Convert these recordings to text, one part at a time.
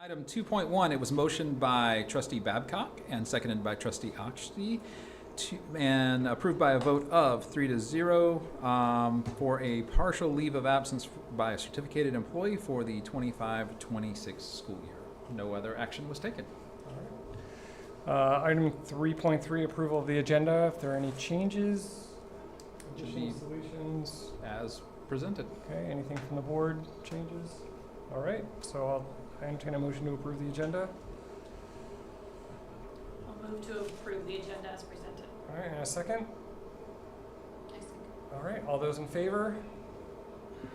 Item 2.1, it was motioned by Trustee Babcock and seconded by Trustee Oxley and approved by a vote of 3-0 for a partial leave of absence by a certificated employee for the 25-26 school year. No other action was taken. Item 3.3, approval of the agenda. If there are any changes, additional solutions? As presented. Okay, anything from the board changes? All right, so I entertain a motion to approve the agenda. I'll move to approve the agenda as presented. All right, and a second? I second. All right, all those in favor?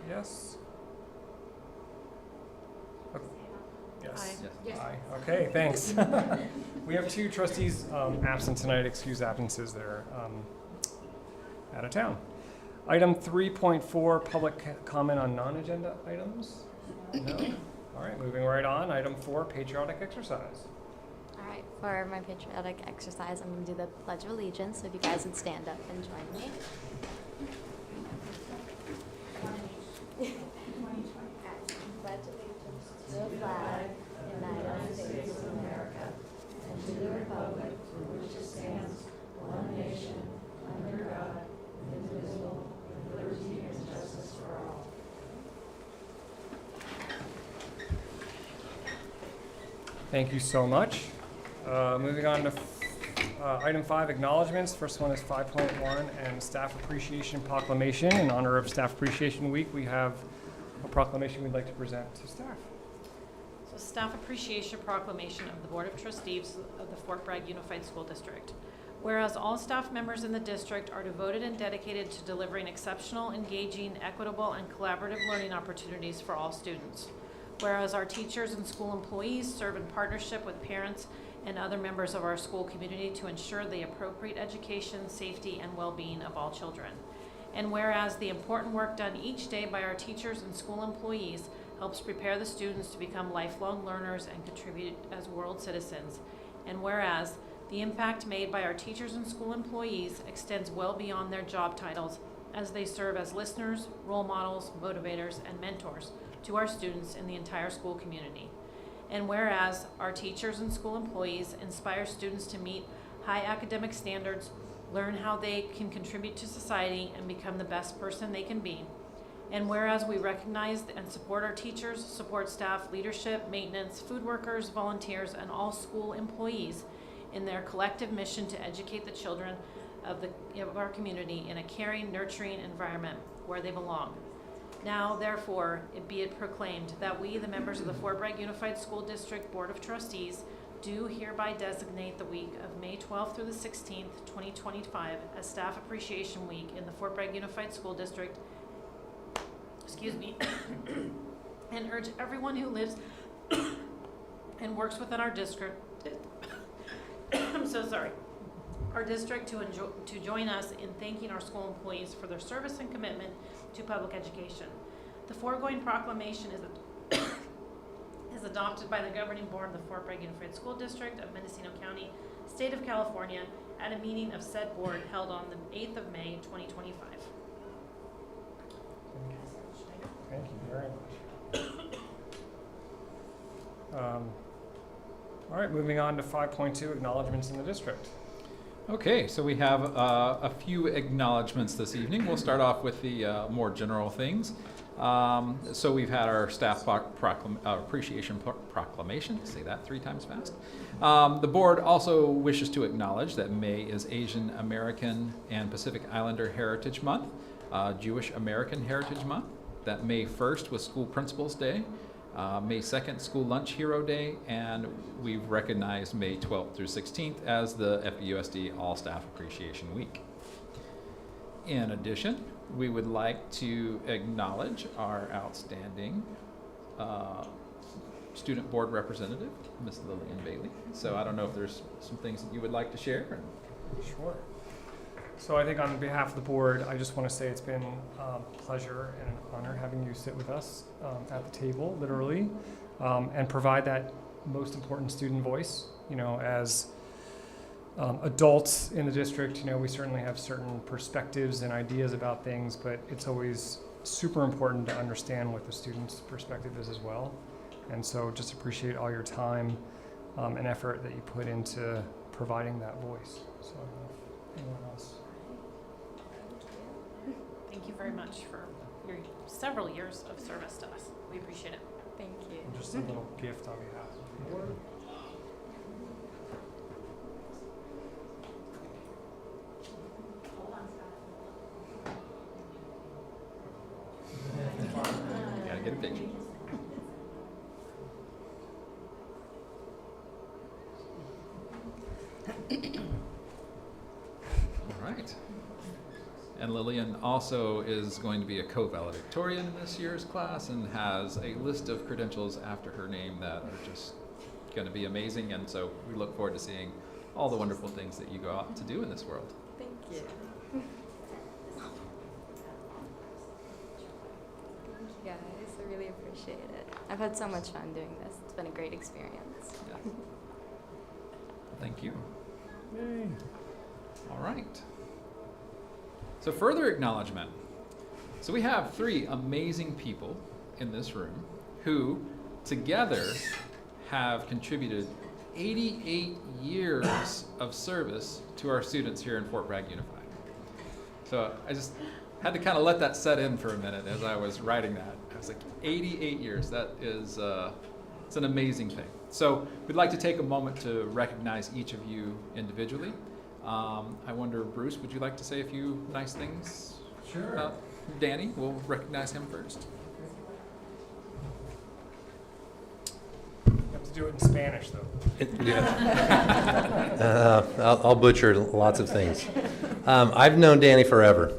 Yes? Okay. Yes. Aye. Yes. Aye. Okay, thanks. We have two trustees absent tonight, excuse absences. They're out of town. Item 3.4, public comment on non-agenda items? No? All right, moving right on. Item 4, patriotic exercise. All right, for my patriotic exercise, I'm going to do the Pledge of Allegiance, so if you guys would stand up and join me. Pledge allegiance to the flag of the United States of America and to the republic for which it stands, one nation, under God, indivisible, with liberty and justice for all. Thank you so much. Moving on to item 5, acknowledgements. First one is 5.1 and Staff Appreciation Proclamation. In honor of Staff Appreciation Week, we have a proclamation we'd like to present to staff. So Staff Appreciation Proclamation of the Board of Trustees of the Fort Bragg Unified School District. Whereas all staff members in the district are devoted and dedicated to delivering exceptional, engaging, equitable, and collaborative learning opportunities for all students. Whereas our teachers and school employees serve in partnership with parents and other members of our school community to ensure the appropriate education, safety, and well-being of all children. And whereas the important work done each day by our teachers and school employees helps prepare the students to become lifelong learners and contribute as world citizens. And whereas the impact made by our teachers and school employees extends well beyond their job titles as they serve as listeners, role models, motivators, and mentors to our students in the entire school community. And whereas our teachers and school employees inspire students to meet high academic standards, learn how they can contribute to society, and become the best person they can be. And whereas we recognize and support our teachers, support staff, leadership, maintenance, food workers, volunteers, and all school employees in their collective mission to educate the children of our community in a caring, nurturing environment where they belong. Now, therefore, it be it proclaimed that we, the members of the Fort Bragg Unified School District Board of Trustees, do hereby designate the week of May 12th through the 16th, 2025 as Staff Appreciation Week in the Fort Bragg Unified School District, and urge everyone who lives and works within our district, I'm so sorry, our district to join us in thanking our school employees for their service and commitment to public education. The foregoing proclamation is adopted by the governing board of the Fort Bragg Unified School District of Mendocino County, State of California, at a meeting of said board held on the 8th of May, 2025. Thank you very much. All right, moving on to 5.2, acknowledgements in the district. Okay, so we have a few acknowledgements this evening. We'll start off with the more general things. So we've had our staff appreciation proclamation, say that 3 times fast. The board also wishes to acknowledge that May is Asian American and Pacific Islander Heritage Month, Jewish American Heritage Month, that May 1st was School Principals Day, May 2nd, School Lunch Hero Day, and we've recognized May 12th through 16th as the FBUSD All Staff Appreciation Week. In addition, we would like to acknowledge our outstanding student board representative, Ms. Lillian Bailey. So I don't know if there's some things that you would like to share. Sure. So I think on behalf of the board, I just want to say it's been a pleasure and an honor having you sit with us at the table, literally, and provide that most important student voice. You know, as adults in the district, you know, we certainly have certain perspectives and ideas about things, but it's always super important to understand what the student's perspective is as well. And so just appreciate all your time and effort that you put into providing that voice. So anyone else? Thank you very much for your several years of service to us. We appreciate it. Thank you. And just a little gift on behalf of the board. Gotta get a picture. All right. And Lillian also is going to be a co-valedictorian in this year's class and has a list of credentials after her name that are just going to be amazing. And so we look forward to seeing all the wonderful things that you go out to do in this world. Thank you. Thank you guys, I really appreciate it. I've had so much fun doing this. It's been a great experience. Yeah. Thank you. All right. So further acknowledgement. So we have 3 amazing people in this room who together have contributed 88 years of service to our students here in Fort Bragg Unified. So I just had to kind of let that set in for a minute as I was writing that. I was like, 88 years, that is, it's an amazing thing. So we'd like to take a moment to recognize each of you individually. I wonder, Bruce, would you like to say a few nice things? Sure. Danny, we'll recognize him first. You have to do it in Spanish, though. I'll butcher lots of things. I've known Danny forever.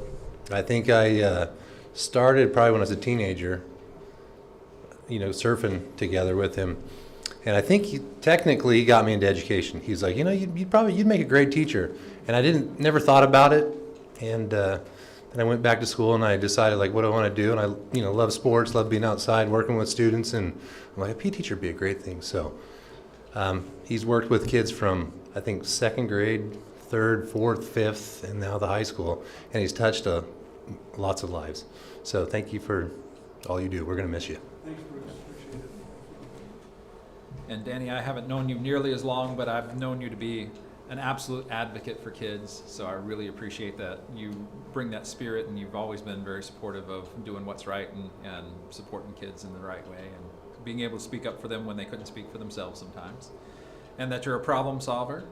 I think I started probably when I was a teenager, surfing together with him. And I think he technically got me into education. He's like, you'd make a great teacher. And I never thought about it. And then I went back to school and I decided what do I want to do? And I, love sports, love being outside, working with students. And I'm like, a PE teacher would be a great thing. So he's worked with kids from, I think, 2nd grade, 3rd, 4th, 5th, and now the high school. And he's touched lots of lives. So thank you for all you do. We're going to miss you. Thanks, Bruce. Appreciate it. And Danny, I haven't known you nearly as long, but I've known you to be an absolute advocate for kids. So I really appreciate that you bring that spirit, and you've always been very supportive of doing what's right and supporting kids in the right way and being able to speak up for them when they couldn't speak for themselves sometimes. And that you're a problem solver.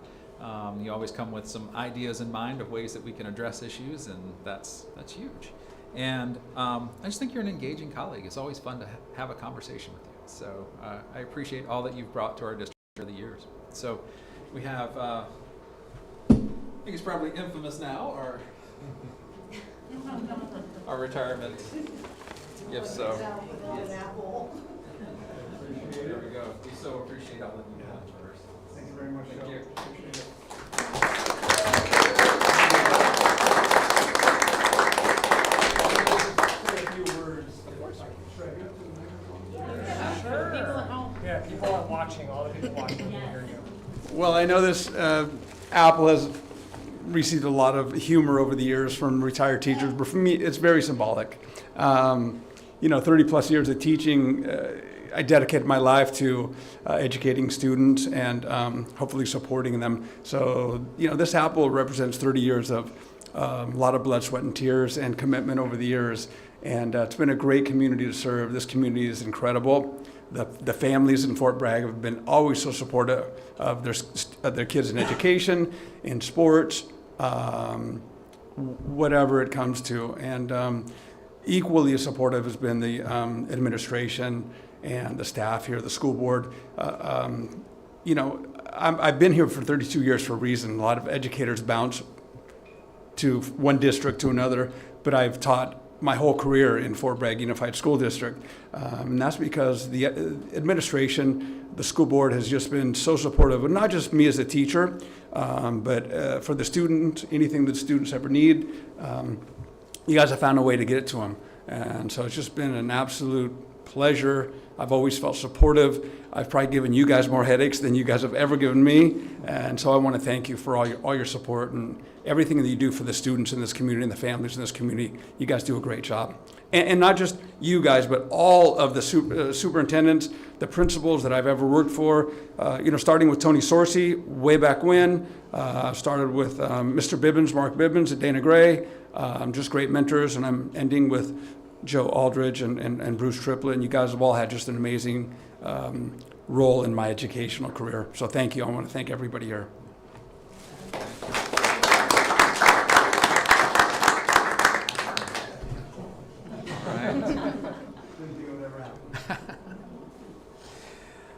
You always come with some ideas in mind of ways that we can address issues, and that's huge. And I just think you're an engaging colleague. It's always fun to have a conversation with you. So I appreciate all that you've brought to our district over the years. So we have, I think it's probably infamous now, our retirement gift. So there we go. We so appreciate all that you've done for us. Thank you very much. Thank Joe. you. Appreciate it. Say a few words. Of course. Should I go to the microphone? Sure. People at home. Yeah, people are watching, all the people watching can hear you. Well, I know this apple has received a lot of humor over the years from retired teachers, but for me, it's very symbolic. 30 plus years of teaching, I dedicated my life to educating students and hopefully supporting them. So, this apple represents 30 years of a lot of blood, sweat, and tears and commitment over the years. And it's been a great community to serve. This community is incredible. The families in Fort Bragg have been always so supportive of their kids in education, in sports, whatever it comes to. And equally as supportive has been the administration and the staff here, the school board. I've been here for 32 years for a reason. A lot of educators bounce to one district to another, but I've taught my whole career in Fort Bragg Unified School District. And that's because the administration, the school board has just been so supportive of not just me as a teacher, but for the students, anything that students ever need, you guys have found a way to get it to them. And so it's just been an absolute pleasure. I've always felt supportive. I've probably given you guys more headaches than you guys have ever given me. And so I want to thank you for all your support and everything that you do for the students in this community and the families in this community. You guys do a great job. And not just you guys, but all of the superintendents, the principals that I've ever worked for, starting with Tony Sorcy way back when, started with Mr. Bibbins, Mark Bibbins at Dana Gray, just great mentors, and I'm ending with Joe Aldridge and Bruce Triplett. And you guys have all had just an amazing role in my educational career. So thank you. I want to thank everybody here.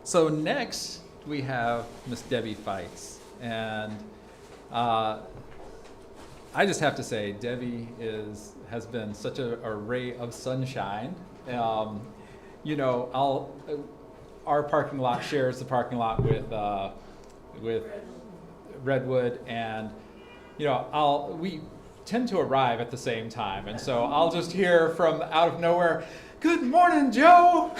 So next we have Miss Debbie Feitz, and I just have to say Debbie has been such a ray of sunshine. Our parking lot shares the parking lot with Redwood, and we tend to arrive at the same time, and so I'll just hear from out of nowhere, "Good morning, Joe."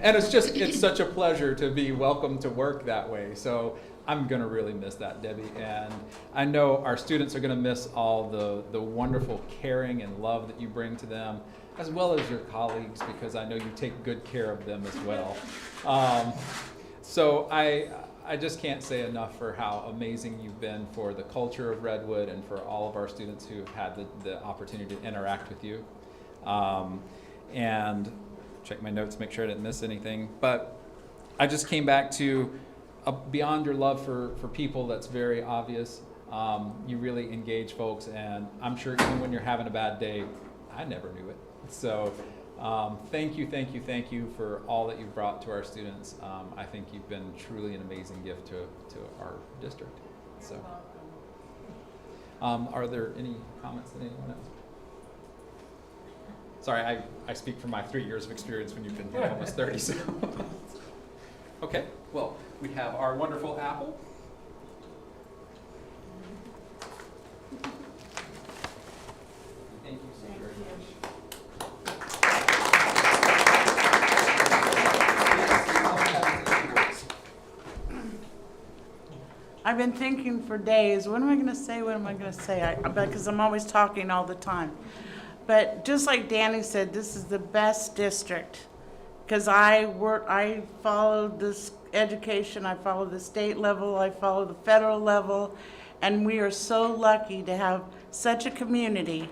And it's such a pleasure to be welcomed to work that way. So I'm gonna really miss that, Debbie. And I know our students are gonna miss all the wonderful caring and love that you bring to them, as well as your colleagues, because I know you take good care of them as well. So I just can't say enough for how amazing you've been for the culture of Redwood and for all of our students who have had the opportunity to interact with you. And check my notes, make sure I didn't miss anything. But I just came back to beyond your love for people, that's very obvious. You really engage folks, and I'm sure even when you're having a bad day, I never knew it. So thank you for all that you've brought to our students. I think you've been truly an amazing gift to our district. So, are there any comments that anyone has? Sorry, I speak from my 3 years of experience when you've been here almost 30. So. Okay, well, we have our wonderful apple. Thank you so very much. I've been thinking for days, what am I going to say? Because I'm always talking all the time. But just like Danny said, this is the best district because I follow this education, I follow the state level, I follow the federal level, and we are so lucky to have such a community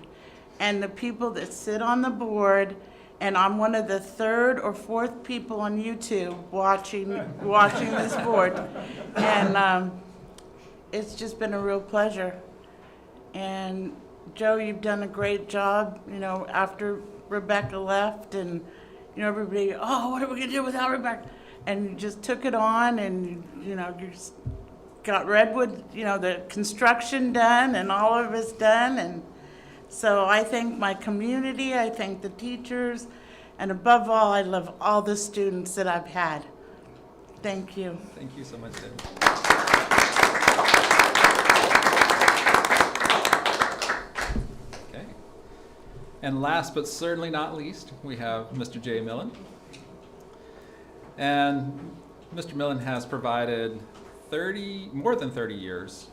and the people that sit on the board. And I'm one of the third or fourth people on YouTube watching this board, and it's just been a real pleasure. And Joe, you've done a great job, after Rebecca left and, everybody, oh, what are we going to do without Rebecca? And you just took it on and, you just got Redwood, the construction done and all of it's done. And so I thank my community, I thank the teachers, and above all, I love all the students that I've had. Thank you. Thank you so much, Debbie. And last but certainly not least, we have Mr. Jay Millen. And Mr. Millen has provided more than 30 years.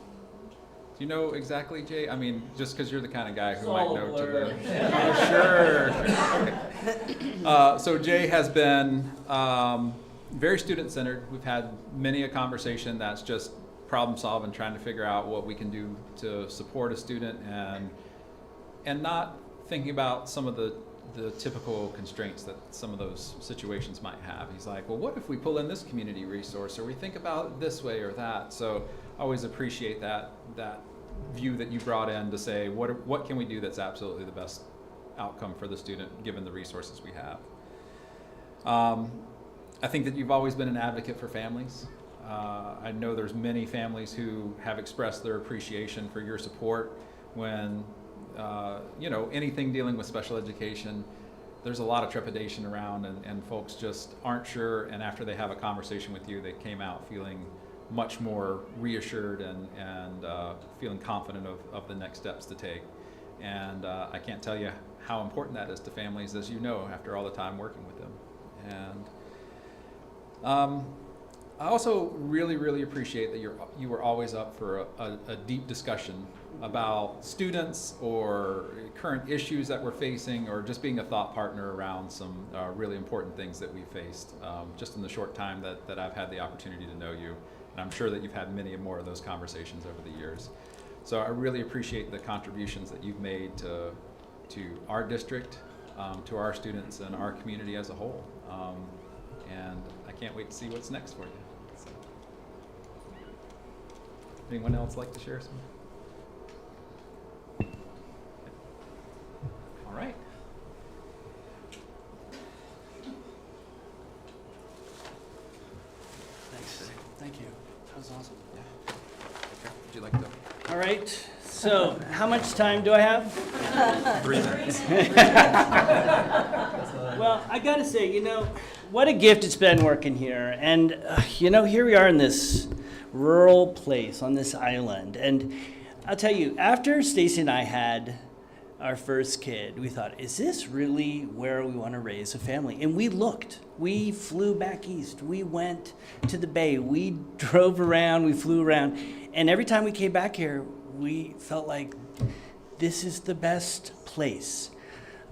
Do you know exactly, Jay? I mean, just because you're the kind of guy who might know too. Oh, sure. Okay. So Jay has been very student-centered. We've had many a conversation that's just problem-solving, trying to figure out what we can do to support a student and not thinking about some of the typical constraints that some of those situations might have. He's like, well, what if we pull in this community resource, or we think about it this way or that? So I always appreciate that view that you brought in to say, what can we do that's absolutely the best outcome for the student given the resources we have. I think that you've always been an advocate for families. I know there's many families who have expressed their appreciation for your support when anything dealing with special education, there's a lot of trepidation around and folks just aren't sure, and after they have a conversation with you, they came out feeling much more reassured and feeling confident of the next steps to take. And I can't tell you how important that is to families, as you know, after all the time working with them. And I also really, really appreciate that you were always up for a deep discussion about students or current issues that we're facing, or just being a thought partner around some really important things that we faced just in the short time that I've had the opportunity to know you. And I'm sure that you've had many more of those conversations over the years. So I really appreciate the contributions that you've made to our district, to our students, and our community as a whole. And I can't wait to see what's next for you. So. Anyone else like to share some? All right. Thanks. Thank you. That was awesome. Would you like to? All right. So, how much time do I have? 3 minutes. Well, I gotta say, what a gift it's been working here. And, here we are in this rural place on this island. And I'll tell you, after Stacy and I had our first kid, we thought, is this really where we want to raise a family? And we looked. We flew back east. We went to the Bay. We drove around. We flew around. And every time we came back here, we felt like this is the best place.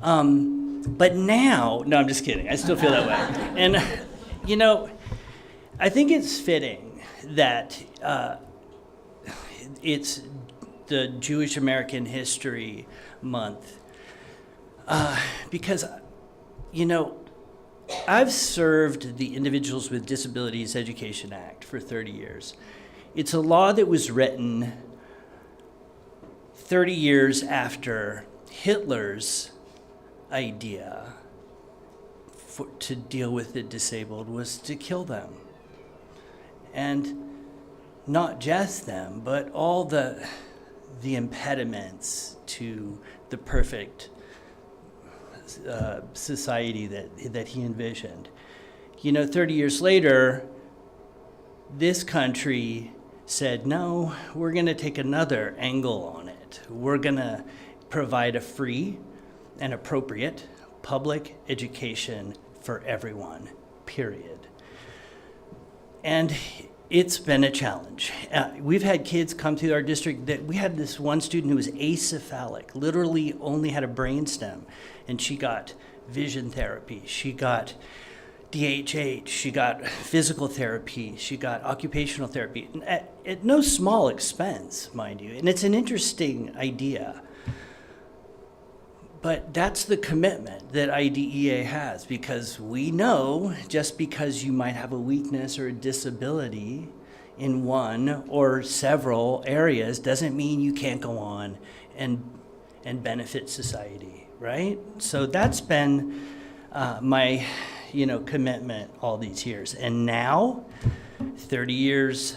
But now, no, I'm just kidding. I still feel that way. And, I think it's fitting that it's the Jewish American History Month because, I've served the Individuals with Disabilities Education Act for 30 years. It's a law that was written 30 years after Hitler's idea to deal with the disabled was to kill them. And not just them, but all the impediments to the perfect society that he envisioned. 30 years later, this country said, no, we're going to take another angle on it. We're going to provide a free and appropriate public education for everyone, period. And it's been a challenge. We've had kids come to our district that we had this one student who was acephalic, literally only had a brain stem, and she got vision therapy. She got DHH, she got physical therapy, she got occupational therapy, at no small expense, mind you. And it's an interesting idea. But that's the commitment that IDEA has, because we know just because you might have a weakness or a disability in one or several areas doesn't mean you can't go on and benefit society, right? So that's been my commitment all these years. And now, 30 years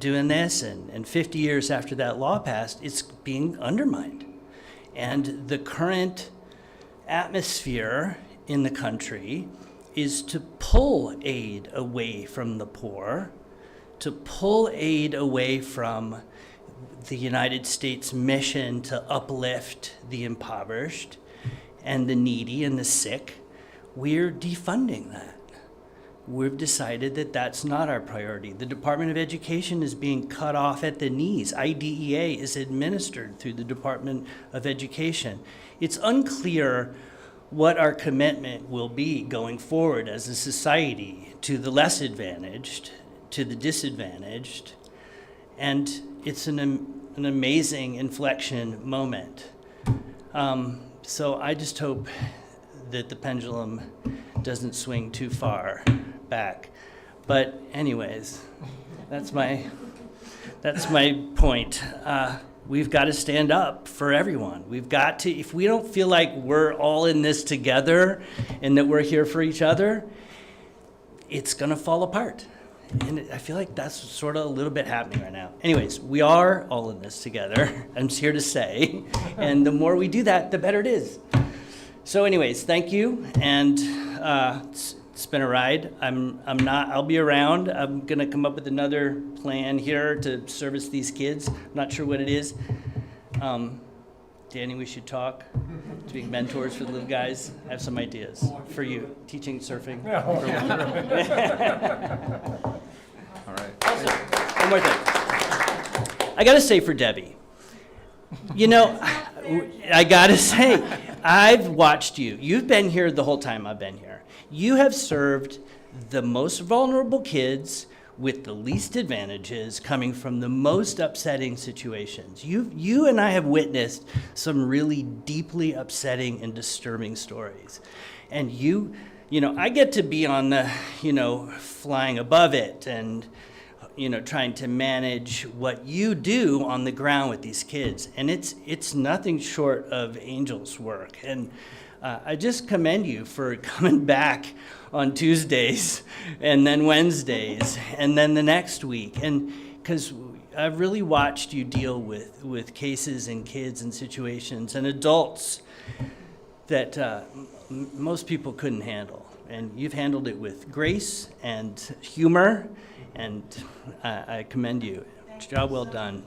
doing this and 50 years after that law passed, it's being undermined. And the current atmosphere in the country is to pull aid away from the poor, to pull aid away from the United States mission to uplift the impoverished and the needy and the sick. We're defunding that. We've decided that that's not our priority. The Department of Education is being cut off at the knees. IDEA is administered through the Department of Education. It's unclear what our commitment will be going forward as a society to the less advantaged, to the disadvantaged, and it's an amazing inflection moment. So I just hope that the pendulum doesn't swing too far back. But anyways, that's my point. We've got to stand up for everyone. We've got to, if we don't feel like we're all in this together and that we're here for each other, it's going to fall apart. And I feel like that's sort of a little bit happening right now. Anyways, we are all in this together, I'm here to say. And the more we do that, the better it is. So anyways, thank you. And it's been a ride. I'll be around. I'm going to come up with another plan here to service these kids. I'm not sure what it is. Danny, we should talk to be mentors for the little guys. I have some ideas for you, teaching surfing. All right. Also, one more thing. I gotta say for Debbie, you know, I gotta say, I've watched you. You've been here the whole time I've been here. You have served the most vulnerable kids with the least advantages, coming from the most upsetting situations. You and I have witnessed some really deeply upsetting and disturbing stories. And you know, I get to be on the, flying above it and, trying to manage what you do on the ground with these kids. And it's nothing short of angels' work. And I just commend you for coming back on Tuesdays and then Wednesdays and then the next week. And because I've really watched you deal with cases and kids and situations and adults that most people couldn't handle. And you've handled it with grace and humor, and I commend you. Job well done.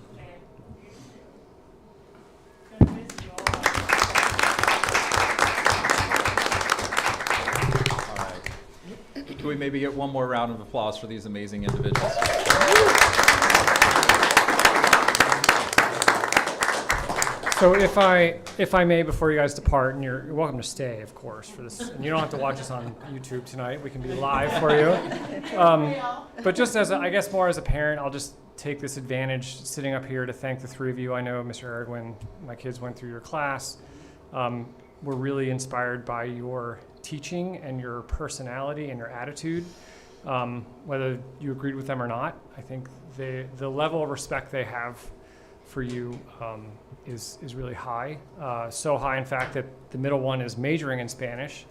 Can we maybe get one more round of applause for these amazing individuals? So if I may, before you guys depart, and you're welcome to stay, of course, for this, and you don't have to watch us on YouTube tonight. We can be live for you. But just I guess more as a parent, I'll just take this advantage sitting up here to thank the three of you. I know, Mr. Erwin, my kids went through your class. We're really inspired by your teaching and your personality and your attitude. Whether you agreed with them or not, I think the level of respect they have for you is really high. So high, in fact, that the middle one is majoring in Spanish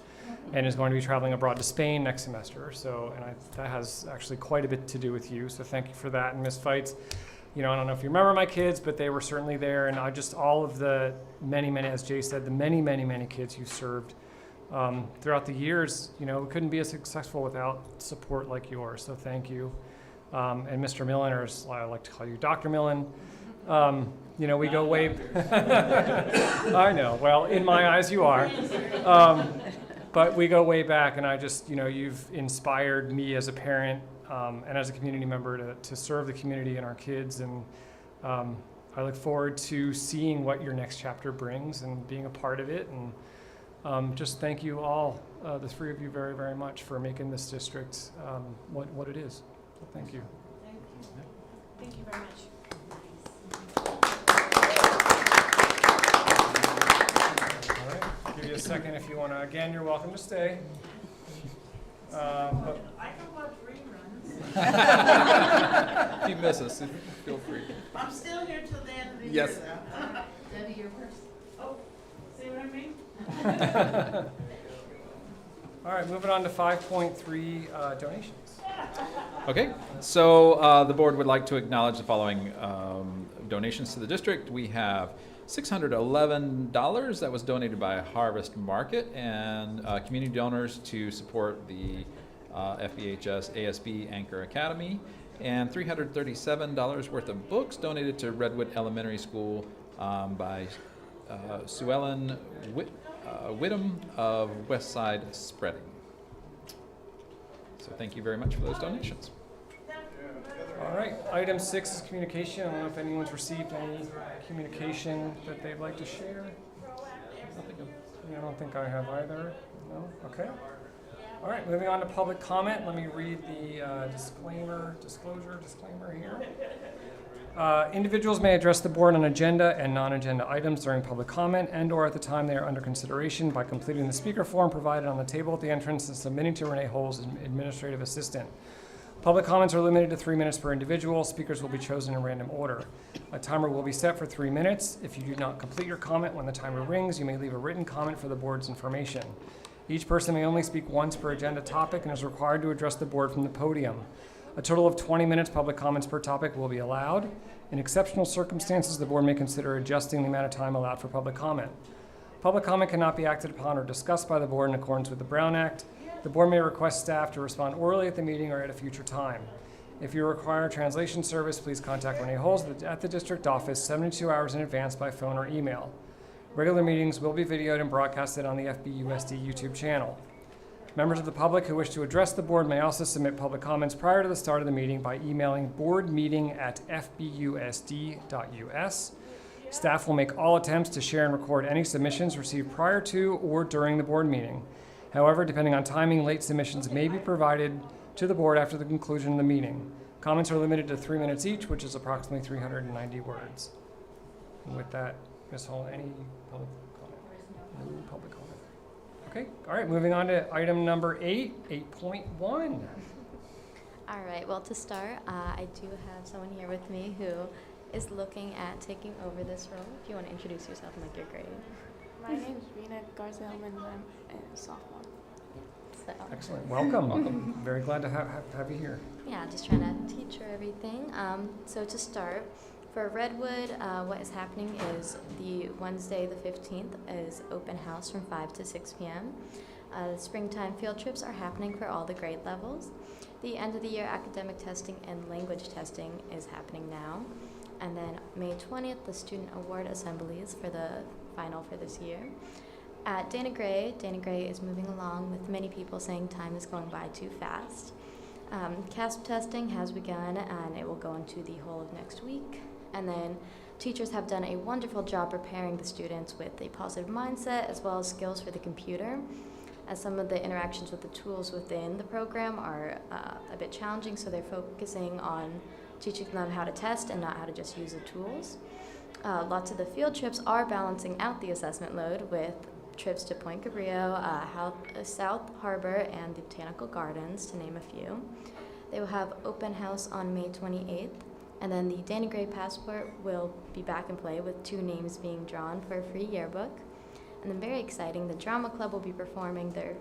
and is going to be traveling abroad to Spain next semester. So, that has actually quite a bit to do with you. So thank you for that. And Ms. Fights, I don't know if you remember my kids, but they were certainly there. And all of the many, as Jay said, the many kids you served throughout the years, we couldn't be as successful without support like yours. So thank you. And Mr. Millen, or as I like to call you, Dr. Millen, we go way. I know. Well, in my eyes, you are. But we go way back, and I just, you've inspired me as a parent and as a community member to serve the community and our kids. And I look forward to seeing what your next chapter brings and being a part of it. And just thank you all, the three of you, very, very much for making this district what it is. So thank you. Thank you very much. All right, I'll give you a second if you want to. Again, you're welcome to stay. I can watch reruns. If you miss us, feel free. I'm still here till the end of the Yes. year, though. Debbie, you're first. Oh, see what I mean? All right, moving on to 5.3 donations. Okay, so the board would like to acknowledge the following donations to the district. We have $611 that was donated by Harvest Market and community donors to support the FBHS ASB Anchor Academy, and $337 worth of books donated to Redwood Elementary School by Sue Ellen Whittam of Westside Spreading. So thank you very much for those donations. All right, item 6 is communication. I don't know if anyone's received any communication that they'd like to share. I don't think I have either. No? Okay. All right, moving on to public comment. Let me read the disclaimer here. Individuals may address the board on agenda and non-agenda items during public comment and/or at the time they are under consideration by completing the speaker form provided on the table at the entrance and submitting to Renee Holes, administrative assistant. Public comments are limited to 3 minutes per individual. Speakers will be chosen in random order. A timer will be set for 3 minutes. If you do not complete your comment when the timer rings, you may leave a written comment for the board's information. Each person may only speak once per agenda topic and is required to address the board from the podium. A total of 20 minutes public comments per topic will be allowed. In exceptional circumstances, the board may consider adjusting the amount of time allowed for public comment. Public comment cannot be acted upon or discussed by the board in accordance with the Brown Act. The board may request staff to respond orally at the meeting or at a future time. If you require translation service, please contact Renee Holes at the district office 72 hours in advance by phone or email. Regular meetings will be videoed and broadcasted on the FBUSD YouTube channel. Members of the public who wish to address the board may also submit public comments prior to the start of the meeting by emailing boardmeeting@fbusd.us. Staff will make all attempts to share and record any submissions received prior to or during the board meeting. However, depending on timing, late submissions may be provided to the board after the conclusion of the meeting. Comments are limited to 3 minutes each, which is approximately 390 words. And with that, Ms. Hall, any public comment? No public comment. Okay, all right, moving on to item number 8.1. All right, well, to start, I do have someone here with me who is looking at taking over this role. If you want to introduce yourself and like your grade. My name's Rena Garzelman, and I'm a sophomore. So, Excellent, welcome. Welcome. Very glad to have you here. yeah, just trying to teach her everything. So to start, for Redwood, what is happening is the Wednesday, the 15th, is open house from 5 to 6 p.m. The springtime field trips are happening for all the grade levels. The end of the year academic testing and language testing is happening now. And then May 20th, the student award assemblies for the final for this year. At Dana Gray is moving along with many people saying time is going by too fast. CASP testing has begun and it will go into the whole of next week. And then teachers have done a wonderful job preparing the students with a positive mindset as well as skills for the computer, as some of the interactions with the tools within the program are a bit challenging, so they're focusing on teaching them how to test and not how to just use the tools. Lots of the field trips are balancing out the assessment load with trips to Point Cabrillo, South Harbor, and the Botanical Gardens, to name a few. They will have open house on May 28th, and then the Danny Gray Passport will be back in play with 2 names being drawn for a free yearbook. And then very exciting, the Drama Club will be performing their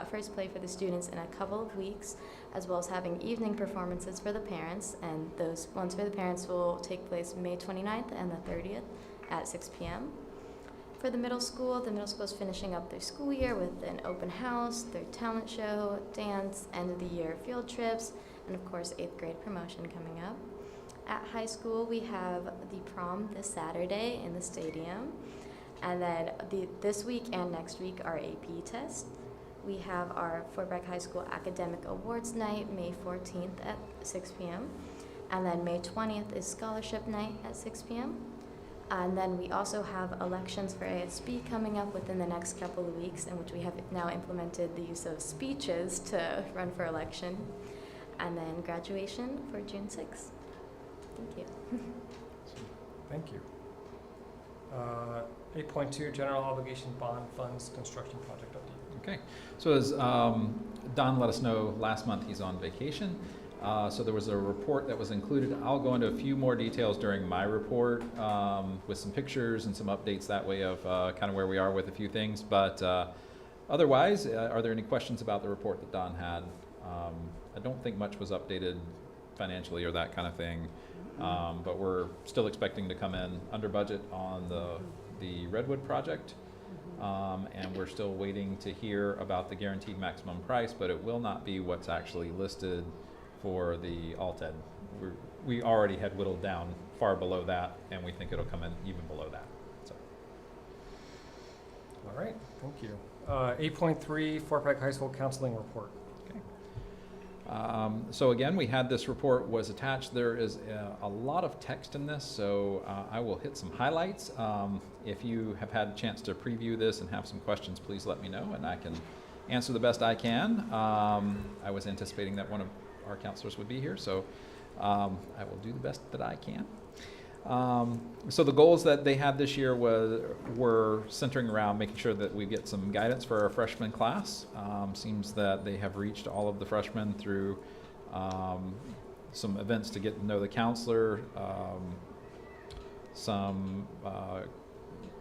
first play for the students in a couple of weeks, as well as having evening performances for the parents, and those ones for the parents will take place May 29th and the 30th at 6 p.m. For the middle school is finishing up their school year with an open house, their talent show, dance, end of the year field trips, and of course 8th grade promotion coming up. At high school, we have the prom this Saturday in the stadium, and then this week and next week are AP tests. We have our Fort Bragg High School Academic Awards Night, May 14th at 6 p.m. And then May 20th is Scholarship Night at 6 p.m. And then we also have elections for ASB coming up within the next couple of weeks, in which we have now implemented the use of speeches to run for election. And then graduation for June 6th. Thank you. Thank you. 8.2, general obligation bond funds construction project update. Okay, so as Don let us know last month, he's on vacation. So there was a report that was included. I'll go into a few more details during my report with some pictures and some updates that way of kind of where we are with a few things. But otherwise, are there any questions about the report that Don had? I don't think much was updated financially or that kind of thing. But we're still expecting to come in under budget on the Redwood project. And we're still waiting to hear about the guaranteed maximum price, but it will not be what's actually listed for the Alted. We already had whittled down far below that, and we think it'll come in even below that. So. All right, thank you. 8.3, Fort Bragg High School counseling report. So again, we had this report was attached. There is a lot of text in this, so I will hit some highlights. If you have had a chance to preview this and have some questions, please let me know, and I can answer the best I can. I was anticipating that one of our counselors would be here, so I will do the best that I can. So the goals that they had this year were centering around making sure that we get some guidance for our freshman class. Seems that they have reached all of the freshmen through some events to get to know the counselor,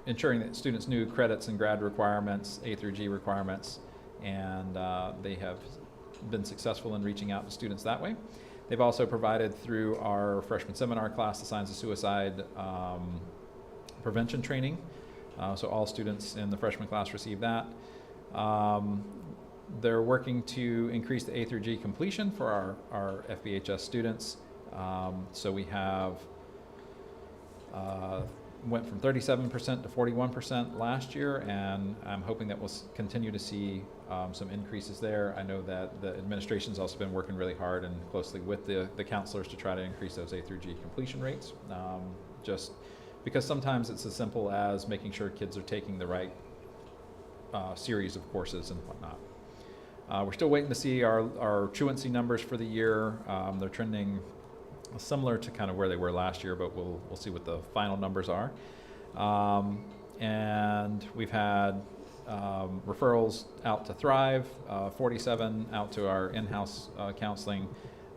ensuring that students knew credits and grad requirements, A through G requirements, and they have been successful in reaching out to students that way. They've also provided through our freshman seminar class the signs of suicide prevention training. So all students in the freshman class receive that. They're working to increase the A through G completion for our FBHS students. So we have went from 37% to 41% last year, and I'm hoping that we'll continue to see some increases there. I know that the administration's also been working really hard and closely with the counselors to try to increase those A through G completion rates, just because sometimes it's as simple as making sure kids are taking the right series of courses and whatnot. We're still waiting to see our truancy numbers for the year. They're trending similar to kind of where they were last year, but we'll see what the final numbers are. And we've had referrals out to Thrive, 47 out to our in-house counseling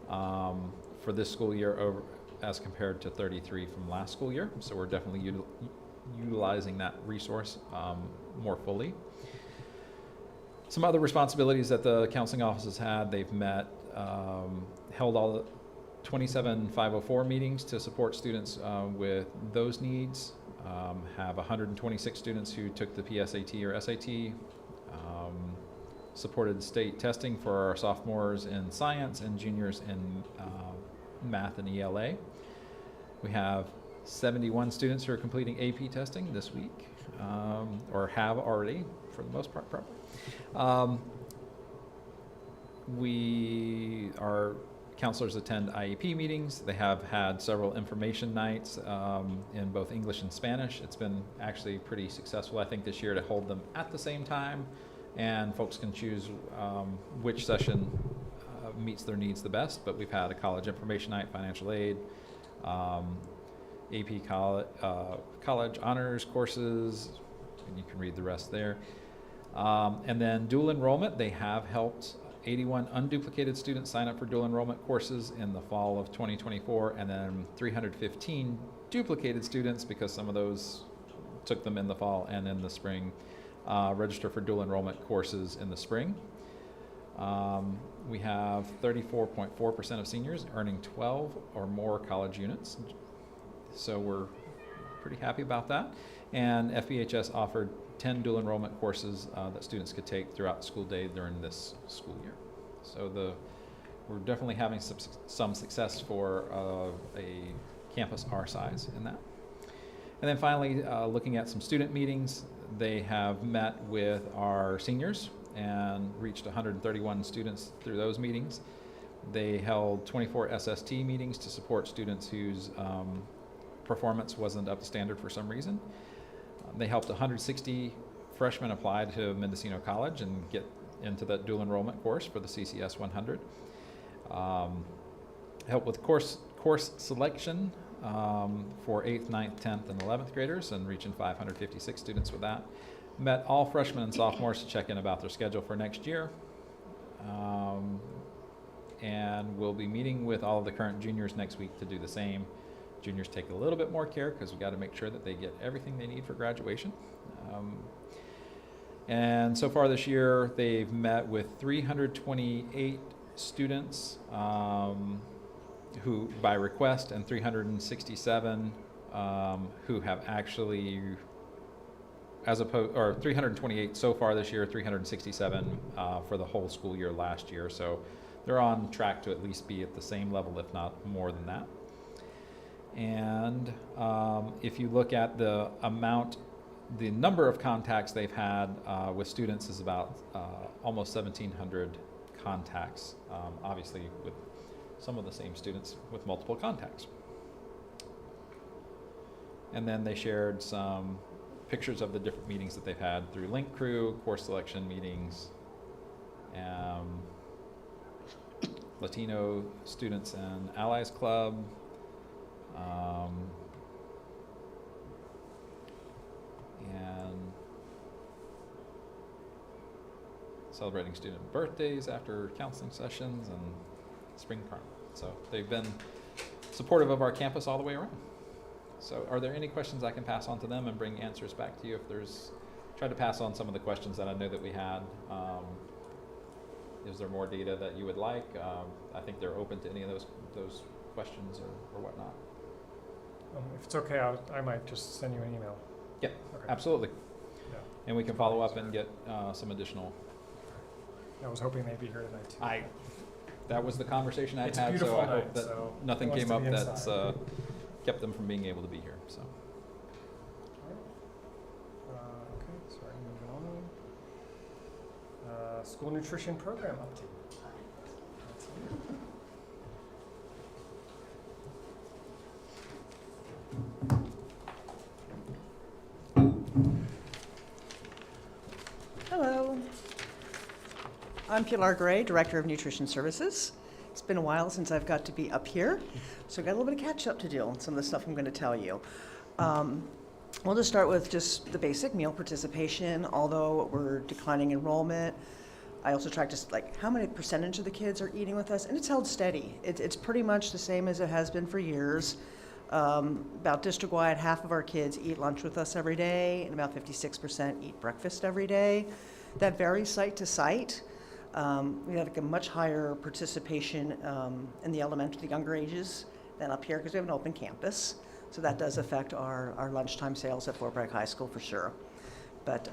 for this school year over as compared to 33 from last school year. So we're definitely utilizing that resource more fully. Some other responsibilities that the counseling offices had, they've met, held all the 27 504 meetings to support students with those needs, have 126 students who took the PSAT or SAT, supported state testing for our sophomores in science and juniors in math and ELA. We have 71 students who are completing AP testing this week, or have already for the most part, probably. Our counselors attend IEP meetings. They have had several information nights in both English and Spanish. It's been actually pretty successful, I think, this year to hold them at the same time, and folks can choose which session meets their needs the best. But we've had a college information night, financial aid, AP college honors courses, and you can read the rest there. And then dual enrollment, they have helped 81 unduplicated students sign up for dual enrollment courses in the fall of 2024, and then 315 duplicated students, because some of those took them in the fall and in the spring, register for dual enrollment courses in the spring. We have 34.4% of seniors earning 12 or more college units, so we're pretty happy about that. And FBHS offered 10 dual enrollment courses that students could take throughout the school day during this school year. So we're definitely having some success for a campus our size in that. And then finally, looking at some student meetings, they have met with our seniors and reached 131 students through those meetings. They held 24 SST meetings to support students whose performance wasn't up to standard for some reason. They helped 160 freshmen apply to Mendocino College and get into that dual enrollment course for the CCS 100. Helped with course selection for 8th, 9th, 10th, and 11th graders, and reaching 556 students with that. Met all freshmen and sophomores to check in about their schedule for next year. And we'll be meeting with all of the current juniors next week to do the same. Juniors take a little bit more care because we've got to make sure that they get everything they need for graduation. And so far this year, they've met with 328 students who by request, and 367 who have actually, or 328 so far this year, 367 for the whole school year last year. So they're on track to at least be at the same level, if not more than that. And if you look at the number of contacts they've had with students is about almost 1,700 contacts, obviously with some of the same students with multiple contacts. And then they shared some pictures of the different meetings that they've had through Link Crew, course selection meetings, Latino Students and Allies Club, and celebrating student birthdays after counseling sessions and spring carnival. So they've been supportive of our campus all the way around. So are there any questions I can pass on to them and bring answers back to you? If there's, try to pass on some of the questions that I know that we had. Is there more data that you would like? I think they're open to any of those questions or whatnot. If it's okay, I might just send you an email. Yeah, Okay. absolutely. Yeah. And we can follow up and get some additional. I was hoping they'd be here tonight too. That was the conversation I'd It's a had, beautiful so I night, hope that so nothing who wants came to up be that's inside? kept them from being able to be here. So school nutrition program update. Hello. I'm Pilar Gray, Director of Nutrition Services. It's been a while since I've got to be up here, so I've got a little bit of catch up to do on some of the stuff I'm going to tell you. We'll just start with just the basic meal participation. Although we're declining enrollment, I also track just like how many percentage of the kids are eating with us, and it's held steady. It's pretty much the same as it has been for years. About district-wide, half of our kids eat lunch with us every day, and about 56% eat breakfast every day. That varies site to site. We have like a much higher participation in the elementary, the younger ages than up here because we have an open campus. So that does affect our lunchtime sales at Fort Bragg High School for sure. But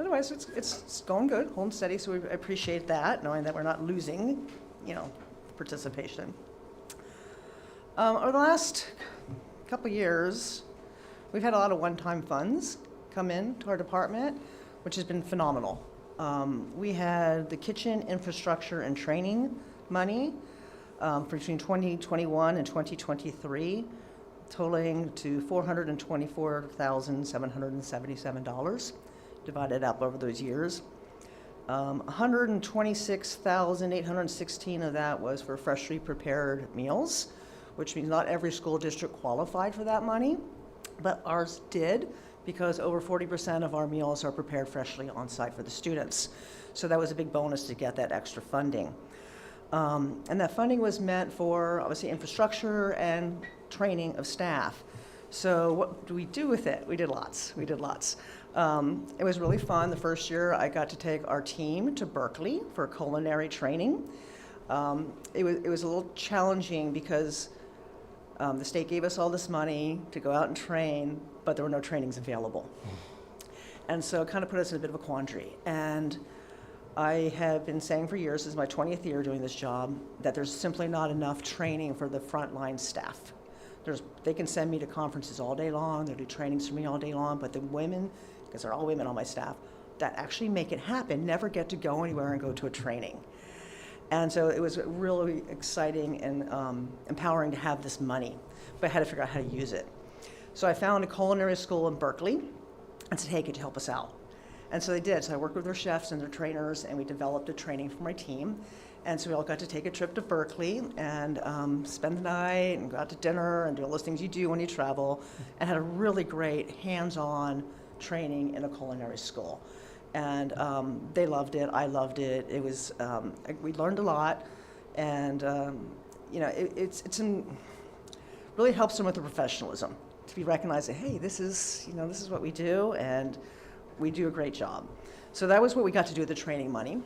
otherwise, it's going good, holding steady. So we appreciate that, knowing that we're not losing, participation. Over the last couple years, we've had a lot of one-time funds come in to our department, which has been phenomenal. We had the kitchen infrastructure and training money for between 2021 and 2023, totaling to $424,777, divided up over those years. 126,816 of that was for freshly prepared meals, which means not every school district qualified for that money, but ours did, because over 40% of our meals are prepared freshly on site for the students. So that was a big bonus to get that extra funding. And that funding was meant for, obviously, infrastructure and training of staff. So what do we do with it? We did lots. It was really fun. The first year, I got to take our team to Berkeley for culinary training. It was a little challenging because the state gave us all this money to go out and train, but there were no trainings available. And so it kind of put us in a bit of a quandary. And I have been saying for years, this is my 20th year doing this job, that there's simply not enough training for the frontline staff. They can send me to conferences all day long, they'll do trainings for me all day long, but the women, because they're all women on my staff, that actually make it happen, never get to go anywhere and go to a training. And so it was really exciting and empowering to have this money, but I had to figure out how to use it. So I found a culinary school in Berkeley and said, hey, could you help us out? And so they did. So I worked with their chefs and their trainers, and we developed a training for my team. And so we all got to take a trip to Berkeley and spend the night and go out to dinner and do all those things you do when you travel, and had a really great hands-on training in a culinary school. And they loved it. I loved it. It was we learned a lot, and really helps them with the professionalism to be recognized that, hey, this is what we do, and we do a great job. So that was what we got to do with the training money.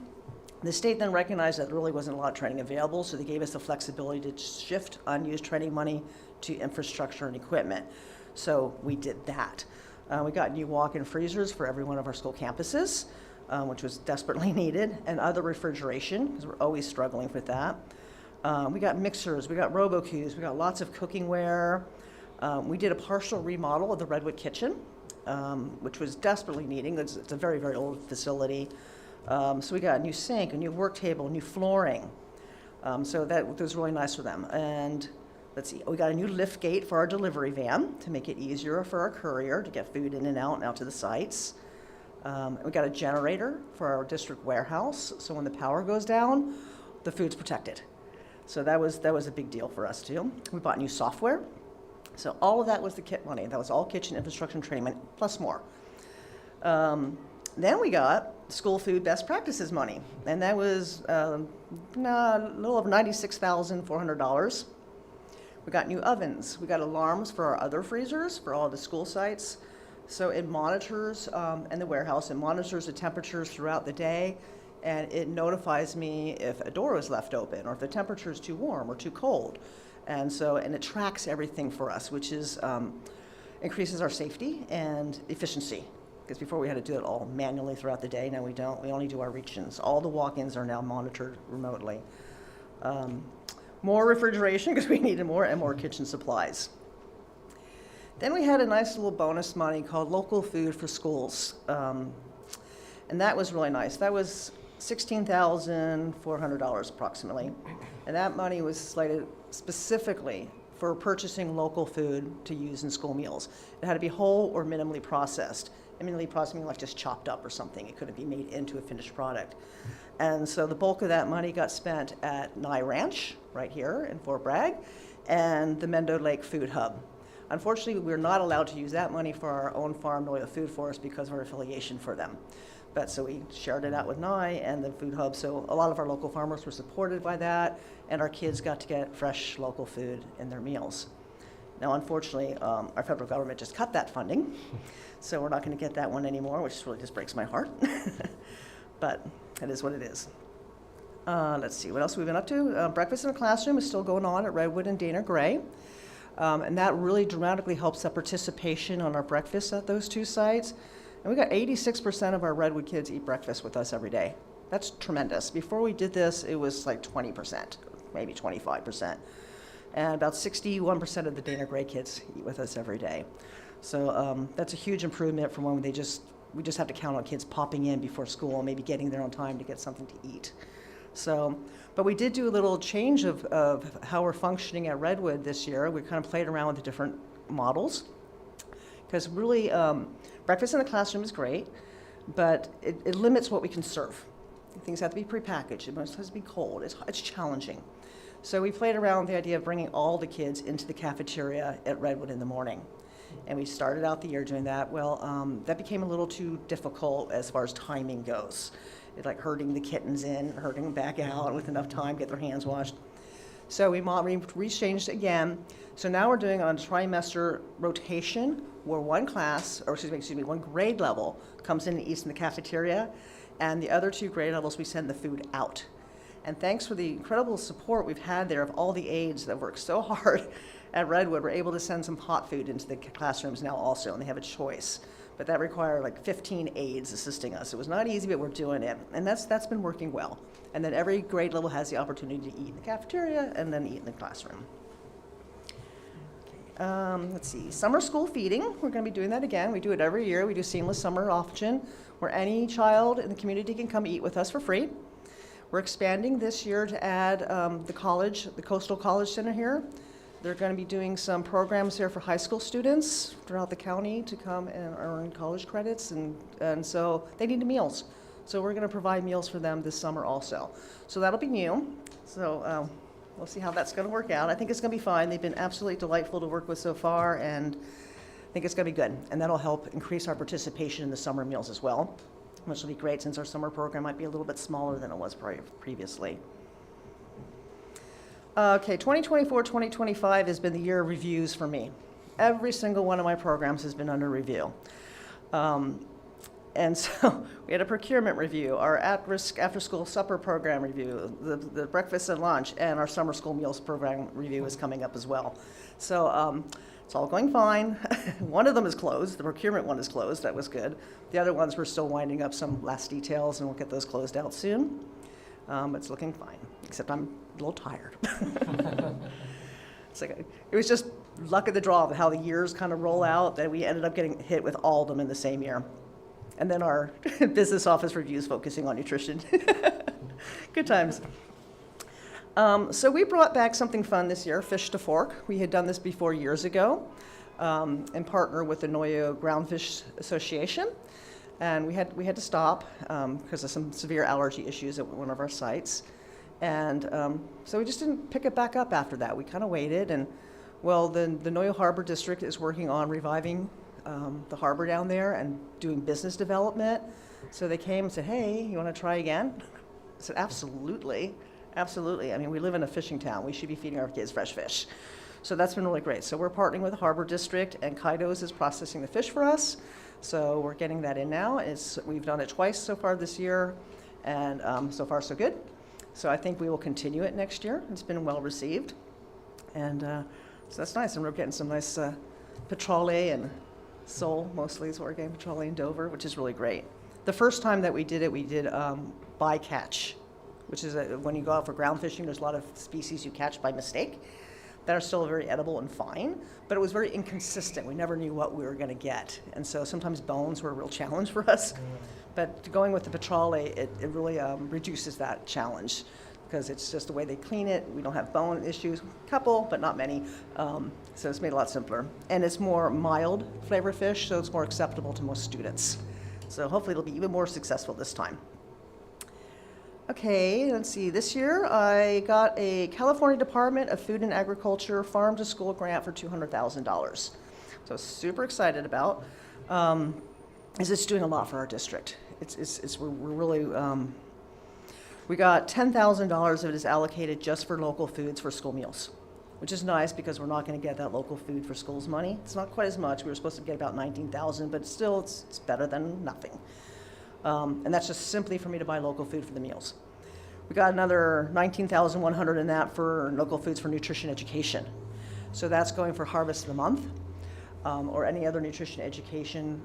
The state then recognized that there really wasn't a lot of training available, so they gave us the flexibility to shift unused training money to infrastructure and equipment. So we did that. We got new walk-in freezers for every one of our school campuses, which was desperately needed, and other refrigeration, because we're always struggling with that. We got mixers, we got RoboQs, we got lots of cookware. We did a partial remodel of the Redwood kitchen, which was desperately needing. It's a very, very old facility. So we got a new sink, a new work table, new flooring. So that was really nice for them. And let's see, we got a new lift gate for our delivery van to make it easier for our courier to get food in and out to the sites. We got a generator for our district warehouse, so when the power goes down, the food's protected. So that was a big deal for us too. We bought new software. So all of that was the kit money. That was all kitchen infrastructure and training money, plus more. Then we got school food best practices money, and that was a little over $96,400. We got new ovens. We got alarms for our other freezers for all the school sites. So it monitors, in the warehouse, it monitors the temperatures throughout the day, and it notifies me if a door is left open or if the temperature is too warm or too cold. And it tracks everything for us, which is increases our safety and efficiency. Because before we had to do it all manually throughout the day. Now we don't. We only do our reach-ins. All the walk-ins are now monitored remotely. More refrigeration because we needed more, and more kitchen supplies. Then we had a nice little bonus money called Local Food for Schools. And that was really nice. That was $16,400 approximately. And that money was slated specifically for purchasing local food to use in school meals. It had to be whole or minimally processed. And minimally processed meaning like just chopped up or something. It couldn't be made into a finished product. And so the bulk of that money got spent at Nye Ranch, right here in Fort Bragg, and the Mendo Lake Food Hub. Unfortunately, we're not allowed to use that money for our own farm, Noyo Food Forest, because of our affiliation for them. But so we shared it out with Nye and the Food Hub. So a lot of our local farmers were supported by that, and our kids got to get fresh local food in their meals. Now, unfortunately, our federal government just cut that funding, so we're not going to get that one anymore, which really just breaks my heart. But it is what it is. Let's see, what else have we been up to? Breakfast in the classroom is still going on at Redwood and Dana Gray. And that really dramatically helps the participation on our breakfast at those two sites. And we got 86% of our Redwood kids eat breakfast with us every day. That's tremendous. Before we did this, it was like 20%, maybe 25%. And about 61% of the Dana Gray kids eat with us every day. So that's a huge improvement from when we just have to count on kids popping in before school, maybe getting there on time to get something to eat. So, but we did do a little change of how we're functioning at Redwood this year. We kind of played around with the different models. Because really, breakfast in the classroom is great, but it limits what we can serve. Things have to be prepackaged. It must have to be cold. It's challenging. So we played around with the idea of bringing all the kids into the cafeteria at Redwood in the morning. And we started out the year doing that. Well, that became a little too difficult as far as timing goes. It's like herding the kittens in, herding them back out with enough time to get their hands washed. So we changed again. So now we're doing on a trimester rotation where one grade level comes in and eats in the cafeteria, and the other two grade levels we send the food out. And thanks for the incredible support we've had there of all the aides that work so hard at Redwood, we're able to send some hot food into the classrooms now also, and they have a choice. But that required like 15 aides assisting us. It was not easy, but we're doing it. And that's been working well. And then every grade level has the opportunity to eat in the cafeteria and then eat in the classroom. Let's see, summer school feeding. We're going to be doing that again. We do it every year. We do seamless summer option where any child in the community can come eat with us for free. We're expanding this year to add the Coastal College Center here. They're going to be doing some programs here for high school students throughout the county to come and earn college credits, and so they need meals. So we're going to provide meals for them this summer also. So that'll be new. So we'll see how that's going to work out. I think it's going to be fine. They've been absolutely delightful to work with so far, and I think it's going to be good. And that'll help increase our participation in the summer meals as well, which will be great since our summer program might be a little bit smaller than it was previously. Okay, 2024-2025 has been the year of reviews for me. Every single one of my programs has been under review. And so we had a procurement review, our at-risk after-school supper program review, the breakfast and lunch, and our summer school meals program review is coming up as well. So it's all going fine. One of them is closed. The procurement one is closed. That was good. The other ones we're still winding up some last details, and we'll get those closed out soon. It's looking fine, except I'm a little tired. It was just luck of the draw of how the years kind of roll out that we ended up getting hit with all of them in the same year. And then our business office reviews focusing on nutrition. Good times. So we brought back something fun this year, Fish to Fork. We had done this before years ago in partner with the Noyo Groundfish Association. And we had to stop because of some severe allergy issues at one of our sites. And so we just didn't pick it back up after that. We kind of waited. And well, the Noyo Harbor District is working on reviving the harbor down there and doing business development. So they came and said, hey, you want to try again? I said, absolutely. Absolutely. I mean, we live in a fishing town. We should be feeding our kids fresh fish. So that's been really great. So we're partnering with the Harbor District, and Kaidos is processing the fish for us. So we're getting that in now. We've done it twice so far this year, and so far so good. So I think we will continue it next year. It's been well received. And so that's nice. And we're getting some nice petrole and sole, mostly is what we're getting, petrole and Dover, which is really great. The first time that we did it, we did bycatch, which is when you go out for ground fishing, there's a lot of species you catch by mistake that are still very edible and fine, but it was very inconsistent. We never knew what we were going to get. And so sometimes bones were a real challenge for us. But going with the Petrale, it really reduces that challenge because it's just the way they clean it. We don't have bone issues, couple, but not many. So it's made a lot simpler. And it's more mild flavor fish, so it's more acceptable to most students. So hopefully it'll be even more successful this time. Okay, let's see. This year I got a California Department of Food and Agriculture Farm to School grant for $200,000. So super excited about. Is it's doing a lot for our district. We're really, we got $10,000 of it is allocated just for local foods for school meals, which is nice because we're not going to get that local food for schools money. It's not quite as much. We were supposed to get about $19,000, but still it's better than nothing. And that's just simply for me to buy local food for the meals. We got another $19,100 in that for local foods for nutrition education. So that's going for Harvest of the Month, or any other nutrition education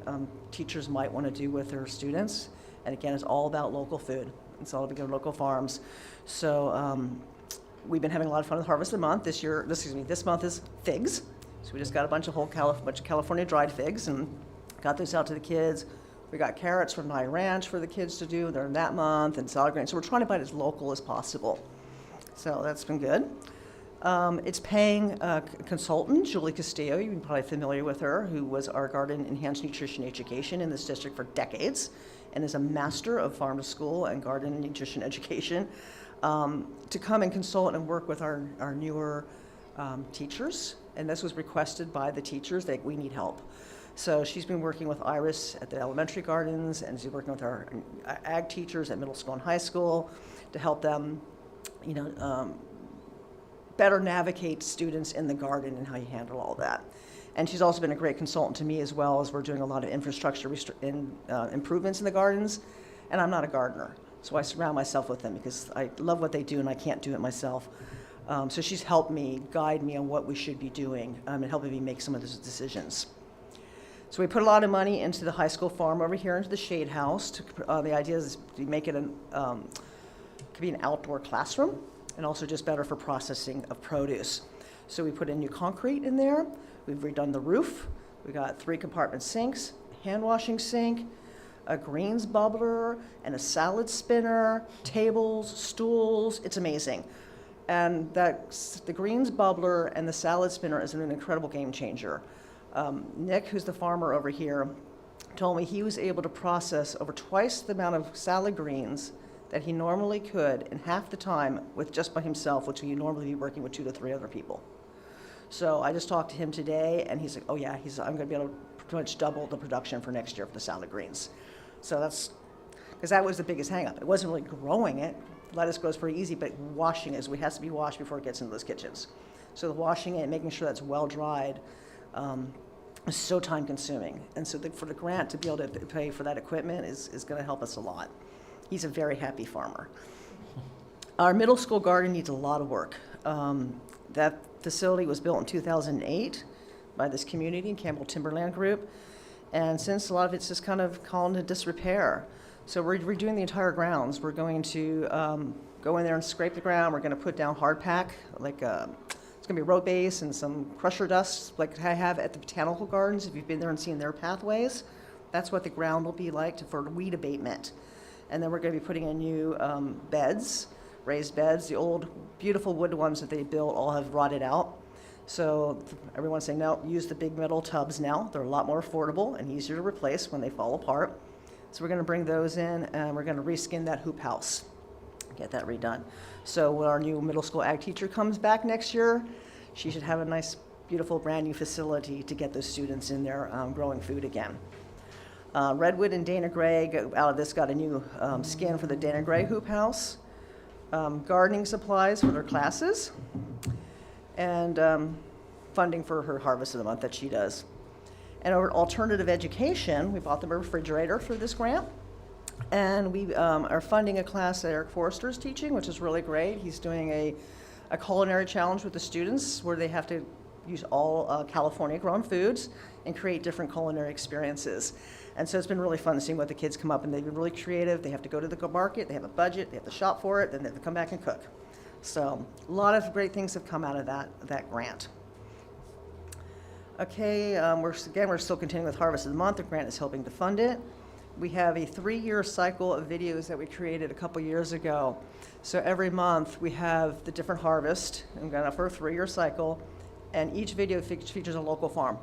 teachers might want to do with their students. And again, it's all about local food. It's all about local farms. So we've been having a lot of fun with Harvest of the Month. This month is figs. So we just got a bunch of California dried figs and got those out to the kids. We got carrots from Nye Ranch for the kids to do during that month, and salad greens. So we're trying to buy it as local as possible. So that's been good. It's paying a consultant, Julie Castillo, you're probably familiar with her, who was our Garden Enhanced Nutrition Education in this district for decades, and is a master of farm to school and garden nutrition education, to come and consult and work with our newer teachers. And this was requested by the teachers that we need help. So she's been working with Iris at the elementary gardens, and she's working with our ag teachers at middle school and high school to help them, better navigate students in the garden and how you handle all that. And she's also been a great consultant to me as well, as we're doing a lot of infrastructure improvements in the gardens. And I'm not a gardener, so I surround myself with them because I love what they do and I can't do it myself. So she's helped me, guide me on what we should be doing, and helping me make some of those decisions. So we put a lot of money into the high school farm over here into the shade house. The idea is to make it could be an outdoor classroom and also just better for processing of produce. So we put in new concrete in there. We've redone the roof. We got 3 compartment sinks, hand washing sink, a greens bubbler, and a salad spinner, tables, stools. It's amazing. And the greens bubbler and the salad spinner is an incredible game changer. Nick, who's the farmer over here, told me he was able to process over twice the amount of salad greens that he normally could in half the time with just by himself, which he normally be working with 2 to 3 other people. So I just talked to him today, and he's like, oh yeah, I'm going to be able to pretty much double the production for next year for the salad greens. So that's, because that was the biggest hang-up. It wasn't really growing it. Lettuce grows pretty easy, but washing it has to be washed before it gets into those kitchens. So the washing it and making sure that's well dried is so time consuming. And so for the grant to be able to pay for that equipment is going to help us a lot. He's a very happy farmer. Our middle school garden needs a lot of work. That facility was built in 2008 by this community in Campbell Timberland Group. And since a lot of it's just kind of calling to disrepair. So we're redoing the entire grounds. We're going to go in there and scrape the ground. We're going to put down hard pack, like it's going to be a road base and some crusher dust, like I have at the botanical gardens. If you've been there and seen their pathways, that's what the ground will be like for weed abatement. And then we're going to be putting in new beds, raised beds. The old beautiful wood ones that they built all have rotted out. So everyone's saying, no, use the big metal tubs now. They're a lot more affordable and easier to replace when they fall apart. So we're going to bring those in, and we're going to reskin that hoop house, get that redone. So when our new middle school ag teacher comes back next year, she should have a nice, beautiful, brand new facility to get those students in there growing food again. Redwood and Dana Gray, out of this, got a new skin for the Dana Gray hoop house, gardening supplies for their classes, and funding for her Harvest of the Month that she does. And over alternative education, we bought them a refrigerator for this grant. And we are funding a class that Eric Forrester is teaching, which is really great. He's doing a culinary challenge with the students where they have to use all California-grown foods and create different culinary experiences. And so it's been really fun seeing what the kids come up, and they've been really creative. They have to go to the market, they have a budget, they have to shop for it, then they have to come back and cook. So a lot of great things have come out of that grant. Okay, we're still continuing with Harvest of the Month. The grant is helping to fund it. we have a 3-year cycle of videos that we created a couple years ago. So every month we have the different harvest, and we've got it for a 3-year cycle, and each video features a local farm.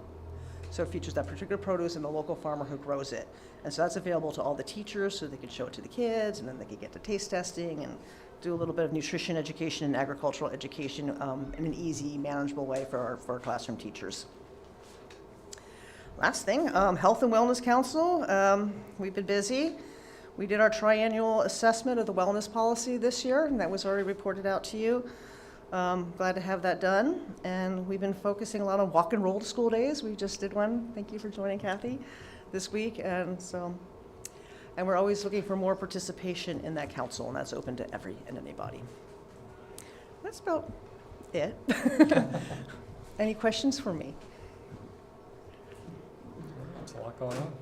So it features that particular produce and the local farmer who grows it. And so that's available to all the teachers so they can show it to the kids, and then they can get to taste testing and do a little bit of nutrition education and agricultural education in an easy, manageable way for our classroom teachers. Last thing, Health and Wellness Council. We've been busy. We did our triennial assessment of the wellness policy this year, and that was already reported out to you. Glad to have that done. And we've been focusing a lot on walk and roll to school days. We just did one. Thank you for joining, Kathy, this week. And we're always looking for more participation in that council, and that's open to anybody. That's about it. Any questions for me? There's a lot going on.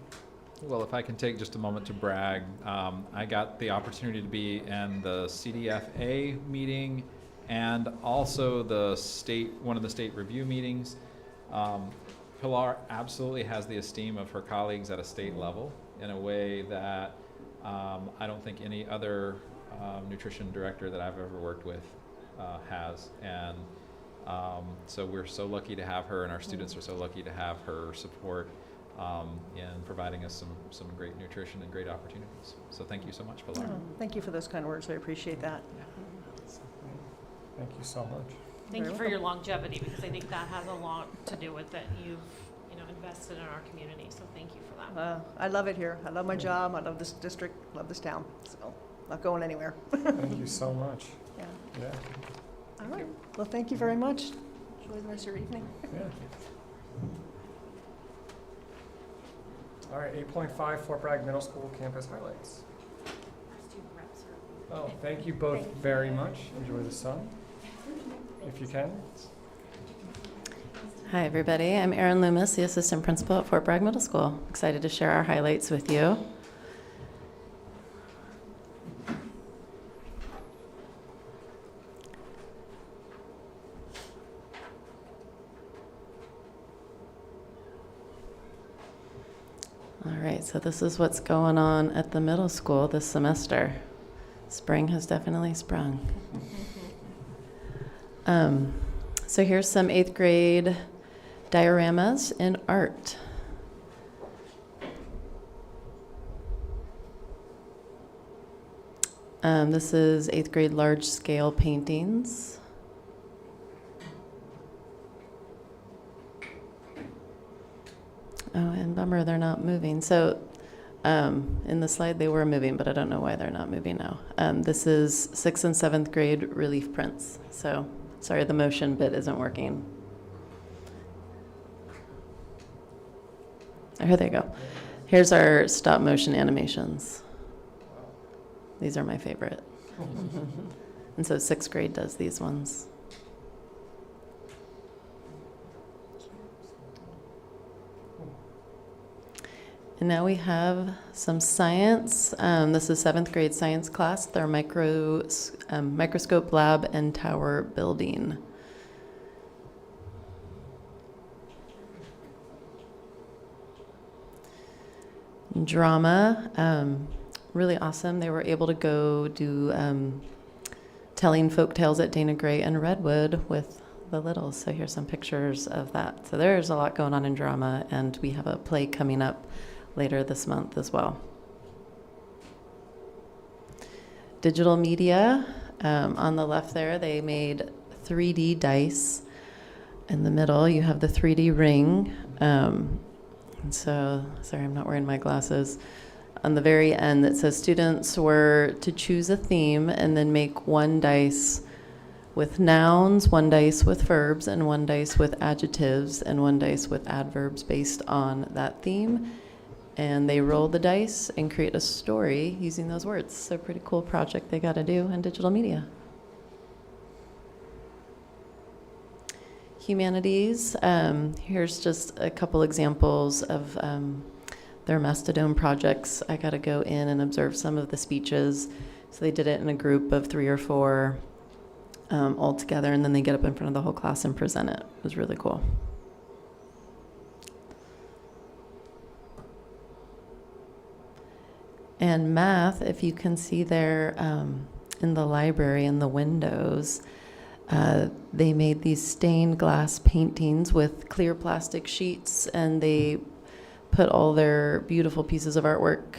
Well, if I can take just a moment to brag, I got the opportunity to be in the CDFA meeting and also one of the state review meetings. Pilar absolutely has the esteem of her colleagues at a state level in a way that I don't think any other nutrition director that I've ever worked with has. And so we're so lucky to have her, and our students are so lucky to have her support in providing us some great nutrition and great opportunities. So thank you so much, Pilar. Oh, thank you for those kind words. I appreciate that. Thank you so much. Thank you Very for your longevity, because I think that has a lot to do with that you've invested in our community. So thank you for that. I love it here. I love my job. I love this district. Love this town. So not going anywhere. Thank you so much. Yeah. Yeah. All right. Well, thank you very much. Enjoy the rest of your evening. Yeah. All right, 8.5 Fort Bragg Middle School campus highlights. Oh, thank you both very much. Enjoy the sun, if you can. Hi, everybody. I'm Erin Loomis, the assistant principal at Fort Bragg Middle School. Excited to share our highlights with you. All right, so this is what's going on at the middle school this semester. Spring has definitely sprung. So here's some 8th grade dioramas in art. This is 8th grade large scale paintings. Oh, and bummer, they're not moving. So in the slide they were moving, but I don't know why they're not moving now. This is 6th and 7th grade relief prints. So sorry, the motion bit isn't working. Oh, here they go. Here's our stop motion animations. These are my favorite. And so 6th grade does these ones. And now we have some science. This is 7th grade science class, their microscope lab and tower building. Drama, really awesome. They were able to go do telling folk tales at Dana Gray and Redwood with the littles. So here's some pictures of that. So there's a lot going on in drama, and we have a play coming up later this month as well. Digital media, on the left there, they made 3D dice. In the middle, you have the 3D ring. And so, sorry, I'm not wearing my glasses. On the very end, it says students were to choose a theme and then make 1 dice with nouns, 1 dice with verbs, and 1 dice with adjectives, and 1 dice with adverbs based on that theme. And they roll the dice and create a story using those words. So pretty cool project they got to do in digital media. Humanities, here's just a couple examples of their Mastodon projects. I got to go in and observe some of the speeches. So they did it in a group of 3 or 4 all together, and then they get up in front of the whole class and present it. It was really cool. And math, if you can see there in the library in the windows, they made these stained glass paintings with clear plastic sheets, and they put all their beautiful pieces of artwork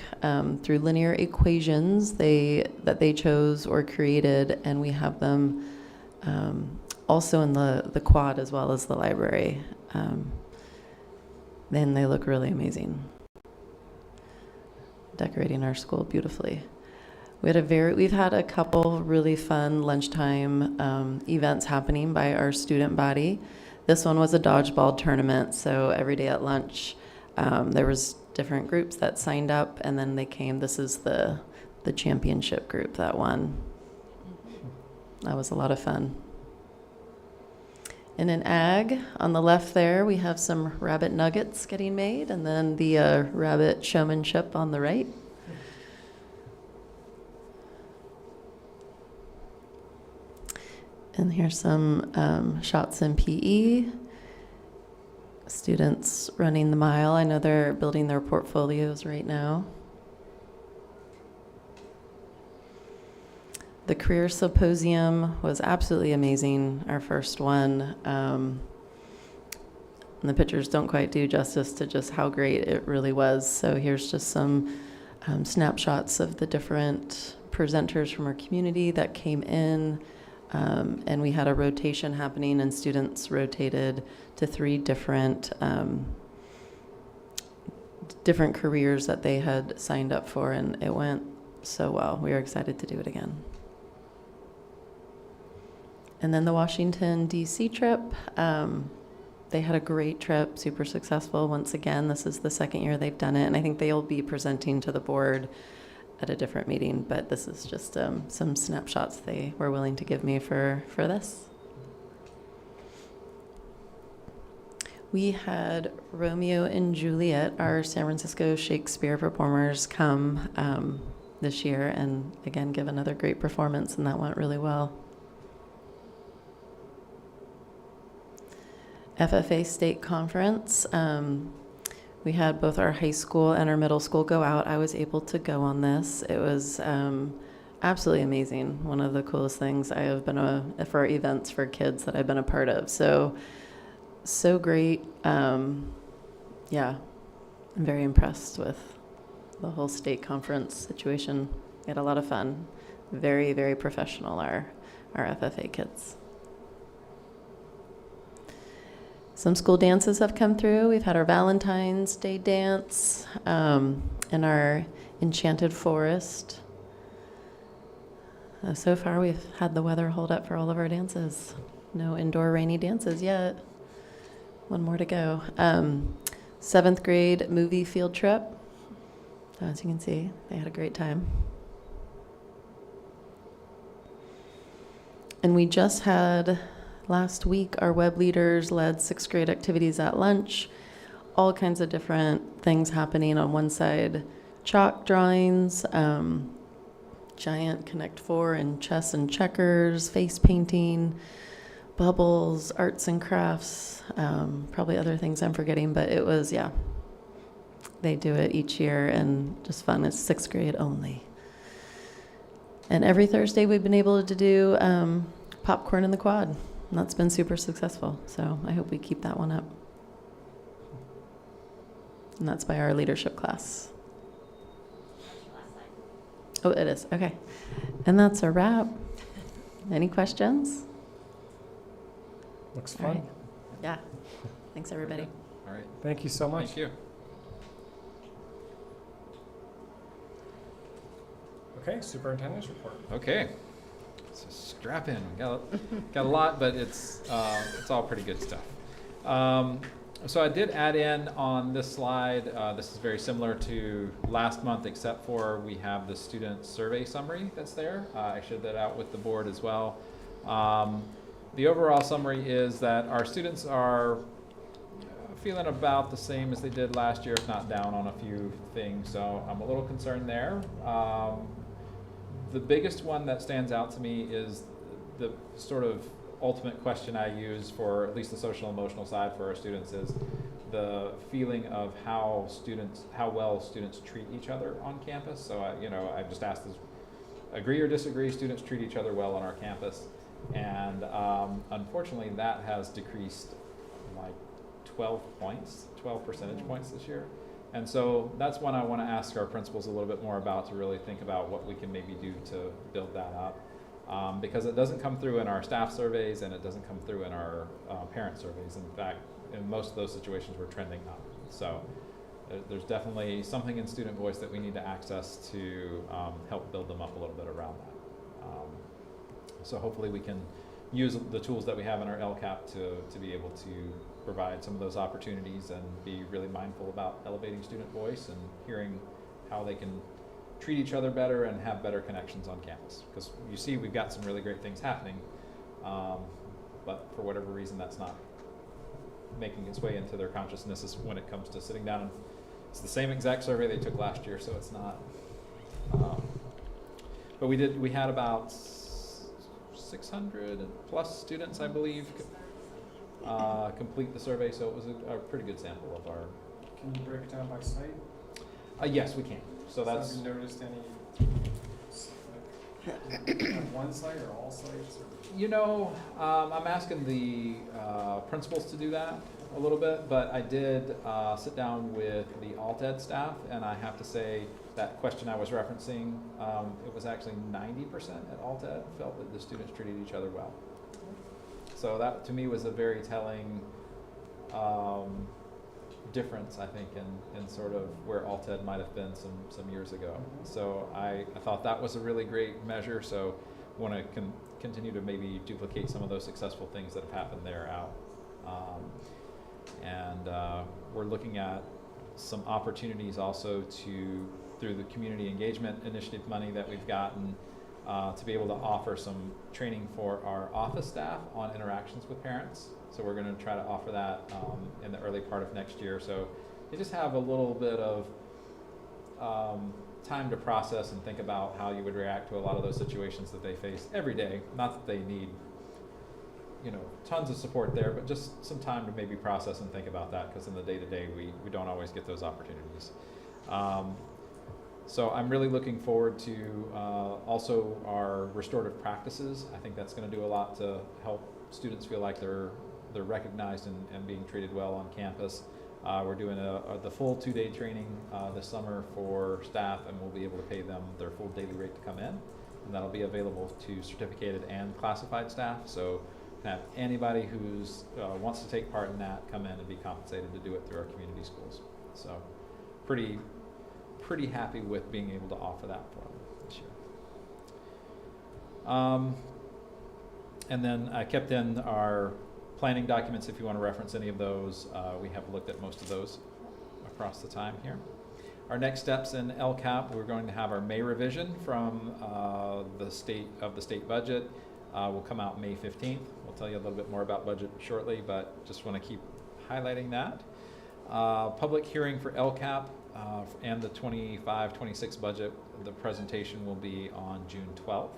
through linear equations that they chose or created, and we have them also in the quad as well as the library. Then they look really amazing, decorating our school beautifully. We've had a couple really fun lunchtime events happening by our student body. This one was a dodgeball tournament, so every day at lunch there was different groups that signed up, and then they came. This is the championship group that won. That was a lot of fun. In an ag, on the left there, we have some rabbit nuggets getting made, and then the rabbit showmanship on the right. And here's some shots in PE. Students running the mile. I know they're building their portfolios right now. The Career Symposium was absolutely amazing, our first one. And the pictures don't quite do justice to just how great it really was. So here's just some snapshots of the different presenters from our community that came in. And we had a rotation happening, and students rotated to 3 different careers that they had signed up for, and it went so well. We are excited to do it again. And then the Washington, D.C. trip, they had a great trip, super successful. Once again, this is the second year they've done it, and I think they'll be presenting to the board at a different meeting, but this is just some snapshots they were willing to give me for this. We had Romeo and Juliet, our San Francisco Shakespeare performers, come this year and again give another great performance, and that went really well. FFA State Conference. We had both our high school and our middle school go out. I was able to go on this. It was absolutely amazing. One of the coolest things I have been for events for kids that I've been a part of. So great. Yeah, I'm very impressed with the whole state conference situation. We had a lot of fun. Very, very professional, our FFA kids. Some school dances have come through. We've had our Valentine's Day dance and our Enchanted Forest. So far, we've had the weather hold up for all of our dances. No indoor rainy dances yet. One more to go. 7th grade movie field trip. As you can see, they had a great time. And we just had, last week, our web leaders led 6th grade activities at lunch. All kinds of different things happening. On one side, chalk drawings, giant Connect 4 and chess and checkers, face painting, bubbles, arts and crafts, probably other things I'm forgetting, but it was, yeah. They do it each year and just fun. It's 6th grade only. And every Thursday we've been able to do popcorn in the quad. And that's been super successful. So I hope we keep that one up. And that's by our leadership class. Oh, it is. Okay. And that's a wrap. Any questions? Looks All fun. right. Yeah. Thanks, everybody. All right. Thank you so much. Thank you. Okay, superintendent's report. Okay. So strap in. Got a lot, but it's all pretty good stuff. So I did add in on this slide. This is very similar to last month, except for we have the student survey summary that's there. I shared that out with the board as well. The overall summary is that our students are feeling about the same as they did last year, if not down on a few things. So I'm a little concerned there. The biggest one that stands out to me is the sort of ultimate question I use for at least the social emotional side for our students is, the feeling of how well students treat each other on campus. So I just asked this, agree or disagree, students treat each other well on our campus. And unfortunately that has decreased like 12 percentage points this year. And so that's one I want to ask our principals a little bit more about, to really think about what we can maybe do to build that up. Because it doesn't come through in our staff surveys, and it doesn't come through in our parent surveys. In fact, in most of those situations, we're trending up. So there's definitely something in student voice that we need to access to help build them up a little bit around that. So hopefully we can use the tools that we have in our LCAP to be able to provide some of those opportunities and be really mindful about elevating student voice and hearing how they can treat each other better and have better connections on campus. Because you see we've got some really great things happening, but for whatever reason that's not making its way into their consciousness when it comes to sitting down. And it's the same exact survey they took last year, so it's not. But we had about 600 plus students, I believe, complete the survey, so it was a pretty good sample of our. Can you break it down by site? Yes, we can. So that's. Have you noticed any on one site or all sites? Or? I'm asking the principals to do that a little bit, but I did sit down with the alt-ed staff, and I have to say that question I was referencing, it was actually 90% at alt-ed felt that the students treated each other well. So that to me was a very telling difference, I think, in sort of where alt-ed might have been some years ago. So I thought that was a really great measure, so want to continue to maybe duplicate some of those successful things that have happened there out. We're looking at some opportunities also through the community engagement initiative money that we've gotten, to be able to offer some training for our office staff on interactions with parents. So we're going to try to offer that in the early part of next year. So you just have a little bit of time to process and think about how you would react to a lot of those situations that they face every day. Not that they need, tons of support there, but just some time to maybe process and think about that, because in the day-to-day we don't always get those opportunities. So I'm really looking forward to also our restorative practices. I think that's going to do a lot to help students feel like they're recognized and being treated well on campus. We're doing the full 2-day training this summer for staff, and we'll be able to pay them their full daily rate to come in, and that'll be available to certificated and classified staff. So have anybody who's wants to take part in that come in and be compensated to do it through our community schools. So pretty happy with being able to offer that for them this year. And then I kept in our planning documents if you want to reference any of those. We have looked at most of those across the time here. Our next steps in LCAP, we're going to have our May revision from the state budget. Will come out May 15th. We'll tell you a little bit more about budget shortly, but just want to keep highlighting that. Public hearing for LCAP and the 25-26 budget, the presentation will be on June 12th.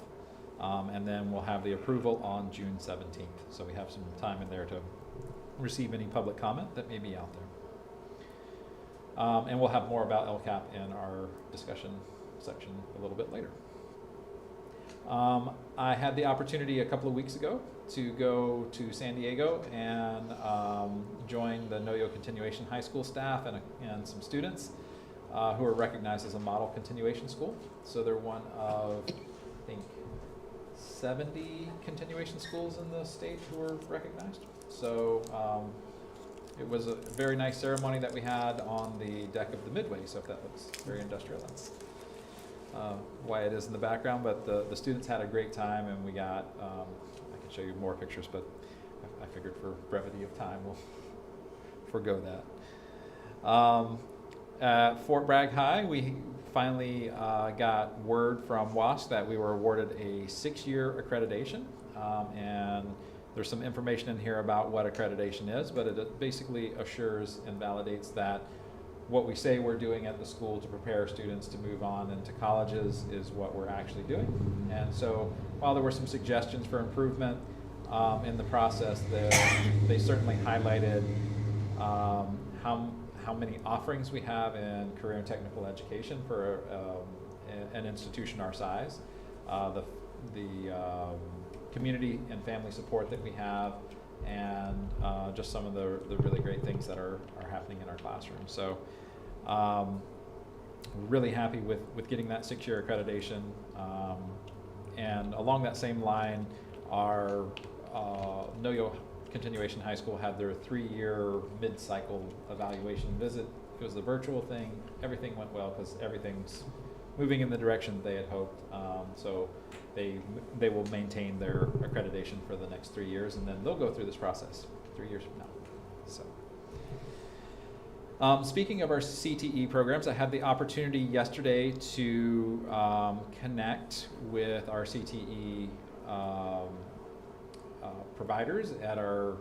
And then we'll have the approval on June 17th. So we have some time in there to receive any public comment that may be out there. And we'll have more about LCAP in our discussion section a little bit later. I had the opportunity a couple of weeks ago to go to San Diego and join the Noyo Continuation High School staff and some students who are recognized as a model continuation school. So they're one of, I think, 70 continuation schools in the state who are recognized. So it was a very nice ceremony that we had on the deck of the Midway, so if that looks very industrial, that's why it is in the background. But the students had a great time, and we got, I can show you more pictures, but I figured for brevity of time we'll forgo that. At Fort Bragg High, we finally got word from WASC that we were awarded a 6-year accreditation, and there's some information in here about what accreditation is, but it basically assures and validates that what we say we're doing at the school to prepare students to move on into colleges is what we're actually doing. And so while there were some suggestions for improvement in the process, they certainly highlighted how many offerings we have in career and technical education for an institution our size, the community and family support that we have, and just some of the really great things that are happening in our classroom. So we're really happy with getting that 6-year accreditation. And along that same line, our Noyo Continuation High School had their 3-year mid-cycle evaluation visit. It was a virtual thing. Everything went well because everything's moving in the direction they had hoped. So they will maintain their accreditation for the next 3 years, and then they'll go through this process 3 years from now. So, speaking of our CTE programs, I had the opportunity yesterday to connect with our CTE providers at our,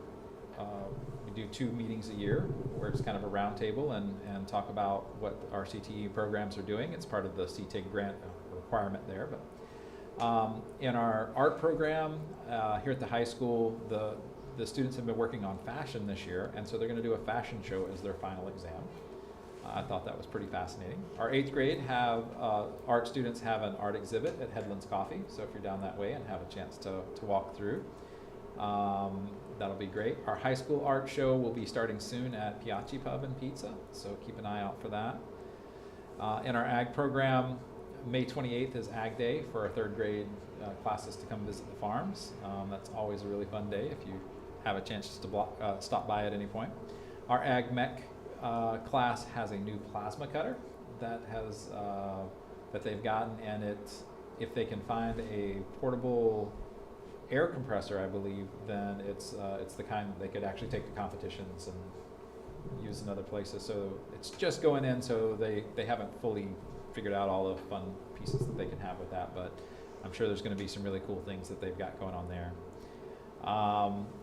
we do 2 meetings a year where it's kind of a roundtable and talk about what our CTE programs are doing. It's part of the CTIG grant requirement there. But in our art program here at the high school, the students have been working on fashion this year, and so they're going to do a fashion show as their final exam. I thought that was pretty fascinating. Our 8th grade art students have an art exhibit at Headlands Coffee, so if you're down that way and have a chance to walk through, that'll be great. Our high school art show will be starting soon at Piaci Pub and Pizza, so keep an eye out for that. In our ag program, May 28th is Ag Day for our 3rd grade classes to come visit the farms. That's always a really fun day if you have a chance to stop by at any point. Our Ag Mech class has a new plasma cutter that they've gotten, and if they can find a portable air compressor, I believe, then it's the kind that they could actually take to competitions and use in other places. So it's just going in, so they haven't fully figured out all the fun pieces that they can have with that, but I'm sure there's going to be some really cool things that they've got going on there.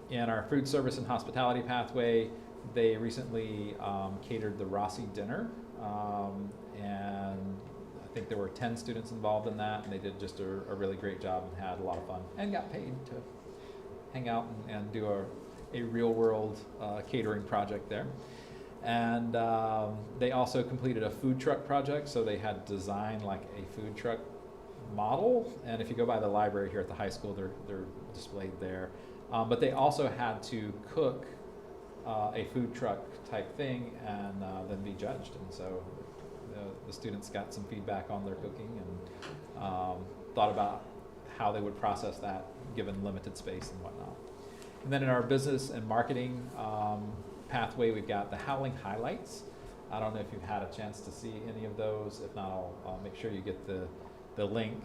In our food service and hospitality pathway, they recently catered the Rossi dinner, and I think there were 10 students involved in that, and they did just a really great job and had a lot of fun and got paid to hang out and do a real world catering project there. And they also completed a food truck project, so they had designed like a food truck model, and if you go by the library here at the high school, they're displayed there. But they also had to cook a food truck type thing and then be judged, and so the students got some feedback on their cooking and thought about how they would process that given limited space and whatnot. And then in our business and marketing pathway, we've got the Howling Highlights. I don't know if you've had a chance to see any of those. If not, I'll make sure you get the link.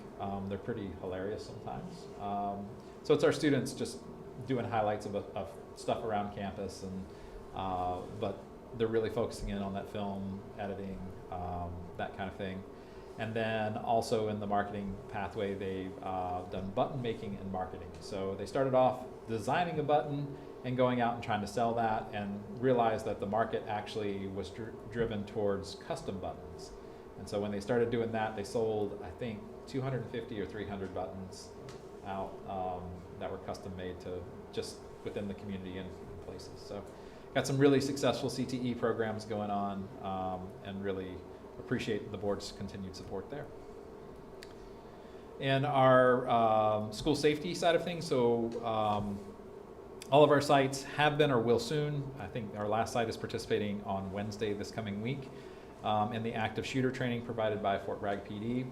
They're pretty hilarious sometimes. So it's our students just doing highlights of stuff around campus, and but they're really focusing in on that film, editing, that kind of thing. And then also in the marketing pathway, they've done button making and marketing. So they started off designing a button and going out and trying to sell that, and realized that the market actually was driven towards custom buttons. And so when they started doing that, they sold, I think, 250 or 300 buttons out that were custom made to just within the community and places. So got some really successful CTE programs going on, and really appreciate the board's continued support there. In our school safety side of things, so all of our sites have been or will soon. I think our last site is participating on Wednesday this coming week in the active shooter training provided by Fort Bragg PD.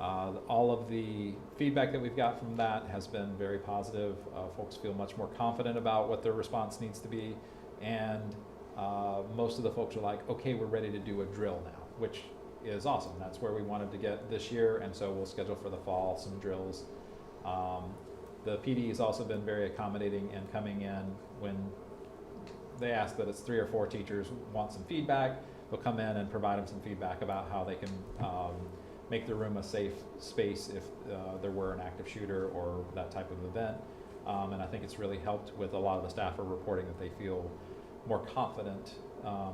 All of the feedback that we've got from that has been very positive. Folks feel much more confident about what their response needs to be, and most of the folks are like, okay, we're ready to do a drill now, which is awesome. That's where we wanted to get this year, and so we'll schedule for the fall some drills. The PD has also been very accommodating and coming in when they ask that it's 3 or 4 teachers want some feedback. They'll come in and provide them some feedback about how they can make the room a safe space if there were an active shooter or that type of event. And I think it's really helped with a lot of the staff are reporting that they feel more confident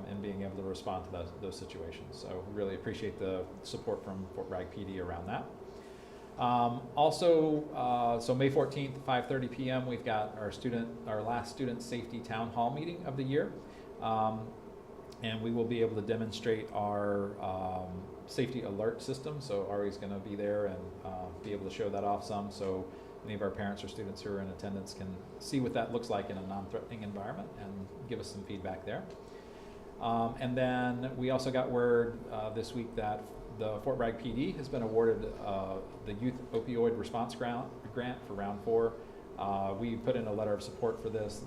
in being able to respond to those situations. So really appreciate the support from Fort Bragg PD around that. So May 14th, 5:30 p.m., we've got our last student safety town hall meeting of the year. And we will be able to demonstrate our safety alert system. So Ari's going to be there and be able to show that off some. So any of our parents or students who are in attendance can see what that looks like in a non-threatening environment and give us some feedback there. And then we also got word this week that the Fort Bragg PD has been awarded the Youth Opioid Response Grant for round 4. We put in a letter of support for this.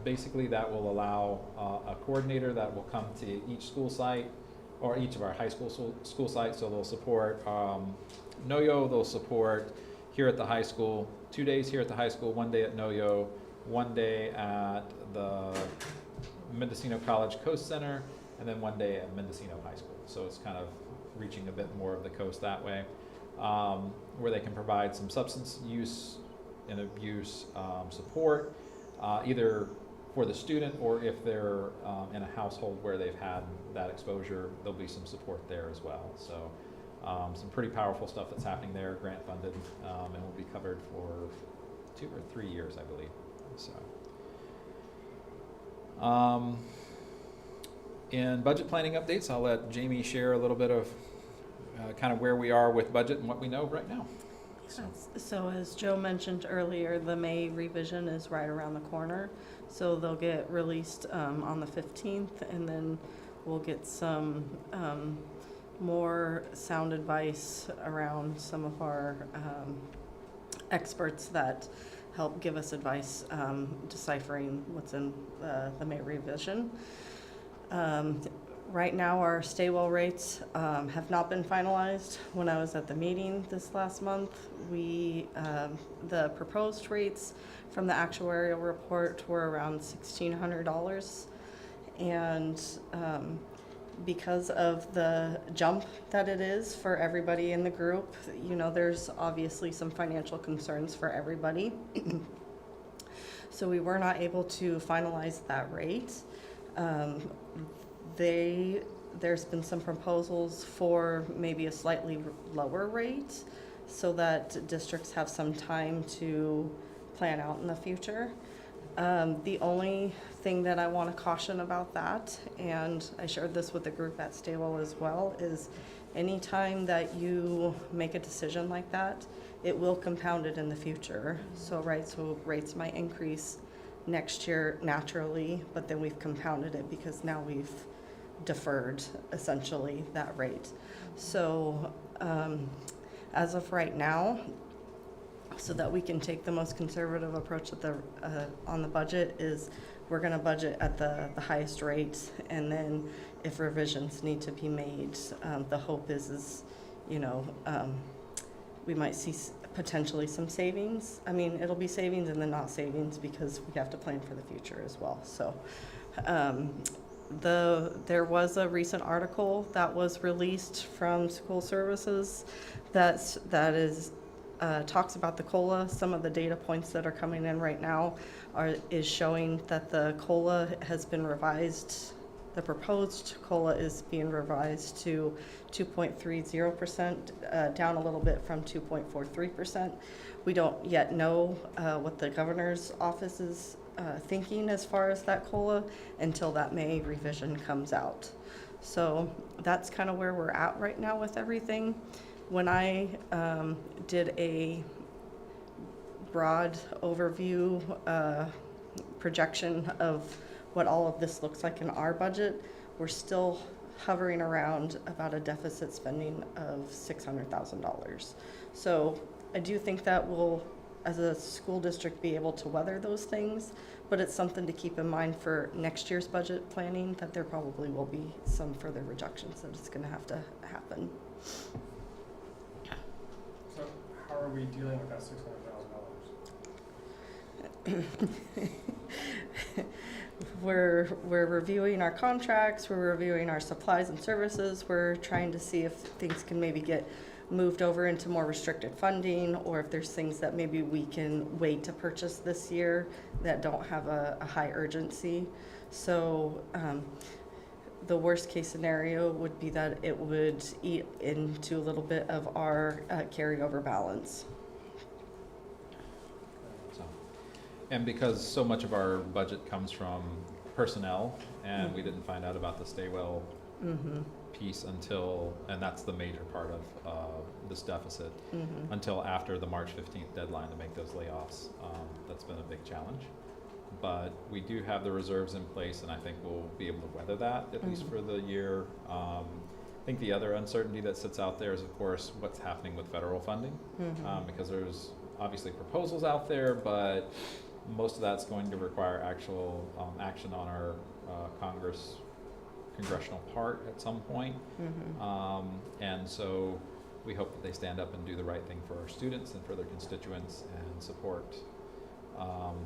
Basically, that will allow a coordinator that will come to each school site or each of our high school sites. So they'll support NOYO, they'll support here at the high school, 2 days here at the high school, 1 day at NOYO, 1 day at the Mendocino College Coast Center, and then 1 day at Mendocino High School. So it's kind of reaching a bit more of the coast that way, where they can provide some substance use and abuse support, either for the student or if they're in a household where they've had that exposure, there'll be some support there as well. So some pretty powerful stuff that's happening there, grant funded, and will be covered for 2 or 3 years, I believe. So. In budget planning updates, I'll let Jamie share a little bit of kind of where we are with budget and what we know right now. So as Joe mentioned earlier, the May revision is right around the corner. So they'll get released on the 15th, and then we'll get some more sound advice around some of our experts that help give us advice deciphering what's in the May revision. Right now, our stay-well rates have not been finalized. When I was at the meeting this last month, the proposed rates from the actuarial report were around $1,600. And because of the jump that it is for everybody in the group, you know, there's obviously some financial concerns for everybody. So we were not able to finalize that rate. There's been some proposals for maybe a slightly lower rate so that districts have some time to plan out in the future. The only thing that I want to caution about that, and I shared this with the group at Stable as well, is anytime that you make a decision like that, it will compound it in the future. So rates might increase next year naturally, but then we've compounded it because now we've deferred essentially that rate. So as of right now, so that we can take the most conservative approach at on the budget, is we're going to budget at the highest rate, and then if revisions need to be made, the hope is you know, we might see potentially some savings. I mean, it'll be savings and then not savings because we have to plan for the future as well. So there was a recent article that was released from School Services that talks about the COLA. Some of the data points that are coming in right now is showing that the COLA has been revised. The proposed COLA is being revised to 2.30%, down a little bit from 2.43%. We don't yet know what the governor's office is thinking as far as that COLA until that May revision comes out. So that's kind of where we're at right now with everything. When I did a broad overview projection of what all of this looks like in our budget, we're still hovering around about a deficit spending of $600,000. So I do think that we'll, as a school district, be able to weather those things, but it's something to keep in mind for next year's budget planning, that there probably will be some further reductions that it's going to have to happen. So how are we dealing with that $600,000? We're reviewing our contracts, we're reviewing our supplies and services, we're trying to see if things can maybe get moved over into more restricted funding, or if there's things that maybe we can wait to purchase this year that don't have a high urgency. So the worst case scenario would be that it would eat into a little bit of our carryover balance. And because so much of our budget comes from personnel, and we didn't find out about the stay well piece until, and that's the major part of this deficit, until after the March 15th deadline to make those layoffs. That's been a big challenge. But we do have the reserves in place, and I think we'll be able to weather that, at least for the year. I think the other uncertainty that sits out there is, of course, what's happening with federal funding, because there's obviously proposals out there, but most of that's going to require actual action on our congressional part at some point. And so we hope that they stand up and do the right thing for our students and for their constituents and support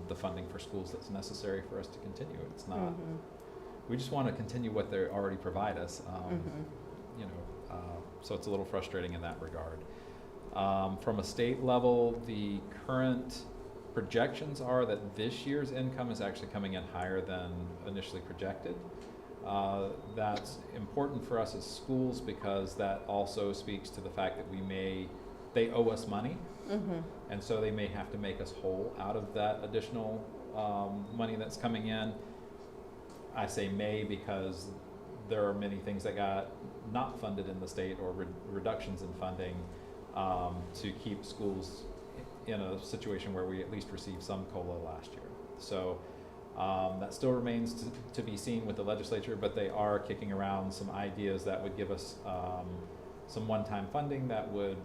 the funding for schools that's necessary for us to continue. It's not, we just want to continue what they already provide us, so it's a little frustrating in that regard. From a state level, the current projections are that this year's income is actually coming in higher than initially projected. That's important for us as schools because that also speaks to the fact that they owe us money, and so they may have to make us whole out of that additional money that's coming in. I say may because there are many things that got not funded in the state or reductions in funding to keep schools in a situation where we at least received some COLA last year. So that still remains to be seen with the legislature, but they are kicking around some ideas that would give us some one-time funding that would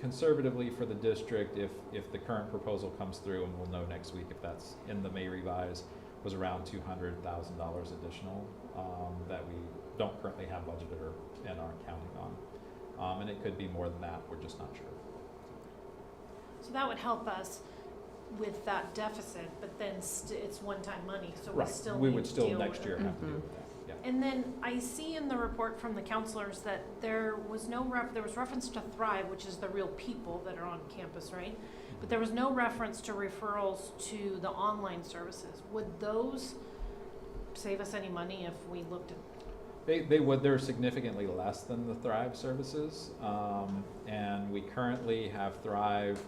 conservatively for the district, if the current proposal comes through, and we'll know next week if that's in the May revise, was around $200,000 additional that we don't currently have budgeted or and aren't counting on. And it could be more than that, we're just not sure. So that would help us with that deficit, but then it's one-time money, so we still We need would to still deal next with year it. have to deal with that. Yeah. And then I see in the report from the counselors that there was reference to Thrive, which is the real people that are on campus, right? But there was no reference to referrals to the online services. Would those save us any money if we looked at? They would. They're significantly less than the Thrive services, and we currently have Thrive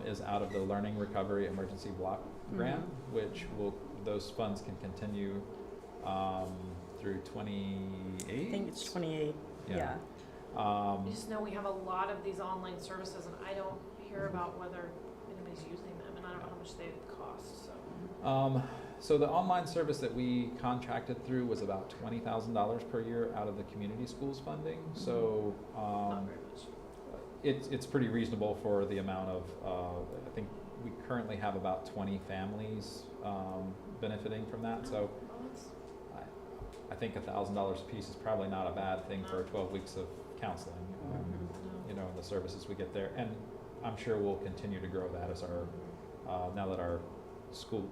is out of the Learning Recovery Emergency Block Grant, which those funds can continue through 28. I think it's 28. Yeah. I just know we have a lot of these online services, and I don't hear about whether anybody's using them, and I don't know how much they cost. So. So the online service that we contracted through was about $20,000 per year out of the community schools funding. So Not very much. it's pretty reasonable for the amount of. I think we currently have about 20 families benefiting from that. So I think $1,000 a piece is probably not a bad thing for 12 weeks of counseling. And the services we get there, and I'm sure we'll continue to grow that as our now that our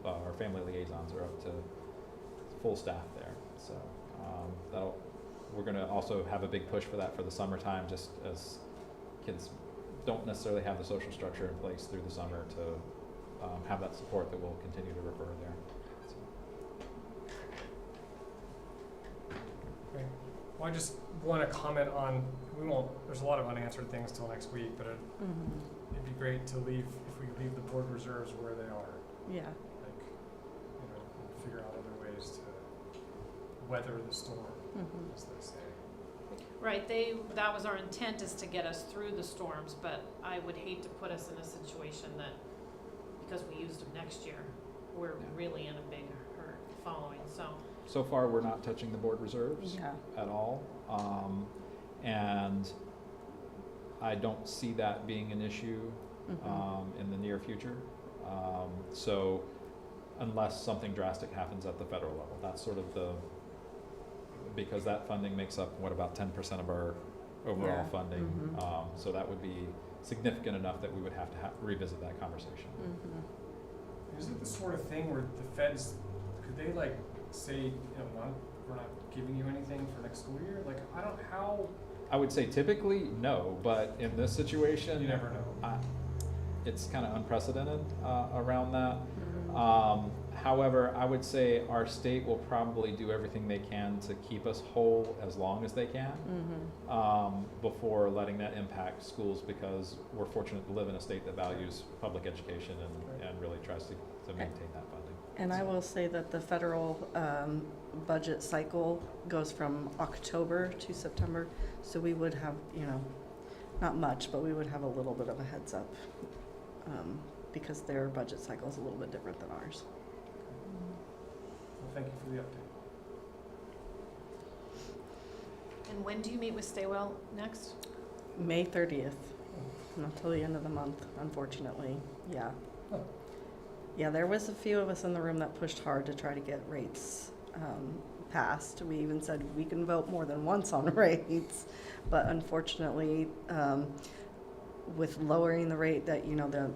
our family liaisons are up to full staff there. So we're going to also have a big push for that for the summertime, just as kids don't necessarily have the social structure in place through the summer to have that support that we'll continue to refer there. Okay. Well, I just want to comment on, there's a lot of unanswered things till next week, but it'd be great to if we leave the board reserves where they are. Yeah. Like, and figure out other ways to weather the storm, as they say. Right, that was our intent, is to get us through the storms, but I would hate to put us in a situation that, because we used them next year, we're really in a big hurt following, so. So far, we're not touching the board reserves at all. And I don't see that being an issue in the near future. So unless something drastic happens at the federal level, that's sort of because that funding makes up, about 10% of our overall funding. So that would be significant enough that we would have to revisit that conversation. Is it the sort of thing where the feds, could they say, we're not giving you anything for next school year? I would say typically no, but in this situation, You never know. It's kind of unprecedented around that. However, I would say our state will probably do everything they can to keep us whole as long as they can before letting that impact schools, because we're fortunate to live in a state that values public education and really tries to maintain that funding. And I will say that the federal budget cycle goes from October to September, so we would have, not much, but we would have a little bit of a heads up because their budget cycle is a little bit different than ours. Well, thank you for the update. And when do you meet with Staywell next? May 30th, not till the end of the month, unfortunately. Yeah. Oh. Yeah, there was a few of us in the room that pushed hard to try to get rates passed. We even said we can vote more than once on rates, but unfortunately, with lowering the rate, that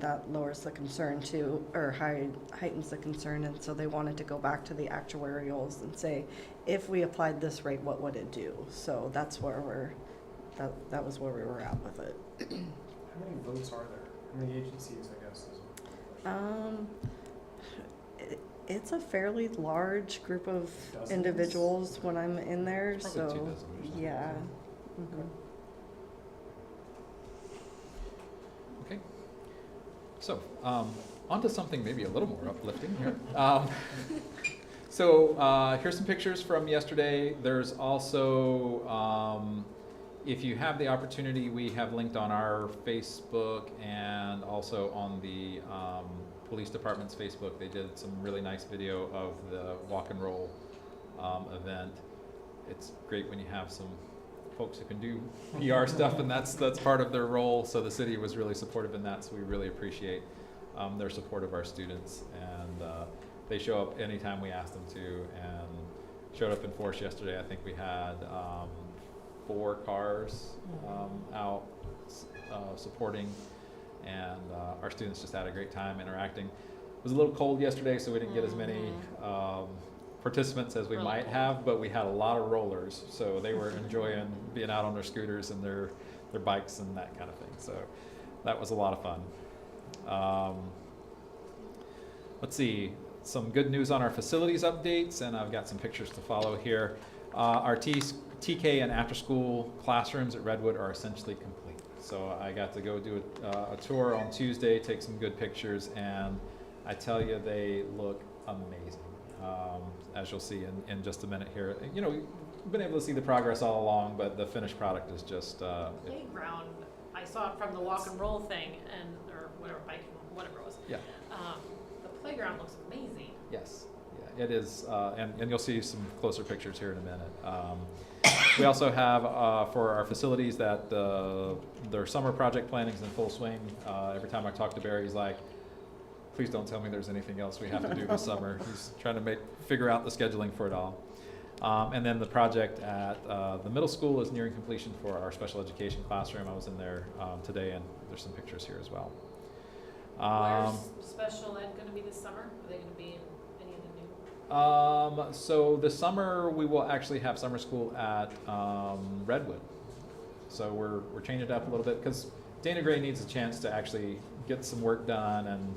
that lowers the concern too, or heightens the concern, and so they wanted to go back to the actuarials and say, if we applied this rate, what would it do? So that's where that was where we were at with it. How many votes are there? How many agencies, I guess? It's a fairly large group of Dozens? individuals when I'm in there, Probably 2 so dozen or something. yeah. Mhm. Okay. So, on to something maybe a little more uplifting here. Here's some pictures from yesterday. There's also, if you have the opportunity, we have linked on our Facebook and also on the police department's Facebook. They did some really nice video of the walk and roll event. It's great when you have some folks who can do PR stuff, and that's part of their role. So the city was really supportive in that. So we really appreciate their support of our students, and they show up anytime we ask them to, and showed up in force yesterday. I think we had 4 cars out supporting, and our students just had a great time interacting. It was a little cold yesterday, so we didn't get as many participants as we might have, but we had a lot of rollers, so they were enjoying being out on their scooters and their bikes and that kind of thing. So that was a lot of fun. Let's see, some good news on our facilities updates, and I've got some pictures to follow here. Our TK and after-school classrooms at Redwood are essentially complete. So I got to go do a tour on Tuesday, take some good pictures, and I tell you, they look amazing. As you'll see in just a minute here. We've been able to see the progress all along, but the finished product is just... Playground, I saw it from the walk and roll thing, or whatever, biking, whatever it was. Yeah. The playground looks amazing. Yes. Yeah, it is, and you'll see some closer pictures here in a minute. We also have for our facilities that their summer project planning is in full swing. Every time I talk to Barry, he's like, please don't tell me there's anything else we have to do this summer. He's trying to figure out the scheduling for it all. And then the project at the middle school is nearing completion for our special education classroom. I was in there today, and there's some pictures here as well. Where's special ed going to be this summer? Are they going to be in any of the new? So this summer we will actually have summer school at Redwood. So we're changing it up a little bit because Dana Gray needs a chance to actually get some work done and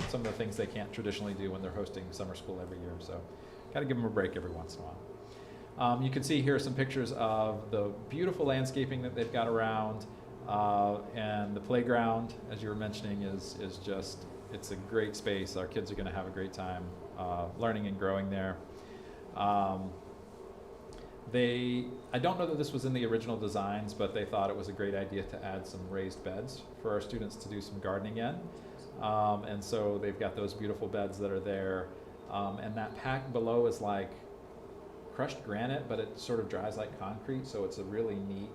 some of the things they can't traditionally do when they're hosting summer school every year. So got to give them a break every once in a while. You can see here some pictures of the beautiful landscaping that they've got around, and the playground, as you were mentioning, is just, it's a great space. Our kids are going to have a great time learning and growing there. I don't know that this was in the original designs, but they thought it was a great idea to add some raised beds for our students to do some gardening in. And so they've got those beautiful beds that are there. And that pack below is like crushed granite, but it sort of dries like concrete. So it's a really neat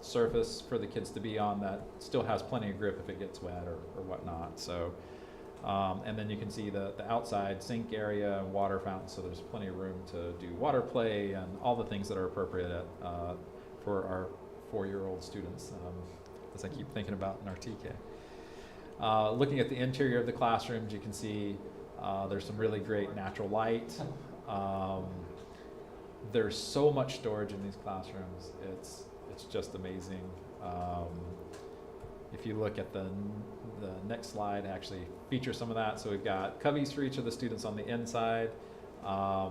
surface for the kids to be on that still has plenty of grip if it gets wet or whatnot. So, and then you can see the outside sink area and water fountain. So there's plenty of room to do water play and all the things that are appropriate for our 4-year-old students, as I keep thinking about in our TK. Looking at the interior of the classrooms, you can see there's some really great natural light. There's so much storage in these classrooms. It's just amazing. If you look at the next slide, actually features some of that. So we've got cubbies for each of the students on the inside. I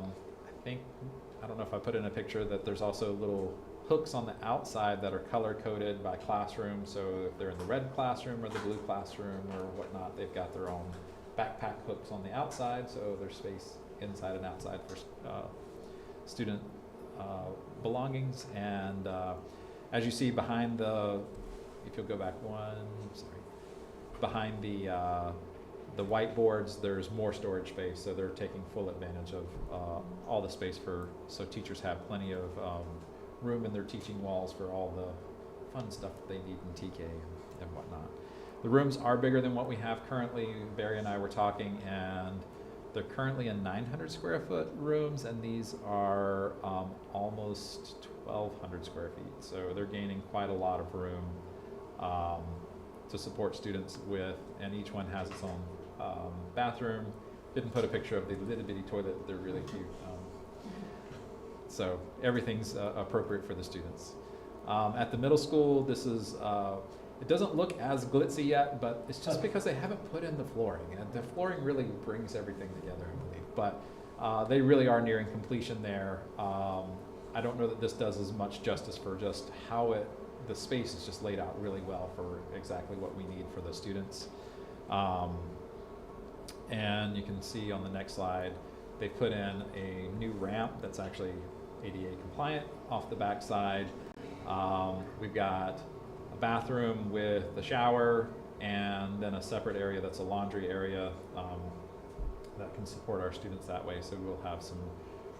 don't know if I put in a picture that there's also little hooks on the outside that are color coded by classroom. So if they're in the red classroom or the blue classroom or whatnot, they've got their own backpack hooks on the outside, so there's space inside and outside for student belongings. And as you see behind if you'll go back behind the whiteboards, there's more storage space, so they're taking full advantage of all the space so teachers have plenty of room in their teaching walls for all the fun stuff that they need in TK and whatnot. The rooms are bigger than what we have currently. Barry and I were talking, and they're currently in 900 square foot rooms, and these are almost 1,200 square feet. So they're gaining quite a lot of room to support students with, and each one has its own bathroom. Didn't put a picture of the little bitty toilet. They're really cute. So everything's appropriate for the students. At the middle school, this is, it doesn't look as glitzy yet, but it's just because they haven't put in the flooring, and the flooring really brings everything together, I believe. But they really are nearing completion there. I don't know that this does as much justice for just how the space is just laid out really well for exactly what we need for the students. And you can see on the next slide, they put in a new ramp that's actually ADA compliant off the back side. We've got a bathroom with the shower, and then a separate area that's a laundry area that can support our students that way. So we'll have some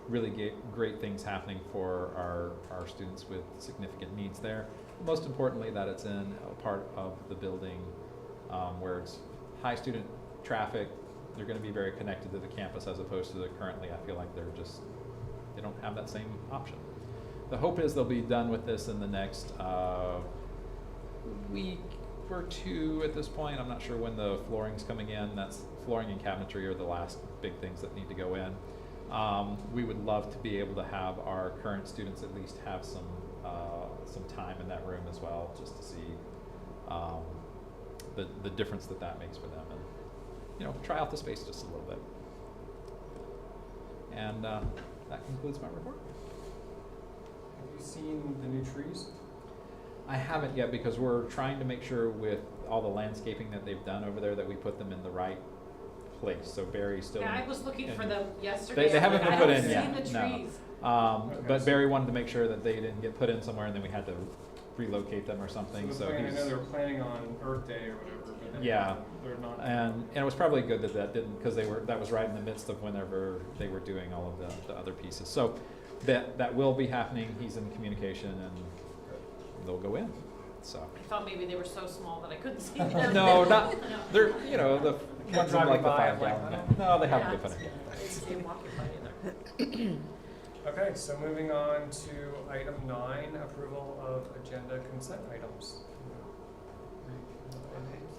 really great things happening for our students with significant needs there. Most importantly, that it's in a part of the building where it's high student traffic. They're going to be very connected to the campus, as opposed to currently I feel like they don't have that same option. The hope is they'll be done with this in the next week or two at this point. I'm not sure when the flooring's coming in. That's flooring and cabinetry are the last big things that need to go in. We would love to be able to have our current students at least have some time in that room as well, just to see the difference that makes for them, and try out the space just a little bit. And that concludes my report. Have you seen the new trees? I haven't yet, because we're trying to make sure with all the landscaping that they've done over there that we put them in the right place. So Barry's still. Yeah, I was looking for them yesterday. They haven't been put in yet. I haven't seen the trees. No. But Barry wanted to make sure that they didn't get put in somewhere, and then we had to relocate them or something. So I know they were planning on Earth Day or whatever. But they're not. And it was probably good that didn't, because that was right in the midst of whenever they were doing all of the other pieces. So that will be happening. He's in communication, and they'll go in. So I thought maybe they were so small that I couldn't see them. no, not they're the ones in like the 5 gallon. No, they haven't been put in. I didn't see them walking by either. Okay, so moving on to item 9, approval of agenda consent items.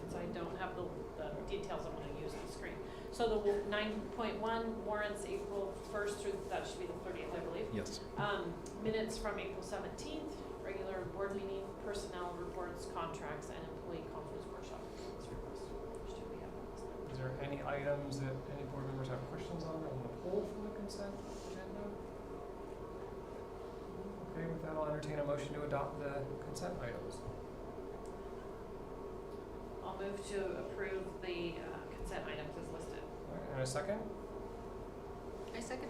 Since I don't have the details, I'm going to use the screen. So the 9.1 warrants April 1st through, that should be the 30th, I believe. Yes. Minutes from April 17th, regular board meeting, personnel reports, contracts, and employee conference workshop. Is there any items that any board members have questions on or want to pull from the consent agenda? Okay, with that, I'll entertain a motion to adopt the consent items. I'll move to approve the consent items as listed. All right, and a second? I second.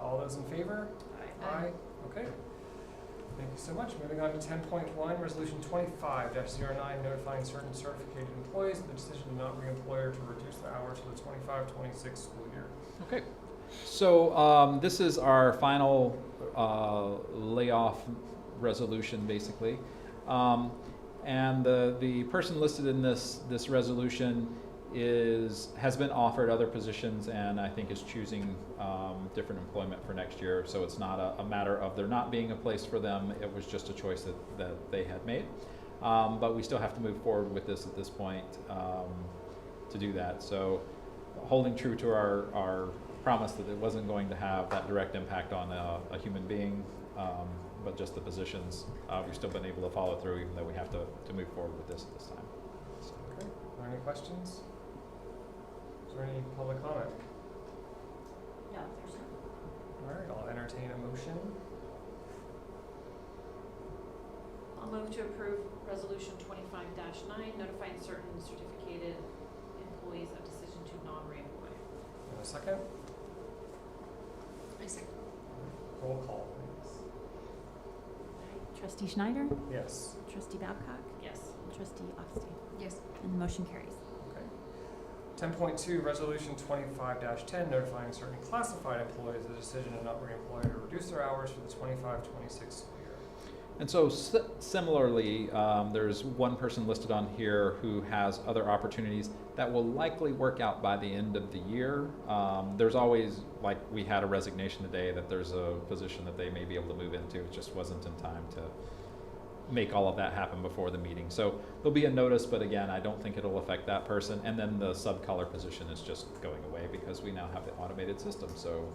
All those in favor? Aye. Okay. Thank you so much. Moving on to 10.1, Resolution 25-09, notifying certain certificated employees of the decision to not re-employ or to reduce the hours for the 25-26 school year. Okay. So this is our final layoff resolution, basically. And the person listed in this resolution has been offered other positions, and I think is choosing different employment for next year. So it's not a matter of there not being a place for them. It was just a choice that they had made. But we still have to move forward with this at this point to do that. So holding true to our promise that it wasn't going to have that direct impact on a human being, but just the positions, we've still been able to follow through, even though we have to move forward with this at this time. So. Okay. Are there any questions? Is there any public comment? No, there's none. All right, I'll entertain a motion. I'll move to approve resolution 25-9, notifying certain certificated employees of decision to non-reemploy. And a second? I second. Roll call, please. Trustee Schneider? Yes. Trustee Babcock? Yes. And Trustee Austin? Yes. And the motion carries. Okay. 10.2, Resolution 25-10, notifying certain classified employees of the decision to not reemploy or reduce their hours for the 25-26 school year. And so similarly, there's one person listed on here who has other opportunities that will likely work out by the end of the year. There's always, like we had a resignation today, that there's a position that they may be able to move into. It just wasn't in time to make all of that happen before the meeting. So there'll be a notice, but again, I don't think it'll affect that person. And then the sub-color position is just going away because we now have the automated system. So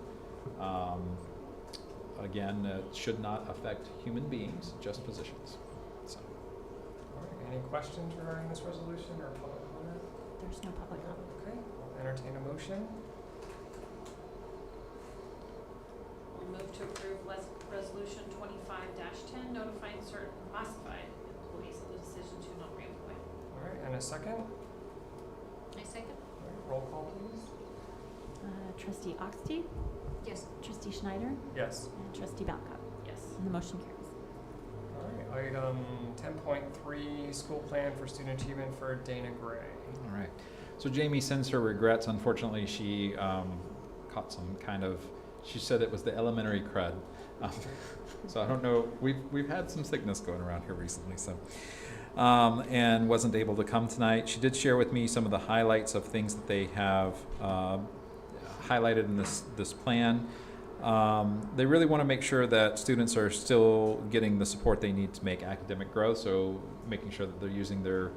again, it should not affect human beings, just positions. So. All right, any questions regarding this resolution or public comment? There's no public comment. Okay, I'll entertain a motion. We'll move to approve resolution 25-10, notifying certain classified employees of the decision to not reemploy. All right, and a second? I second. All right, roll call, please. Trustee Oxty? Yes. Trustee Schneider? Yes. And Trustee Babcock? Yes. And the motion carries. All right, item 10.3, school plan for student achievement for Dana Gray. All right. So Jamie sends her regrets. Unfortunately, she caught some kind of, she said it was the elementary crud. So I don't know, we've had some sickness going around here recently, so. And wasn't able to come tonight. She did share with me some of the highlights of things that they have highlighted in this plan. They really want to make sure that students are still getting the support they need to make academic growth, so making sure that they're using their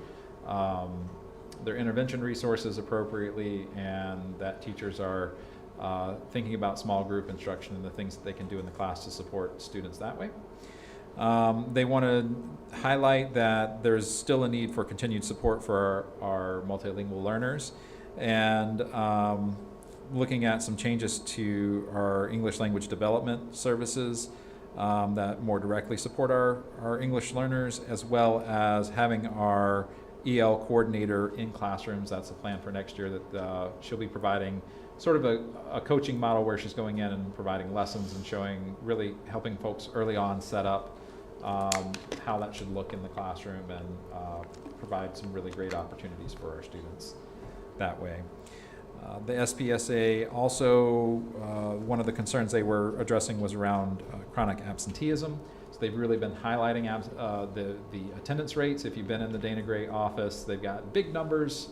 intervention resources appropriately, and that teachers are thinking about small group instruction and the things that they can do in the class to support students that way. They want to highlight that there's still a need for continued support for our multilingual learners, and looking at some changes to our English language development services that more directly support our English learners, as well as having our EL coordinator in classrooms. That's the plan for next year, that she'll be providing sort of a coaching model where she's going in and providing lessons and showing, really helping folks early on set up how that should look in the classroom, and provide some really great opportunities for our students that way. The SPSA also, one of the concerns they were addressing was around chronic absenteeism. So they've really been highlighting the attendance rates. If you've been in the Dana Gray office, they've got big numbers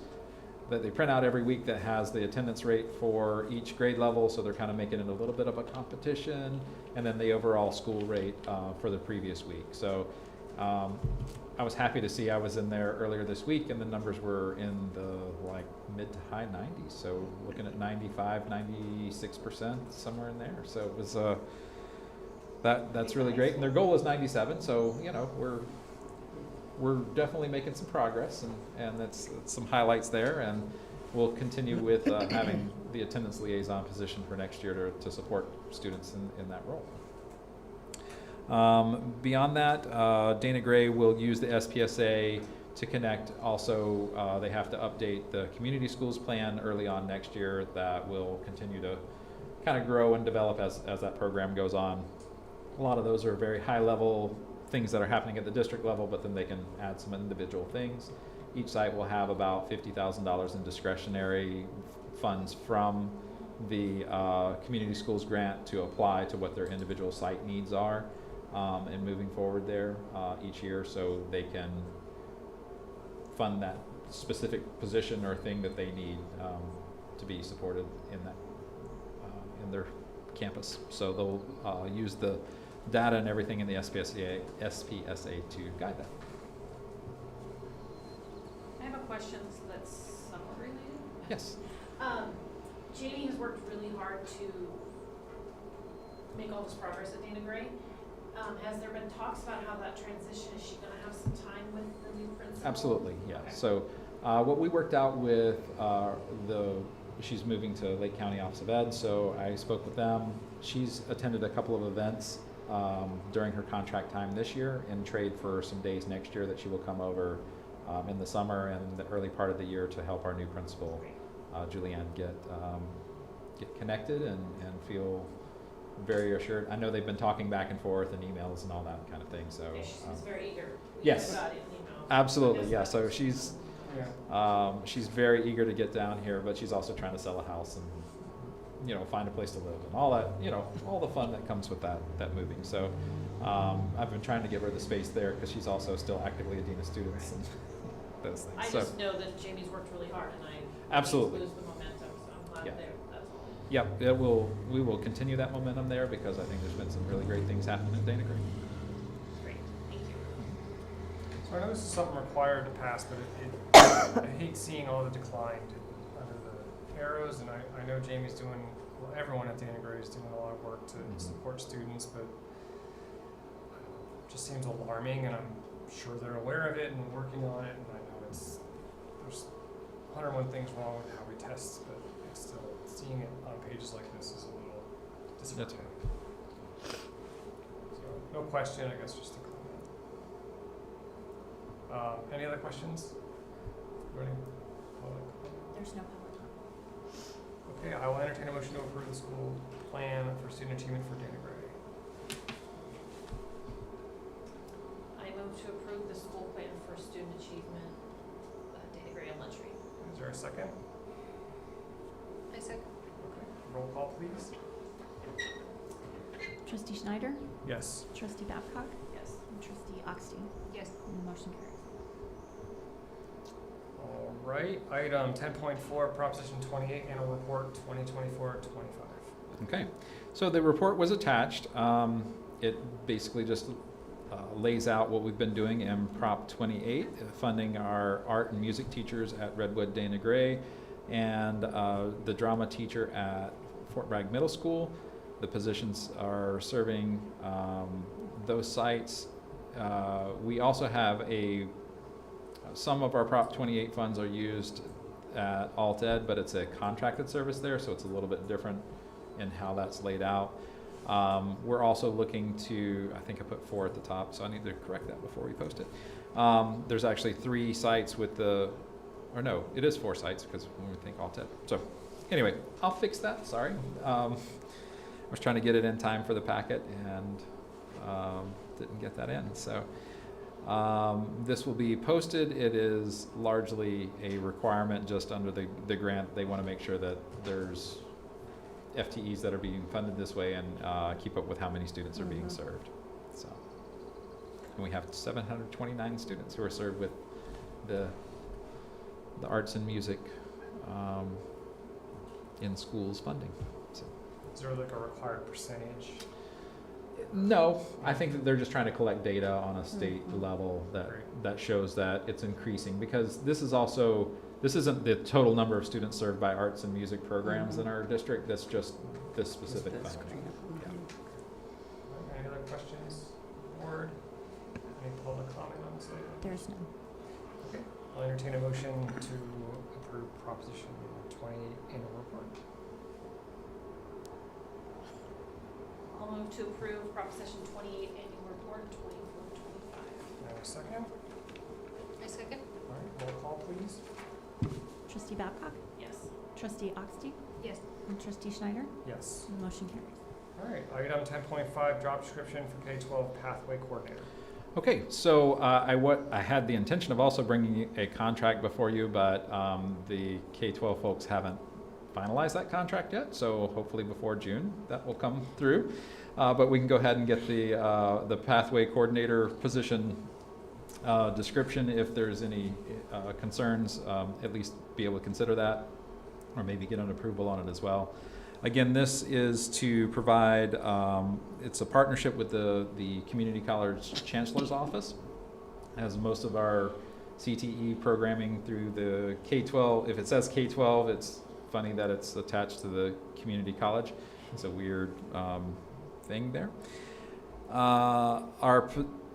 that they print out every week that has the attendance rate for each grade level. So they're kind of making it a little bit of a competition, and then the overall school rate for the previous week. So I was happy to see, I was in there earlier this week, and the numbers were in the mid to high 90s. So looking at 95, 96%, somewhere in there. So it was that's really great. And their goal is 97. So we're definitely making some progress, and that's some highlights there. And we'll continue with having the attendance liaison position for next year to support students in that role. Beyond that, Dana Gray will use the SPSA to connect. Also, they have to update the community schools plan early on next year. That will continue to kind of grow and develop as that program goes on. A lot of those are very high level things that are happening at the district level, but then they can add some individual things. Each site will have about $50,000 in discretionary funds from the community schools grant to apply to what their individual site needs are. And moving forward there each year, so they can fund that specific position or thing that they need to be supported in that in their campus. So they'll use the data and everything in the SPSA to guide that. I have a question that's somewhat related. Yes. Jamie has worked really hard to make all this progress at Dana Gray. Has there been talks about how that transition, is she going to have some time with the new principal? Absolutely, yeah. Okay. So what we worked out with she's moving to Lake County Office of Ed, so I spoke with them. She's attended a couple of events during her contract time this year in trade for some days next year that she will come over in the summer and the early part of the year to help our new principal Julianne get connected and feel very assured. I know they've been talking back and forth and emails and all that kind of thing, so. Yeah, she's very eager. Yes. About it, you know. Absolutely, yeah, so she's Yeah. she's very eager to get down here, but she's also trying to sell a house and, you know, find a place to live and all that, you know, all the fun that comes with that moving. So I've been trying to give her the space there because she's also still actively a dean of students and those things. I So, just know that Jamie's worked really hard, and I absolutely. lose the momentum, so I'm glad Yeah. that's all. Yep, we will continue that momentum there because I think there's been some really great things happening at Dana Green. Great, thank you. So I know this is something required to pass, but I hate seeing all the decline under the arrows, and I know Jamie's doing, well, everyone at Dana Gray is doing a lot of work to support students, but it just seems alarming, and I'm sure they're aware of it and working on it, and I know there's 101 things wrong with how we test, but it's still, seeing it on pages like this is a little disappointing. So, no question, I guess just a comment. Any other questions? Running public comment? There's no public comment. Okay, I will entertain a motion to approve the school plan for student achievement for Dana Gray. I move to approve the school plan for student achievement, Dana Gray Elementary. Is there a second? I second. Okay, roll call please. Trustee Schneider? Yes. Trustee Babcock? Yes. And Trustee Oxty? Yes. And the motion carries. All right, item 10.4, Proposition 28, Annual Report 2024-25. Okay, so the report was attached. It basically just lays out what we've been doing in Prop 28, funding our art and music teachers at Redwood Dana Gray and the drama teacher at Fort Bragg Middle School. The positions are serving those sites. We also have some of our Prop 28 funds are used at Alt Ed, but it's a contracted service there, so it's a little bit different in how that's laid out. We're also looking to, I think I put 4 at the top, so I need to correct that before we post it. There's actually 3 sites with or no, it is 4 sites because when we think Alt Ed. So anyway, I'll fix that, sorry. I was trying to get it in time for the packet and didn't get that in, so. This will be posted. It is largely a requirement just under the grant. They want to make sure that there's FTEs that are being funded this way and keep up with how many students are being served. So, and we have 729 students who are served with the arts and music in schools funding. So. Is there like a required percentage? No, I think that they're just trying to collect data on a state level that shows that it's increasing, because this isn't the total number of students served by arts and music programs in our district. That's just this specific funding. Any other questions? Board? Any public comment on this item? There's none. Okay, I'll entertain a motion to approve Proposition 28 Annual Report. I'll move to approve Proposition 28 Annual Report 24-25. Now a second. I second. All right, roll call please. Trustee Babcock? Yes. Trustee Oxty? Yes. And Trustee Schneider? Yes. And the motion carries. All right, item 10.5, job description for K-12 Pathway Coordinator. Okay, so I had the intention of also bringing a contract before you, but the K-12 folks haven't finalized that contract yet, so hopefully before June that will come through. But we can go ahead and get the pathway coordinator position description if there's any concerns, at least be able to consider that, or maybe get an approval on it as well. Again, this is to provide, it's a partnership with the Community College Chancellor's Office, as most of our CTE programming through the K-12, if it says K-12, it's funny that it's attached to the community college. It's a weird thing there.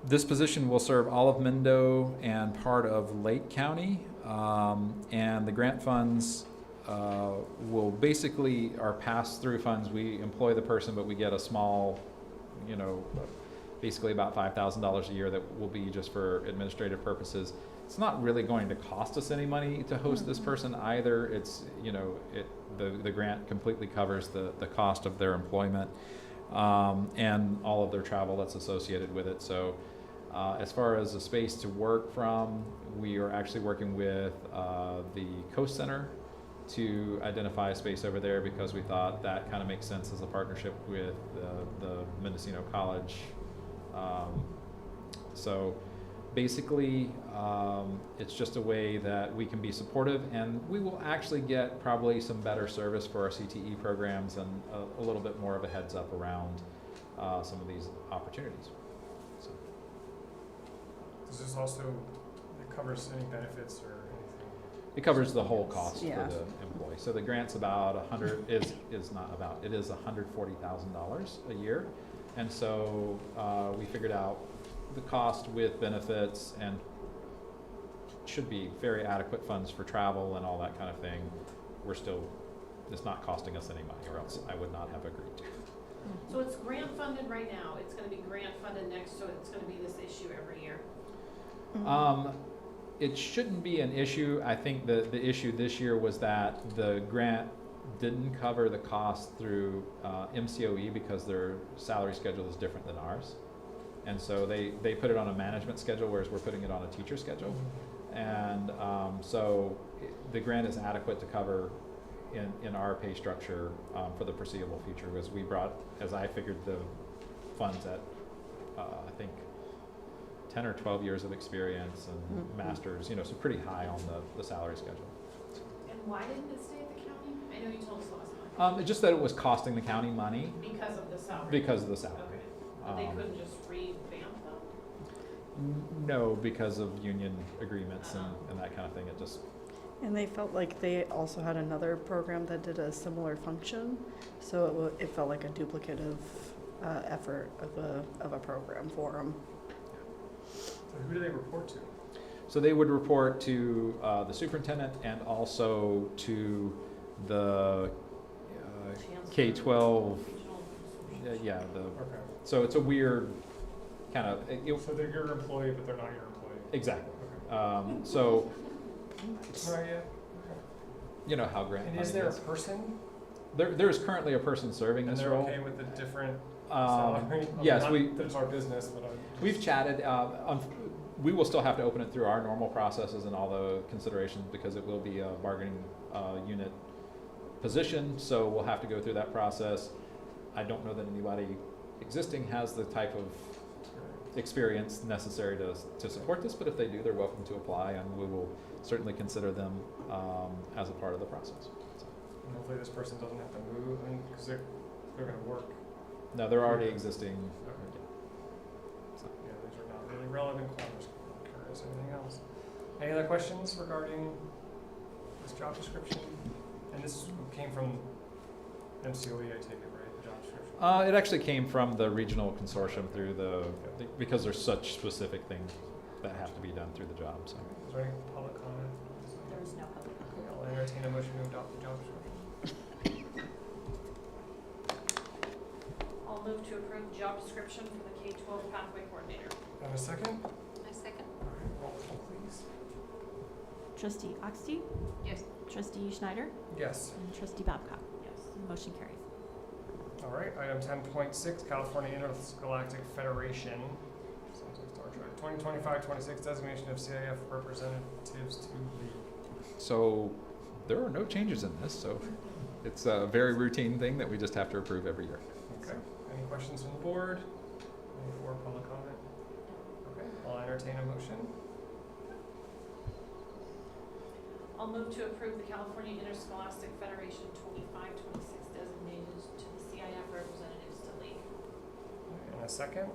This position will serve all of Mendo and part of Lake County, and the grant funds will basically are pass-through funds. We employ the person, but we get a small, basically about $5,000 a year that will be just for administrative purposes. it's not really going to cost us any money to host this person either. It's, you know, the grant completely covers the cost of their employment and all of their travel that's associated with it. So as far as a space to work from, we are actually working with the Coast Center to identify a space over there because we thought that kind of makes sense as a partnership with the Mendocino College. So basically, it's just a way that we can be supportive, and we will actually get probably some better service for our CTE programs and a little bit more of a heads up around some of these opportunities. So. Does this also, it covers any benefits or anything? It covers the whole cost Yeah. for the employee. So the grant's about it is $140,000 a year. And so we figured out the cost with benefits and should be very adequate funds for travel and all that kind of thing. It's not costing us any money, or else I would not have agreed to. So it's grant funded right now, it's gonna be grant funded next, so it's gonna be this issue every year. It shouldn't be an issue. I think the issue this year was that the grant didn't cover the cost through MCOE because their salary schedule is different than ours. And so they put it on a management schedule, whereas we're putting it on a teacher schedule. And so the grant is adequate to cover in our pay structure for the foreseeable future, because we brought, as I figured, the funds at I think 10 or 12 years of experience and masters, you know, so pretty high on the salary schedule. And why didn't it stay at the county? I know you told us last time. It's just that it was costing the county money Because of the salary? because of the salary. Okay, but they couldn't just revamp them? No, because of union agreements and that kind of thing. It just, And they felt like they also had another program that did a similar function, so it felt like a duplicative effort of a program for them. So who do they report to? so they would report to the superintendent and also to the K-12, yeah, Okay. so it's a weird kind of, So they're your employee, but they're not your employee? exactly. Okay. So, All right, yeah. you know how grant And money is there a person? There is currently a person serving And this they're role. okay with the different salary? Yes, Not we, that it's our business, but we've chatted. We will still have to open it through our normal processes and all the considerations because it will be a bargaining unit position. So we'll have to go through that process. I don't know that anybody existing has the type of experience necessary to support this, but if they do, they're welcome to apply, and we will certainly consider them as a part of the process. So. And hopefully this person doesn't have to move, I mean, because they're going to work. No, they're already existing. Okay. Yeah, these are not really relevant. I'm just curious. Anything else? Any other questions regarding this job description? And this came from MCOE, I take it, right? The job description. It actually came from the regional consortium through because there's such specific things that have to be done through the job. So. Is there any public comment? There is no public Okay, I'll entertain a motion to adopt the job description. I'll move to approve the job description for the K-12 pathway coordinator. And a second? I second. All right, roll call, please. Trustee Oxty, Yes. Trustee Schneider, Yes. and Trustee Babcock. Yes. Motion carries. All right, item 10.6, California Intergalactic Federation. Sounds like Star Trek. 2025-26 designation of CIF representatives to lead. So there are no changes in this. So it's a very routine thing that we just have to approve every year. Okay. Any questions from the board? Any for public comment? Okay, I'll entertain a motion. I'll move to approve the California Interscholastic Federation 25-26 designated to the CIF representatives to lead. And a second?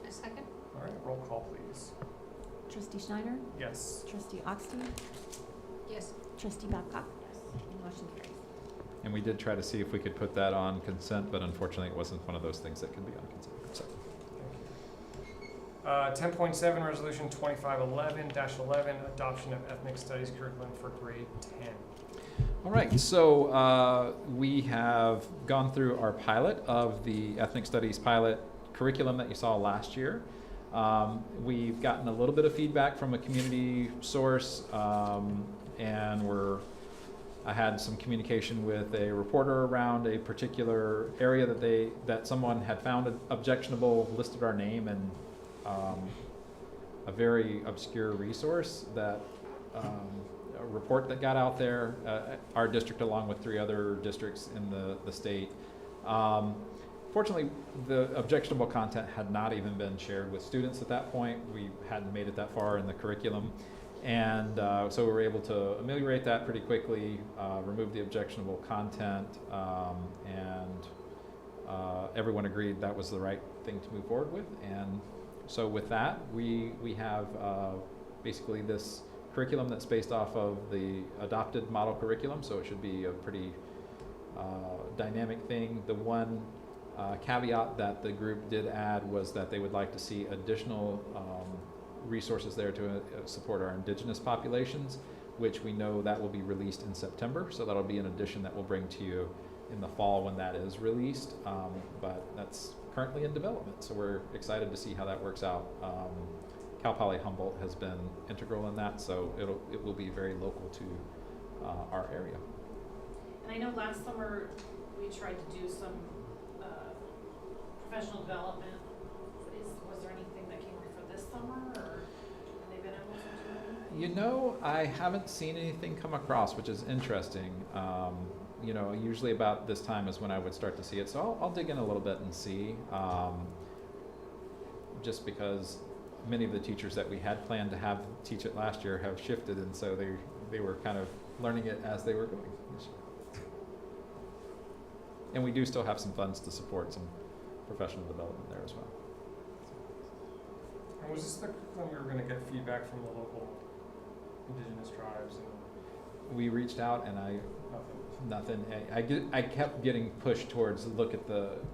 A second. All right, roll call, please. Trustee Schneider, Yes. Trustee Oxty, Yes. Trustee Babcock. Yes. Motion carries. And we did try to see if we could put that on consent, but unfortunately it wasn't one of those things that could be on consent. So. 10.7, Resolution 2511-11, adoption of ethnic studies curriculum for grade 10. All right, so we have gone through our pilot of the ethnic studies pilot curriculum that you saw last year. We've gotten a little bit of feedback from a community source, and I had some communication with a reporter around a particular area that someone had found objectionable, listed our name, and a very obscure resource that a report that got out there, our district along with 3 other districts in the state. Fortunately, the objectionable content had not even been shared with students at that point. We hadn't made it that far in the curriculum. And so we were able to ameliorate that pretty quickly, remove the objectionable content, and everyone agreed that was the right thing to move forward with. And so with that, we have basically this curriculum that's based off of the adopted model curriculum, so it should be a pretty dynamic thing. The one caveat that the group did add was that they would like to see additional resources there to support our indigenous populations, which we know that will be released in September, so that'll be an addition that we'll bring to you in the fall when that is released, but that's currently in development, so we're excited to see how that works out. Cal Poly Humboldt has been integral in that, so it will be very local to our area. And I know last summer we tried to do some professional development. Was there anything that came up for this summer, or have they been able to do? You know, I haven't seen anything come across, which is interesting. You know, usually about this time is when I would start to see it, so I'll dig in a little bit and see. Just because many of the teachers that we had planned to have teach it last year have shifted, and so they were kind of learning it as they were going this year. And we do still have some funds to support some professional development there as well. And was this the when we were going to get feedback from the local indigenous tribes? And We reached out, and nothing. I kept getting pushed towards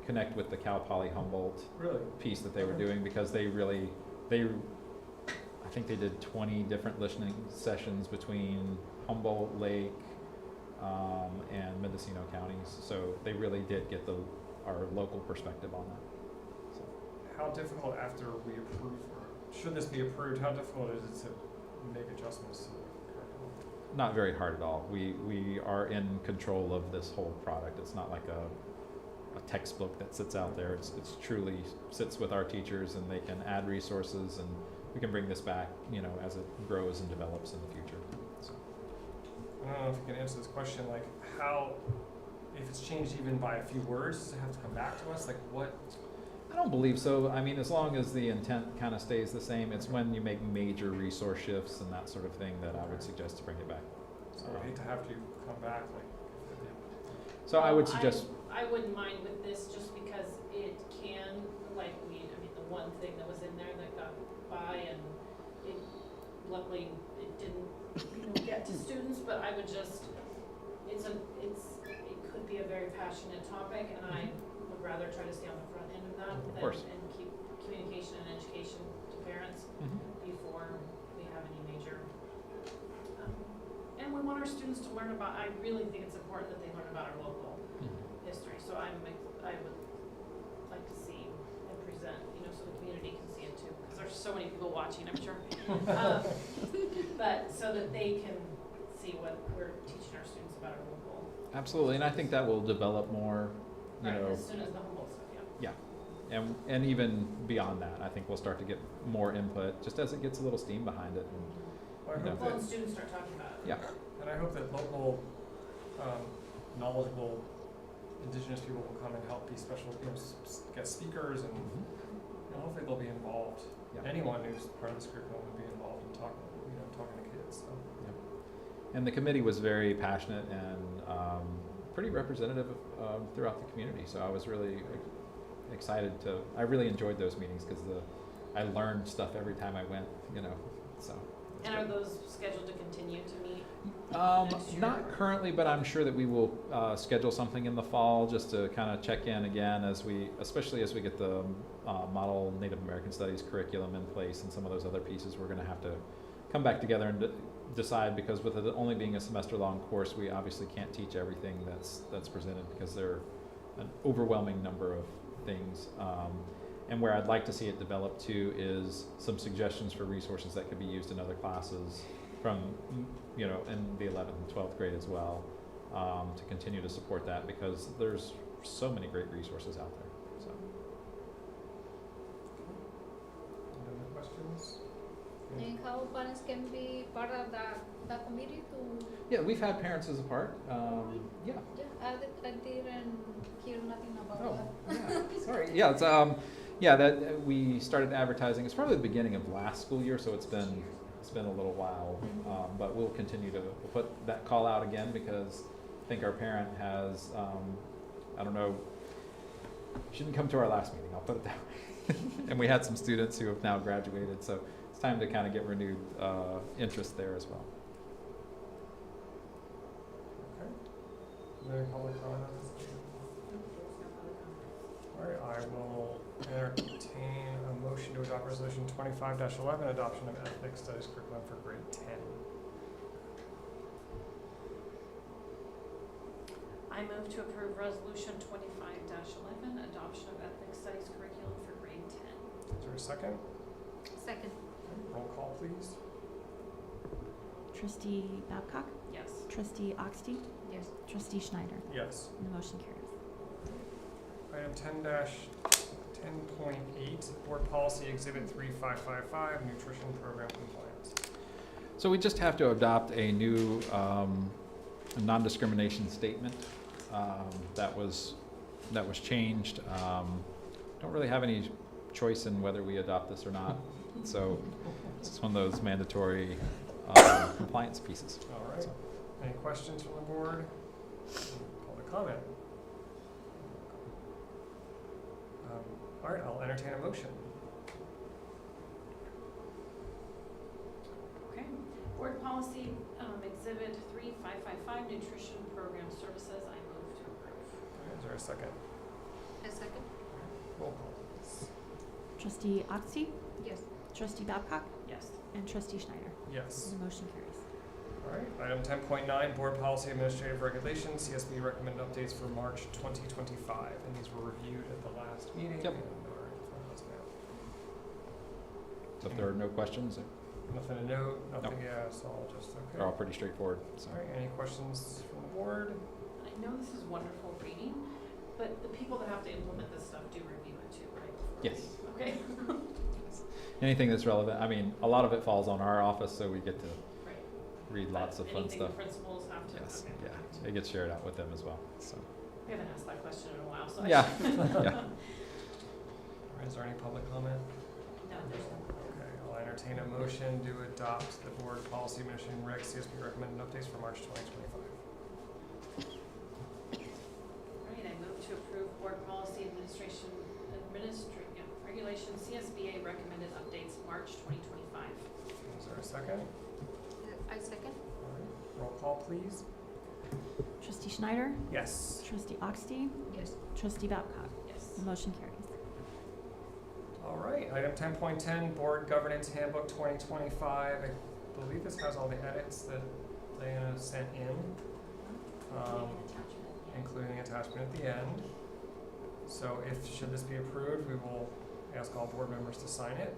connect with the Cal Poly Humboldt really? piece that they were doing, because I think they did 20 different listening sessions between Humboldt, Lake, and Mendocino counties. So they really did get our local perspective on that. So. How difficult after we approve, or should this be approved, how difficult is it to make adjustments to the curriculum? Not very hard at all. We are in control of this whole product. It's not like a textbook that sits out there. It's truly sits with our teachers, and they can add resources, and we can bring this back, you know, as it grows and develops in the future. So. I don't know if you can answer this question, like how, if it's changed even by a few words, does it have to come back to us? Like what? I don't believe so. I mean, as long as the intent kind of stays the same, it's when you make major resource shifts and that sort of thing that I would suggest to bring it back. So I hate to have to come back, like. So I would suggest. I wouldn't mind with this just because it can, like the one thing that was in there that got by, and luckily it didn't get to students, but I would just, it could be a very passionate topic, and I would rather try to stay on the front end of that and keep communication and education to parents before we have any major. And we want our students to learn about, I really think it's important that they learn about our local history. So I would like to see and present, so the community can see it too, because there's so many people watching, I'm sure. But so that they can see what we're teaching our students about our local. Absolutely, and I think that will develop more, as soon as the Humboldt stuff, yeah. And even beyond that, I think we'll start to get more input, just as it gets a little steam behind it. And, and students start talking about it. Yeah. And I hope that local, knowledgeable indigenous people will come and help be special, guest speakers, and hopefully they'll be involved. Yeah. Anyone who's part of this curriculum will be involved in talking to kids. So. Yeah. And the committee was very passionate and pretty representative throughout the community. So I was really excited I really enjoyed those meetings, because I learned stuff every time I went, so. And are those scheduled to continue to meet? Not currently, but I'm sure that we will schedule something in the fall just to kind of check in again, especially as we get the model Native American Studies curriculum in place, and some of those other pieces. We're going to have to come back together and decide, because with it only being a semester-long course, we obviously can't teach everything that's presented, because there are an overwhelming number of things. And where I'd like to see it develop too is some suggestions for resources that could be used in other classes from, you know, in the 11th and 12th grade as well, to continue to support that because there's so many great resources out there. So. Any other questions? And how parents can be part of the committee to, Yeah, we've had parents as a part. Yeah. I didn't hear nothing about Oh, that. yeah. Sorry. Yeah, it's yeah, that we started advertising. It's probably the beginning of last school year, so it's been a little while. But we'll continue to put that call out again because I think our parent has I don't know, she didn't come to our last meeting, I'll put it that way. And we had some students who have now graduated, so it's time to kind of get renewed interest there as well. Okay. Is there any public comment on this? All right, I will entertain a motion to adopt resolution 25-11, adoption of ethics studies curriculum for grade 10. I move to approve resolution 25-11, adoption of ethics studies curriculum for grade 10. Is there a second? Second. Roll call, please. Trustee Babcock? Yes. Trustee Oxty? Yes. Trustee Schneider? Yes. And the motion carries. Item 10-10.8, Board Policy Exhibit 3555, Nutrition Program Compliance. So we just have to adopt a new non-discrimination statement that was changed. Don't really have any choice in whether we adopt this or not. So it's one of those mandatory compliance pieces. All right. So. Any questions from the board? Public comment? All right, I'll entertain a motion. Okay. Board policy exhibit 3555, nutrition program services. I move to approve. All right, is there a second? A second. Roll call, please. Trustee Oxty? Yes. Trustee Babcock? Yes. And Trustee Schneider? Yes. And the motion carries. All right, item 10.9, Board Policy Administrative Regulations, CSB recommended updates for March 2025, and these were reviewed at the last meeting. Yep. And are in front of us now. So if there are no questions, Nothing to note, nothing, yeah, it's all just, okay. they're all pretty straightforward. So. All right, any questions from the board? I know this is wonderful reading, but the people that have to implement this stuff do review it too, right? Yes. Okay. Anything that's relevant. I mean, a lot of it falls on our office, so we get to Right. read lots of fun Anything stuff. the principals have to. Yes. Okay. Yeah. It gets shared out with them as well. So. We haven't asked that question in a while, so. Yeah. All Yeah. right, is there any public comment? No, there's no. Okay, I'll entertain a motion to adopt the Board Policy Administrating Reg CSB recommended updates for March 2025. Right, I move to approve board policy regulation CSBA recommended updates March 2025. Is there a second? I second. All right, roll call, please. Trustee Schneider? Yes. Trustee Oxty? Yes. Trustee Babcock? Yes. The motion carries. All right, item 10.10, Board Governance Handbook 2025. I believe this has all the edits that Diana sent in, including attachment at the end. So should this be approved, we will ask all board members to sign it.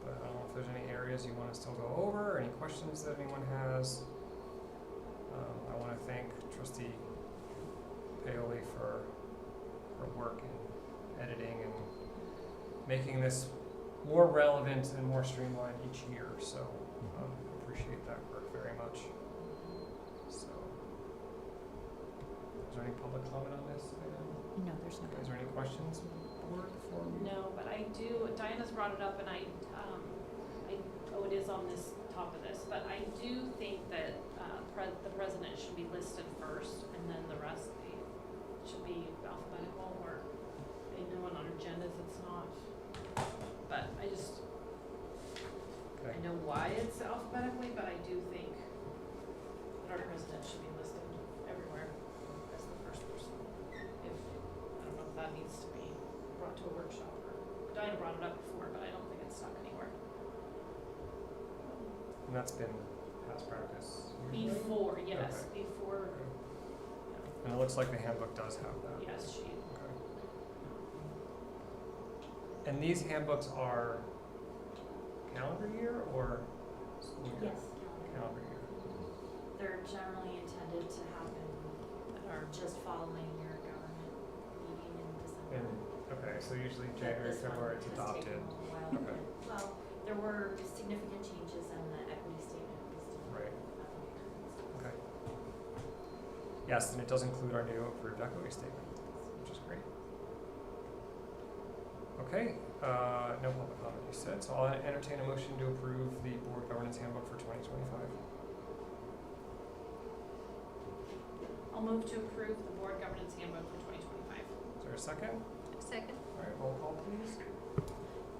But I don't know if there's any areas you want to still go over, or any questions that anyone has. I want to thank Trustee Paoli for her work in editing and making this more relevant and more streamlined each year. So appreciate that work very much. So, is there any public comment on this item? No, there's no. Is there any questions from the board before we? No, but I do, Diana's brought it up and it is on this top of this, but I do think that the president should be listed first and then the rest should be alphabetical, or I know on our agendas it's not. But I know why it's alphabetically, but I do think that our president should be listed everywhere as the first person. I don't know if that needs to be brought to a workshop, or Diana brought it up before, but I don't think it's stuck anywhere. And that's been past practice. usually? Before, yes, Okay. before, Okay. And it looks like the handbook does have that. yes, she, Okay. And these handbooks are calendar year or school year? Yes, Calendar year. they're generally intended to happen just following your government meeting in December. Okay, so usually But January, this one February it's has adopted. taken a while. Okay. Well, there were significant changes and the equity statement was done. Right. Okay. Yes, and it does include our new approved equity statement, which is great. Okay, no public comment, you said, so I'll entertain a motion to approve the board governance handbook for 2025. I'll move to approve the board governance handbook for 2025. Is there a second? Second. All right, roll call please.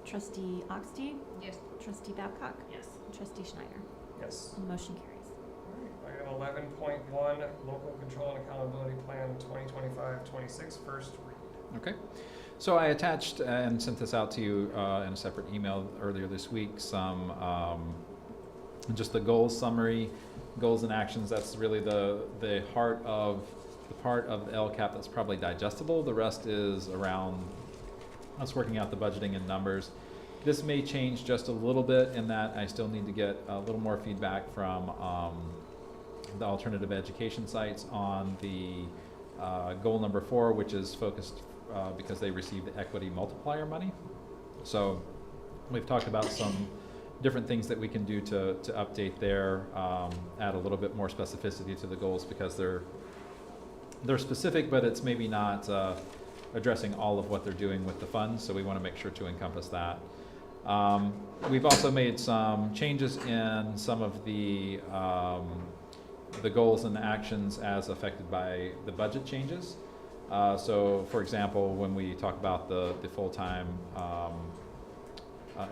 Trustee Oxty, Yes. Trustee Babcock, Yes. and Trustee Schneider. Yes. Motion carries. All right, item 11.1, local control and accountability plan 2025-26, first read. Okay. So I attached and sent this out to you in a separate email earlier this week, some just the goals summary, goals and actions. That's really the heart of the part of the LCAP that's probably digestible. The rest is around us working out the budgeting and numbers. This may change just a little bit in that I still need to get a little more feedback from the alternative education sites on the goal number 4, which is focused because they received the equity multiplier money. So we've talked about some different things that we can do to update there, add a little bit more specificity to the goals because they're specific, but it's maybe not addressing all of what they're doing with the funds, so we want to make sure to encompass that. We've also made some changes in some of the goals and actions as affected by the budget changes. So, for example, when we talk about the full-time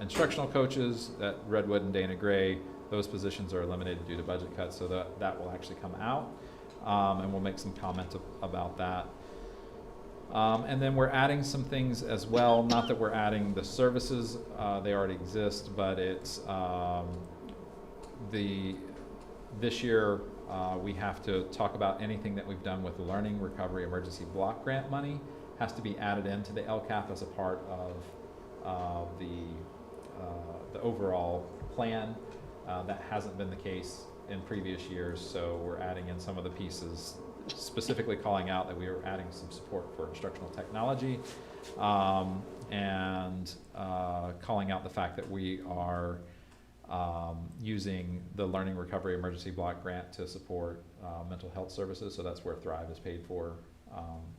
instructional coaches at Redwood and Dana Gray, those positions are eliminated due to budget cuts, so that will actually come out, and we'll make some comments about that. And then we're adding some things as well, not that we're adding the services, they already exist, but it's this year we have to talk about anything that we've done with the Learning Recovery Emergency Block Grant money has to be added into the LCAP as a part of the overall plan. That hasn't been the case in previous years, so we're adding in some of the pieces, specifically calling out that we are adding some support for instructional technology, and calling out the fact that we are using the Learning Recovery Emergency Block Grant to support mental health services, so that's where Thrive is paid for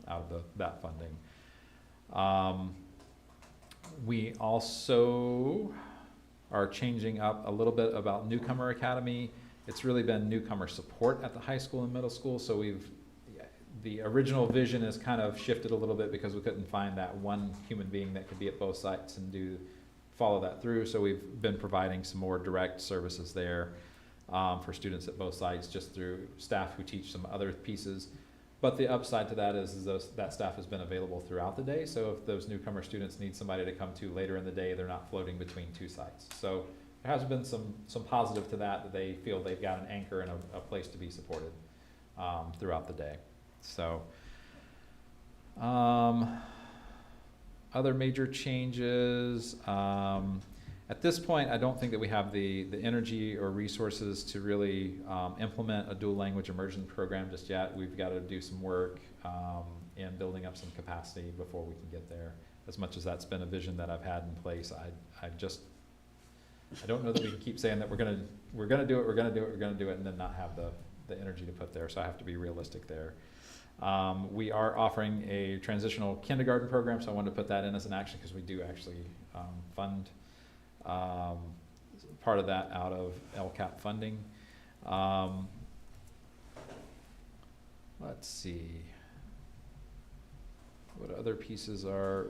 out of that funding. We also are changing up a little bit about Newcomer Academy. It's really been newcomer support at the high school and middle school, so the original vision has kind of shifted a little bit because we couldn't find that one human being that could be at both sites and follow that through, so we've been providing some more direct services there for students at both sites just through staff who teach some other pieces. But the upside to that is that staff has been available throughout the day, so if those newcomer students need somebody to come to later in the day, they're not floating between two sites. So there has been some positive to that they feel they've got an anchor and a place to be supported throughout the day. So other major changes, at this point I don't think that we have the energy or resources to really implement a dual language immersion program just yet. We've got to do some work in building up some capacity before we can get there. As much as that's been a vision that I've had in place, I don't know that we can keep saying that we're gonna do it and then not have the energy to put there, so I have to be realistic there. We are offering a transitional kindergarten program, so I wanted to put that in as an action because we do actually fund part of that out of LCAP funding. Let's see. What other pieces are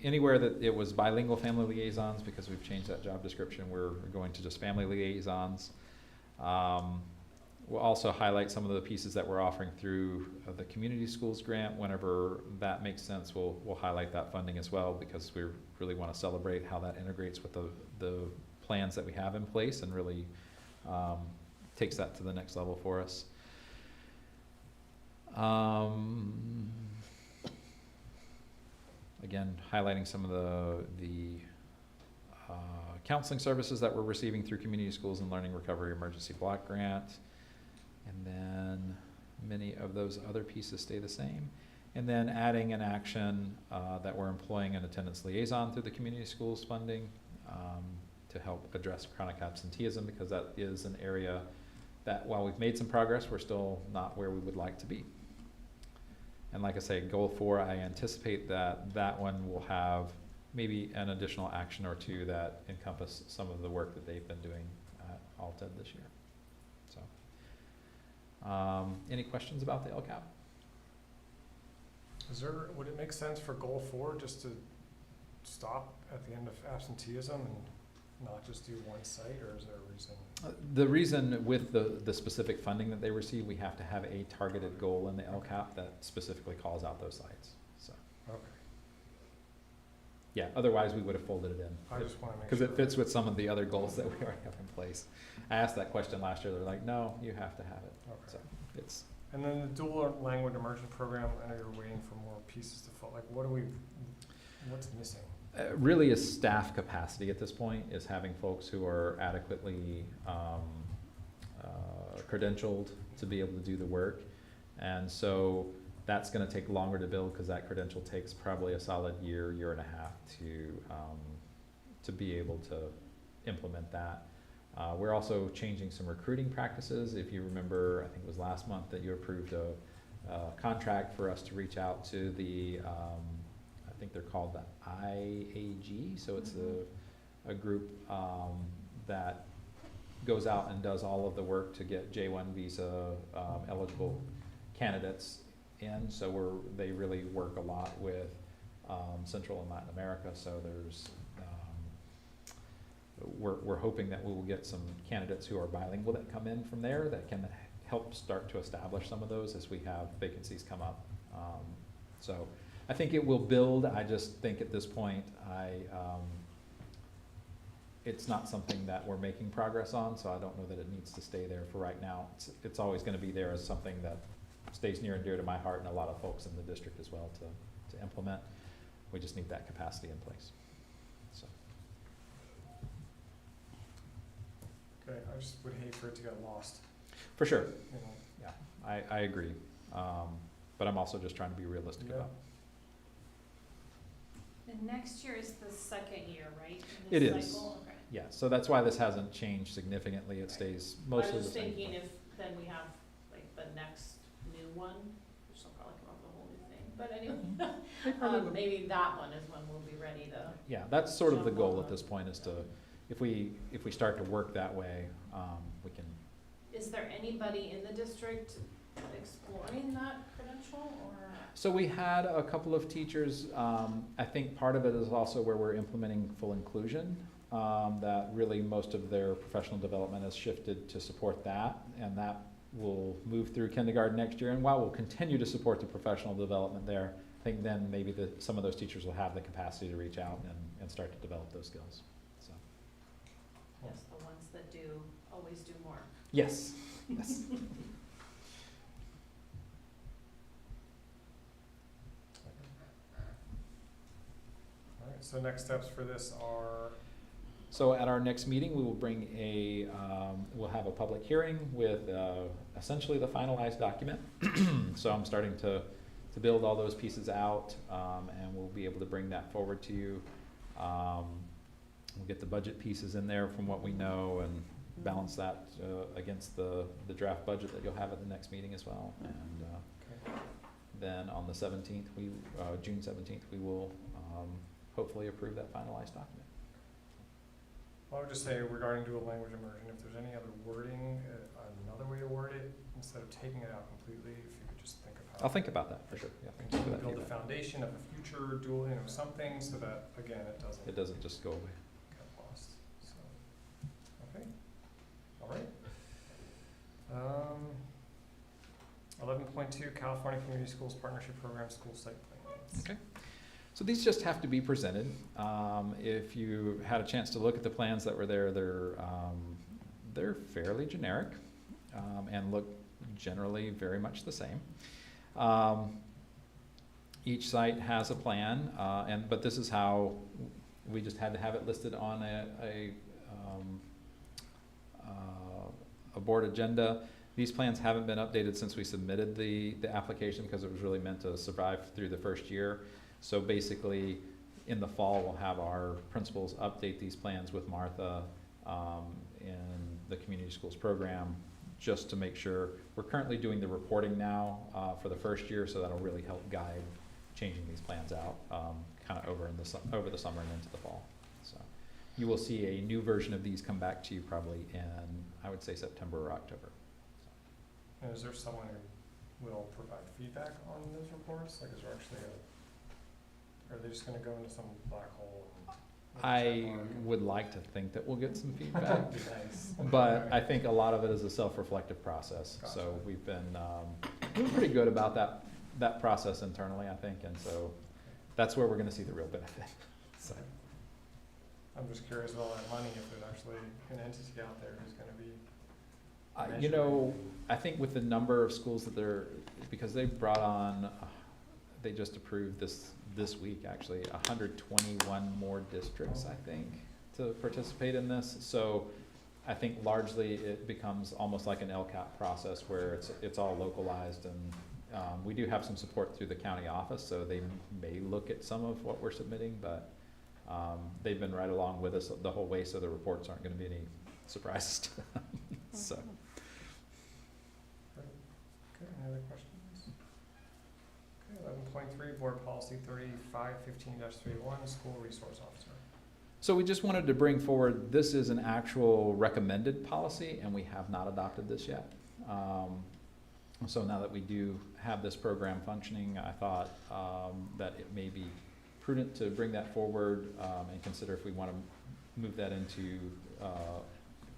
anywhere that it was bilingual family liaisons, because we've changed that job description, we're going to just family liaisons. We'll also highlight some of the pieces that we're offering through the community schools grant. Whenever that makes sense, we'll highlight that funding as well, because we really want to celebrate how that integrates with the plans that we have in place and really takes that to the next level for us. Again, highlighting some of the counseling services that we're receiving through Community Schools and Learning Recovery Emergency Block Grant. And then many of those other pieces stay the same. And then adding an action that we're employing an attendance liaison through the community schools funding to help address chronic absenteeism, because that is an area that, while we've made some progress, we're still not where we would like to be. And like I say, goal 4, I anticipate that one will have maybe an additional action or two that encompass some of the work that they've been doing at Alted this year. So, any questions about the LCAP? Would it make sense for goal 4 just to stop at the end of absenteeism and not just do one site, or is there a reason? The reason with the specific funding that they receive, we have to have a targeted goal in the LCAP that specifically calls out those sites. So, Okay. yeah, otherwise we would have folded it in. I just want to make Because sure. it fits with some of the other goals that we already have in place. I asked that question last year, they're like, no, you have to have it. Okay. So it's, And then the dual language immersion program, I know you're waiting for more pieces to fall. Like, what's missing? really is staff capacity at this point, is having folks who are adequately credentialed to be able to do the work. And so that's gonna take longer to build, because that credential takes probably a solid year, year and a half to be able to implement that. We're also changing some recruiting practices. If you remember, I think it was last month that you approved a contract for us to reach out to the, I think they're called the IAG, so it's a group that goes out and does all of the work to get J1 visa eligible candidates in. So they really work a lot with Central and Latin America. So there's we're hoping that we will get some candidates who are bilingual that come in from there that can help start to establish some of those as we have vacancies come up. So I think it will build. I just think at this point, it's not something that we're making progress on, so I don't know that it needs to stay there for right now. It's always going to be there as something that stays near and dear to my heart and a lot of folks in the district as well to implement. We just need that capacity in place. So. Okay, I just would hate for it to get lost. For sure. You know? Yeah, I agree. But I'm also just trying to be realistic Yeah. about And next year is the second year, right? It in this is. cycle? Okay. Yeah, so that's why this hasn't changed significantly. It stays I mostly was the just same. thinking if then we have like the next new one, which will probably come up with a whole new thing, but anyway, maybe that one is when we'll be ready to. Yeah, that's sort of the jump goal on at this point, is to, if we start to work that way, we can. Is there anybody in the district exploring that credential, or? So we had a couple of teachers, I think part of it is also where we're implementing full inclusion, that really most of their professional development has shifted to support that, and that will move through kindergarten next year. And while we'll continue to support the professional development there, I think then maybe some of those teachers will have the capacity to reach out and start to develop those skills, so. Yes, the ones that do, always do more. Yes, yes. All right, so next steps for this are, So at our next meeting, we will bring we'll have a public hearing with essentially the finalized document. So I'm starting to build all those pieces out, and we'll be able to bring that forward to you. We'll get the budget pieces in there from what we know and balance that against the draft budget that you'll have at the next meeting as well. And then on the 17th, June 17th, we will hopefully approve that finalized document. I would just say regarding dual language immersion, if there's any other wording, another way to word it, instead of taking it out completely, if you could just think of how. I'll think about that for sure. Yeah, thank you for that Build the feedback. foundation of a future dual, something so that, again, It doesn't just go away. get lost, so, okay, all right. 11.2, California Community Schools Partnership Program School Site Plans. Okay. So these just have to be presented. If you had a chance to look at the plans that were there, they're fairly generic and look generally very much the same. Each site has a plan, but this is how we just had to have it listed on a board agenda. These plans haven't been updated since we submitted the application because it was really meant to survive through the first year. So basically, in the fall, we'll have our principals update these plans with Martha in the community schools program, just to make sure. We're currently doing the reporting now for the first year, so that'll really help guide changing these plans out kind of over the summer and into the fall. So you will see a new version of these come back to you probably in, I would say, September or October. And is there someone who will provide feedback on those reports? Like, is there actually are they just gonna go into some black hole? I would like to think that we'll get some feedback, That'd be nice. but I think a lot of it is a self-reflective process. Gotcha. So we've been doing pretty good about that process internally, I think, and so that's where we're going to see the real benefit. So. I'm just curious about that money, if there's actually an entity out there who's going to be. You know, I think with the number of schools that because they brought on, they just approved this week actually, 121 more districts, I think, to participate in this. So I think largely it becomes almost like an LCAP process where it's all localized, and we do have some support through the county office, so they may look at some of what we're submitting, but they've been right along with us the whole way, so the reports aren't going to be any surprises to them. So. Okay, any other questions? Okay, 11.3, Board Policy 3515-31, School Resource Officer. So we just wanted to bring forward, this is an actual recommended policy, and we have not adopted this yet. So now that we do have this program functioning, I thought that it may be prudent to bring that forward and consider if we want to move that into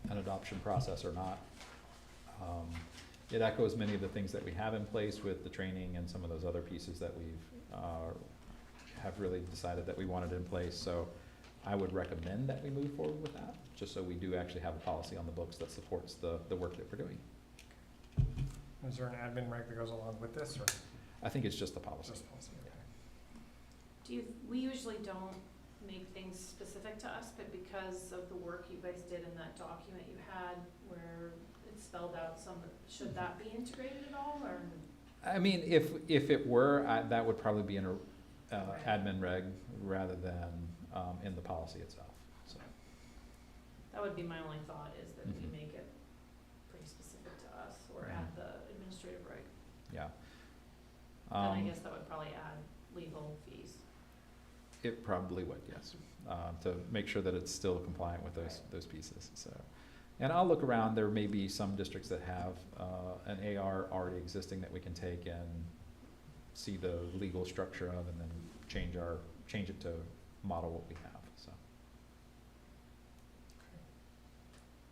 an adoption process or not. It echoes many of the things that we have in place with the training and some of those other pieces that we've have really decided that we wanted in place. So I would recommend that we move forward with that, just so we do actually have a policy on the books that supports the work that we're doing. Is there an admin reg that goes along with this, or I think it's just the policy. just policy? Okay. We usually don't make things specific to us, but because of the work you guys did in that document you had where it spelled out should that be integrated at all, or? I mean, if it were, that would probably be in a admin reg rather than in the policy itself. So That would be my only thought, is that we Mhm. make it pretty specific to us, or add the administrative reg. yeah, Then I guess that would probably add legal fees. it probably would, yes, to make sure that it's still compliant with those pieces. So, and I'll look around. There may be some districts that have an AR already existing that we can take and see the legal structure of, and then change it to model what we have. So,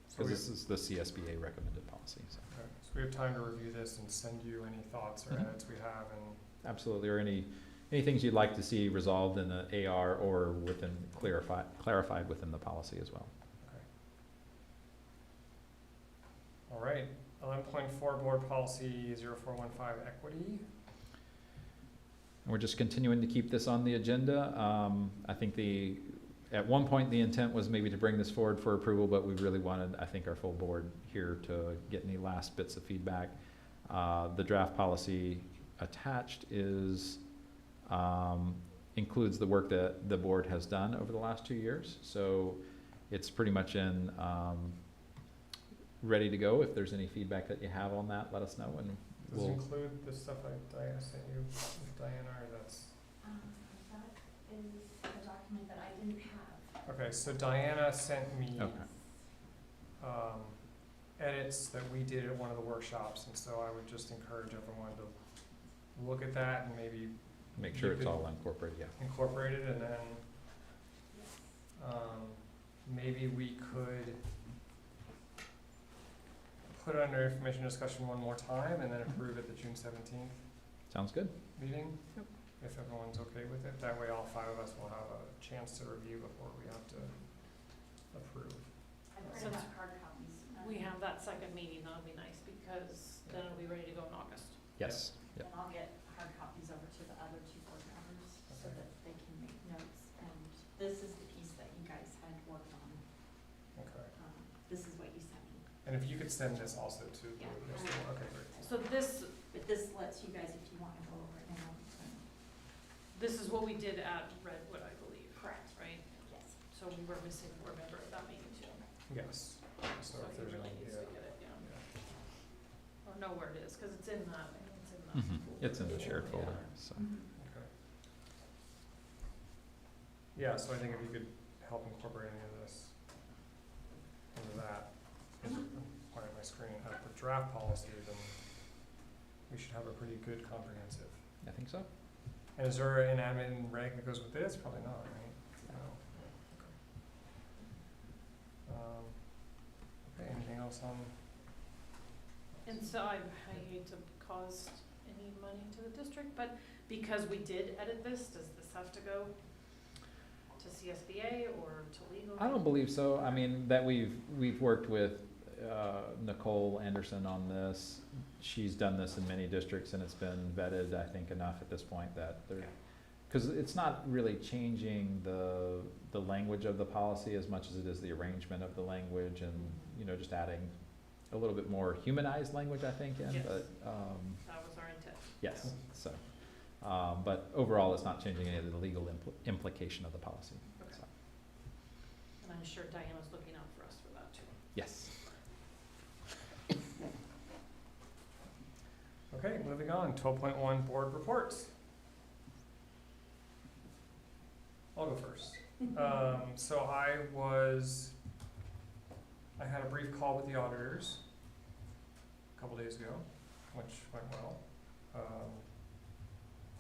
So because we, this is the CSBA recommended policy. So. okay. So we have time to review this and send you any thoughts or Mhm. edits we have, and Absolutely, or any things you'd like to see resolved in the AR or within clarified within the policy as well. all right. 11.4, Board Policy 0415, Equity. And we're just continuing to keep this on the agenda. I think at one point the intent was maybe to bring this forward for approval, but we really wanted, I think, our full board here to get any last bits of feedback. The draft policy attached includes the work that the board has done over the last 2 years. So it's pretty much ready to go. If there's any feedback that you have on that, let us know, and Does it include the stuff Diana sent you with Diana, or that's? That is a document that I didn't have. Okay, so Diana sent me Okay. edits that we did at one of the workshops, and so I would just encourage everyone to look at that and maybe make sure You it's could- all incorporated, yeah. incorporate it, and then maybe we could put it under information discussion one more time and then approve at the June 17th Sounds good. meeting, if everyone's okay with it. That way all 5 of us will have a chance to review before we have to approve. I've So already got hard copies. We have that second meeting, that would be nice, because then it'll be ready to go in August. Yes. Yep. And I'll get hard copies over to the other 2 board members. And if you could send this also to the Yeah. middle school, okay, great. So this, But this lets you guys, if you want to go over it now. this is what we did at Redwood, I believe. Correct. Right? Yes. So we were missing a board member at that meeting too. Yes, so if he there's really any, needs yeah. to get it, yeah. Yeah. Or know where it is, because it's in the, It's in the shared folder, so. Okay. Yeah, so I think if you could help incorporate any of this into that, point at my screen, have the draft policy, then we should have a pretty good comprehensive. I think so. And is there an admin reg that goes with this? Probably not, right? No. Okay, anything else on? And so I hate to cost any money to the district, but because we did edit this, does this have to go to CSBA or to legal? I don't believe so. I mean, that we've worked with Nicole Anderson on this. She's done this in many districts and it's been vetted, I think, enough at this point that they're, because it's not really changing the language of the policy as much as it is the arrangement of the language and, you know, just adding a little bit more humanized language, I think, in, Yes. but, That was our intent. yes, so. But overall, it's not changing any of the legal implication of the policy. Okay. So, And I'm sure Diana's looking out for us for that too. yes. Okay, moving on, 12.1 board reports. I'll go first. So I had a brief call with the auditors a couple days ago, which went well.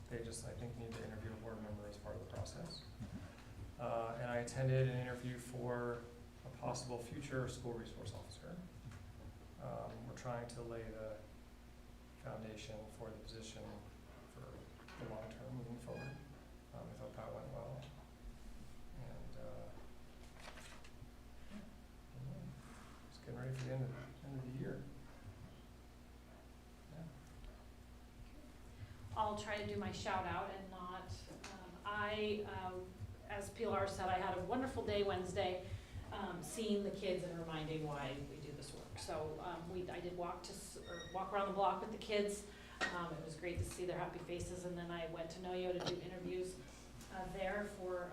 They just, I think, need to interview a board member as part of the process. And I attended an interview for a possible future school resource officer. We're trying to lay the foundation for the position for the long term moving forward. I thought that went well. And just getting ready for the end of the year. Yeah. I'll try to do my shout out and not, as Pilar said, I had a wonderful day Wednesday, seeing the kids and reminding why we do this work. So, I did walk around the block with the kids. It was great to see their happy faces, and then I went to Noyo to do interviews, there for,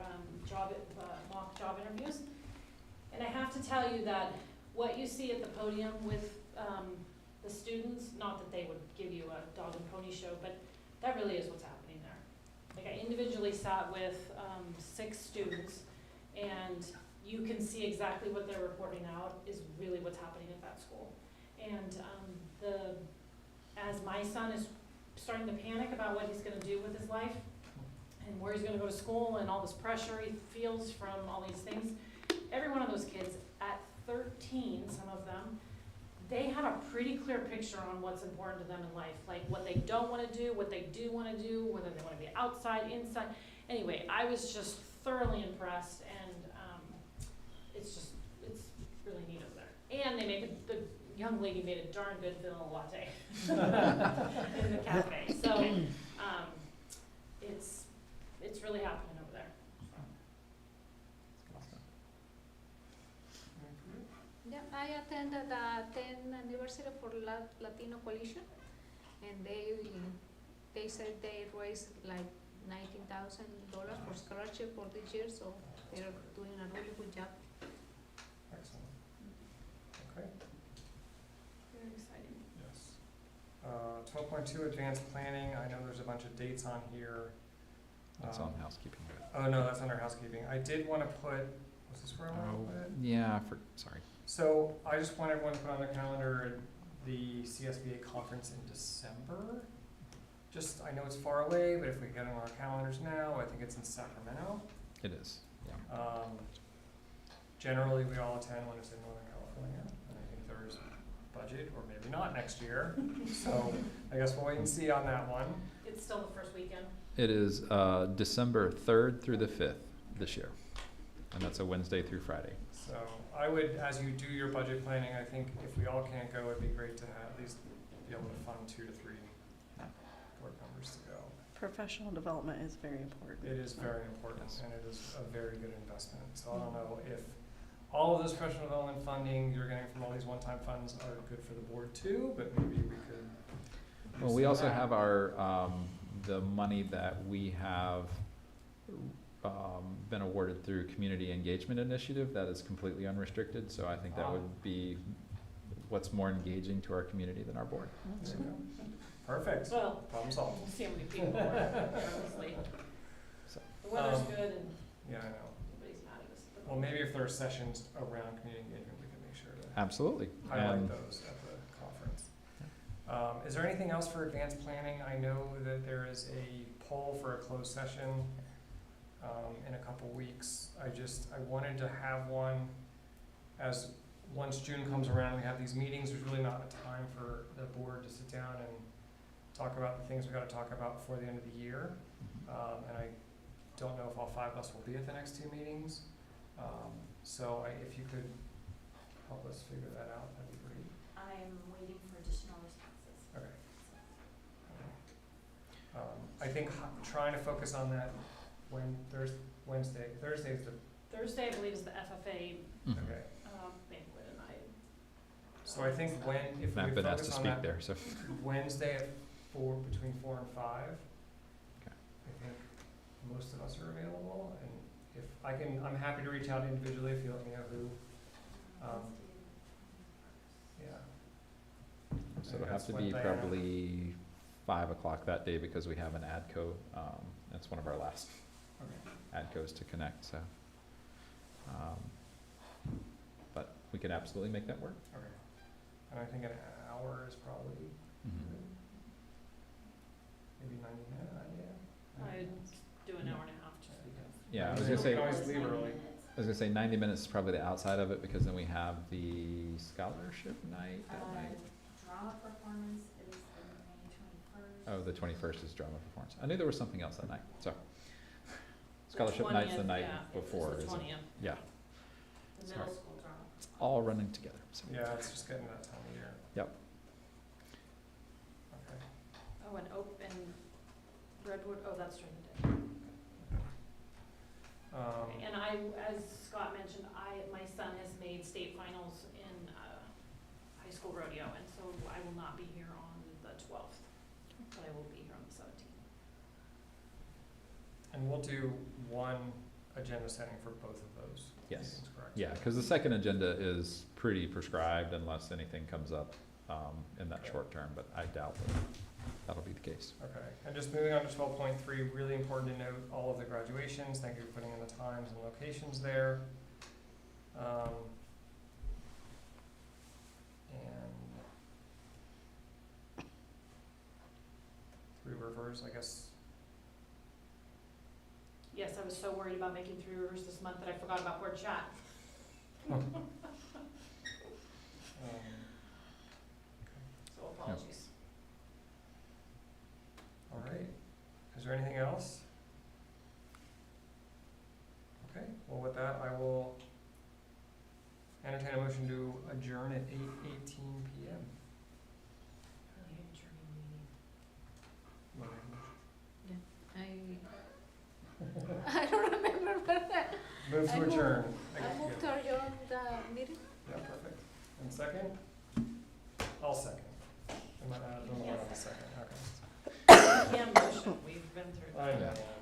mock job interviews. And I have to tell you that what you see at the podium with, the students, not that they would give you a dog and pony show, but that really is what's happening there. Like, I individually sat with 6 students, and you can see exactly what they're reporting out is really what's happening at that school. And as my son is starting to panic about what he's gonna do with his life, and where he's gonna go to school, and all this pressure he feels from all these things, every one of those kids at 13, some of them, they have a pretty clear picture on what's important to them in life, like what they don't want to do, what they do want to do, whether they want to be outside, inside. Anyway, I was just thoroughly impressed, and it's really neat over there. And the young lady made a darn good vanilla latte in the cafe. So it's really happening over there. Yeah, I attended the 10th anniversary for Latino Coalition, and they said they raised like $19,000 for scholarship for this year, so they're doing a really good job. Excellent. Okay. Very exciting. Yes. 12.2 advanced planning. I know there's a bunch of dates on here. That's on housekeeping. Oh, no, that's under housekeeping. I did want to put, was this where I want to put it? Yeah, sorry. So I just want everyone to put on their calendar the CSBA conference in December. Just, I know it's far away, but if we get it on our calendars now, I think it's in Sacramento. It is, yeah. Generally, we all attend when it's in Northern California, and I think there's budget, or maybe not next year. So I guess we'll wait and see on that one. It's still the first weekend. It is December 3rd through the 5th this year, and that's a Wednesday through Friday. So I would, as you do your budget planning, I think if we all can't go, it'd be great to have, at least be able to fund 2 to 3 board members to go. Professional development is very important. It is very important, and it is a very good investment. So I don't know if all of this professional development funding you're getting from all these one-time funds are good for the board too, but maybe we could. do Well, we some also of that. have our, the money that we have been awarded through Community Engagement Initiative that is completely unrestricted, so I think that Ah. would be what's more engaging to our community than our board. There you go. Perfect. Well, Problem solved. we'll see how many people are purposely. So. The weather's Um, good and Yeah, I know. nobody's mad at us. Well, maybe if there are sessions around community engagement, we can make sure to Absolutely. highlight And those at the conference. Is there anything else for advanced planning? I know that there is a poll for a closed session in a couple weeks. I wanted to have one as, once June comes around, we have these meetings, there's really not a time for the board to sit down and talk about the things we gotta talk about before the end of the year. And I don't know if all 5 of us will be at the next 2 meetings. So if you could help us figure that out, that'd be great. I'm waiting for additional responses. Okay. I think trying to focus on that Wednesday, Thursday's the, Thursday, I believe, is the FFA Mhm. okay. banquet, and So I think if I've we been asked to focus on speak that there, so. Wednesday at between 4 and 5. Okay. I think most of us are available, and if I can, I'm happy to reach out individually if you let me know who. Yeah. So I it'll have guess to what be Diana- probably 5 o'clock that day because we have an ADCO, that's one of our last Okay. ADCOs to connect, so. But we could absolutely make that work. Okay. And I think an hour is probably maybe 90 minutes, yeah. I'd do an hour and a half just because. Yeah, I was We gonna say, can always leave early. I was gonna say 90 minutes is probably the outside of it because then we have the scholarship night that night. Drama performance is the May 21st. Oh, the 21st is drama performance. I knew there was something else that night, so. Scholarship night's the 20th, night yeah, before, it's the isn't it? 20th, Yeah, the Sorry. middle school drama. it's all running together, so. Yeah, it's just getting that time of year. Yep. Okay. Oh, and Redwood, oh, that's during the day. And as Scott mentioned, my son has made state finals in high school rodeo, and so I will not be here on the 12th, but I will be here on the 17th. And we'll do one agenda setting for both of those. Yes. meetings, correct? Yeah, because the second agenda is pretty prescribed unless anything comes up in that Okay. short term, but I doubt that that'll be the case. Okay, and just moving on to 12.3, really important to note all of the graduations. Thank you for putting in the times and locations there. And 3 Rivers, I guess. Yes, I was so worried about making 3 Rivers this month that I forgot about board chat. So apologies. All right, is there anything else? Okay, well, with that, I will entertain a motion to adjourn at 8:18 PM. Really adjourning meeting. You wanna make a motion? I don't remember, but Move I to move- adjourn. I moved to adjourn the meeting. Yeah, perfect. And second? I'll second. I don't know what I'm second, okay. Yeah, motion, we've been through that. I know. Yeah.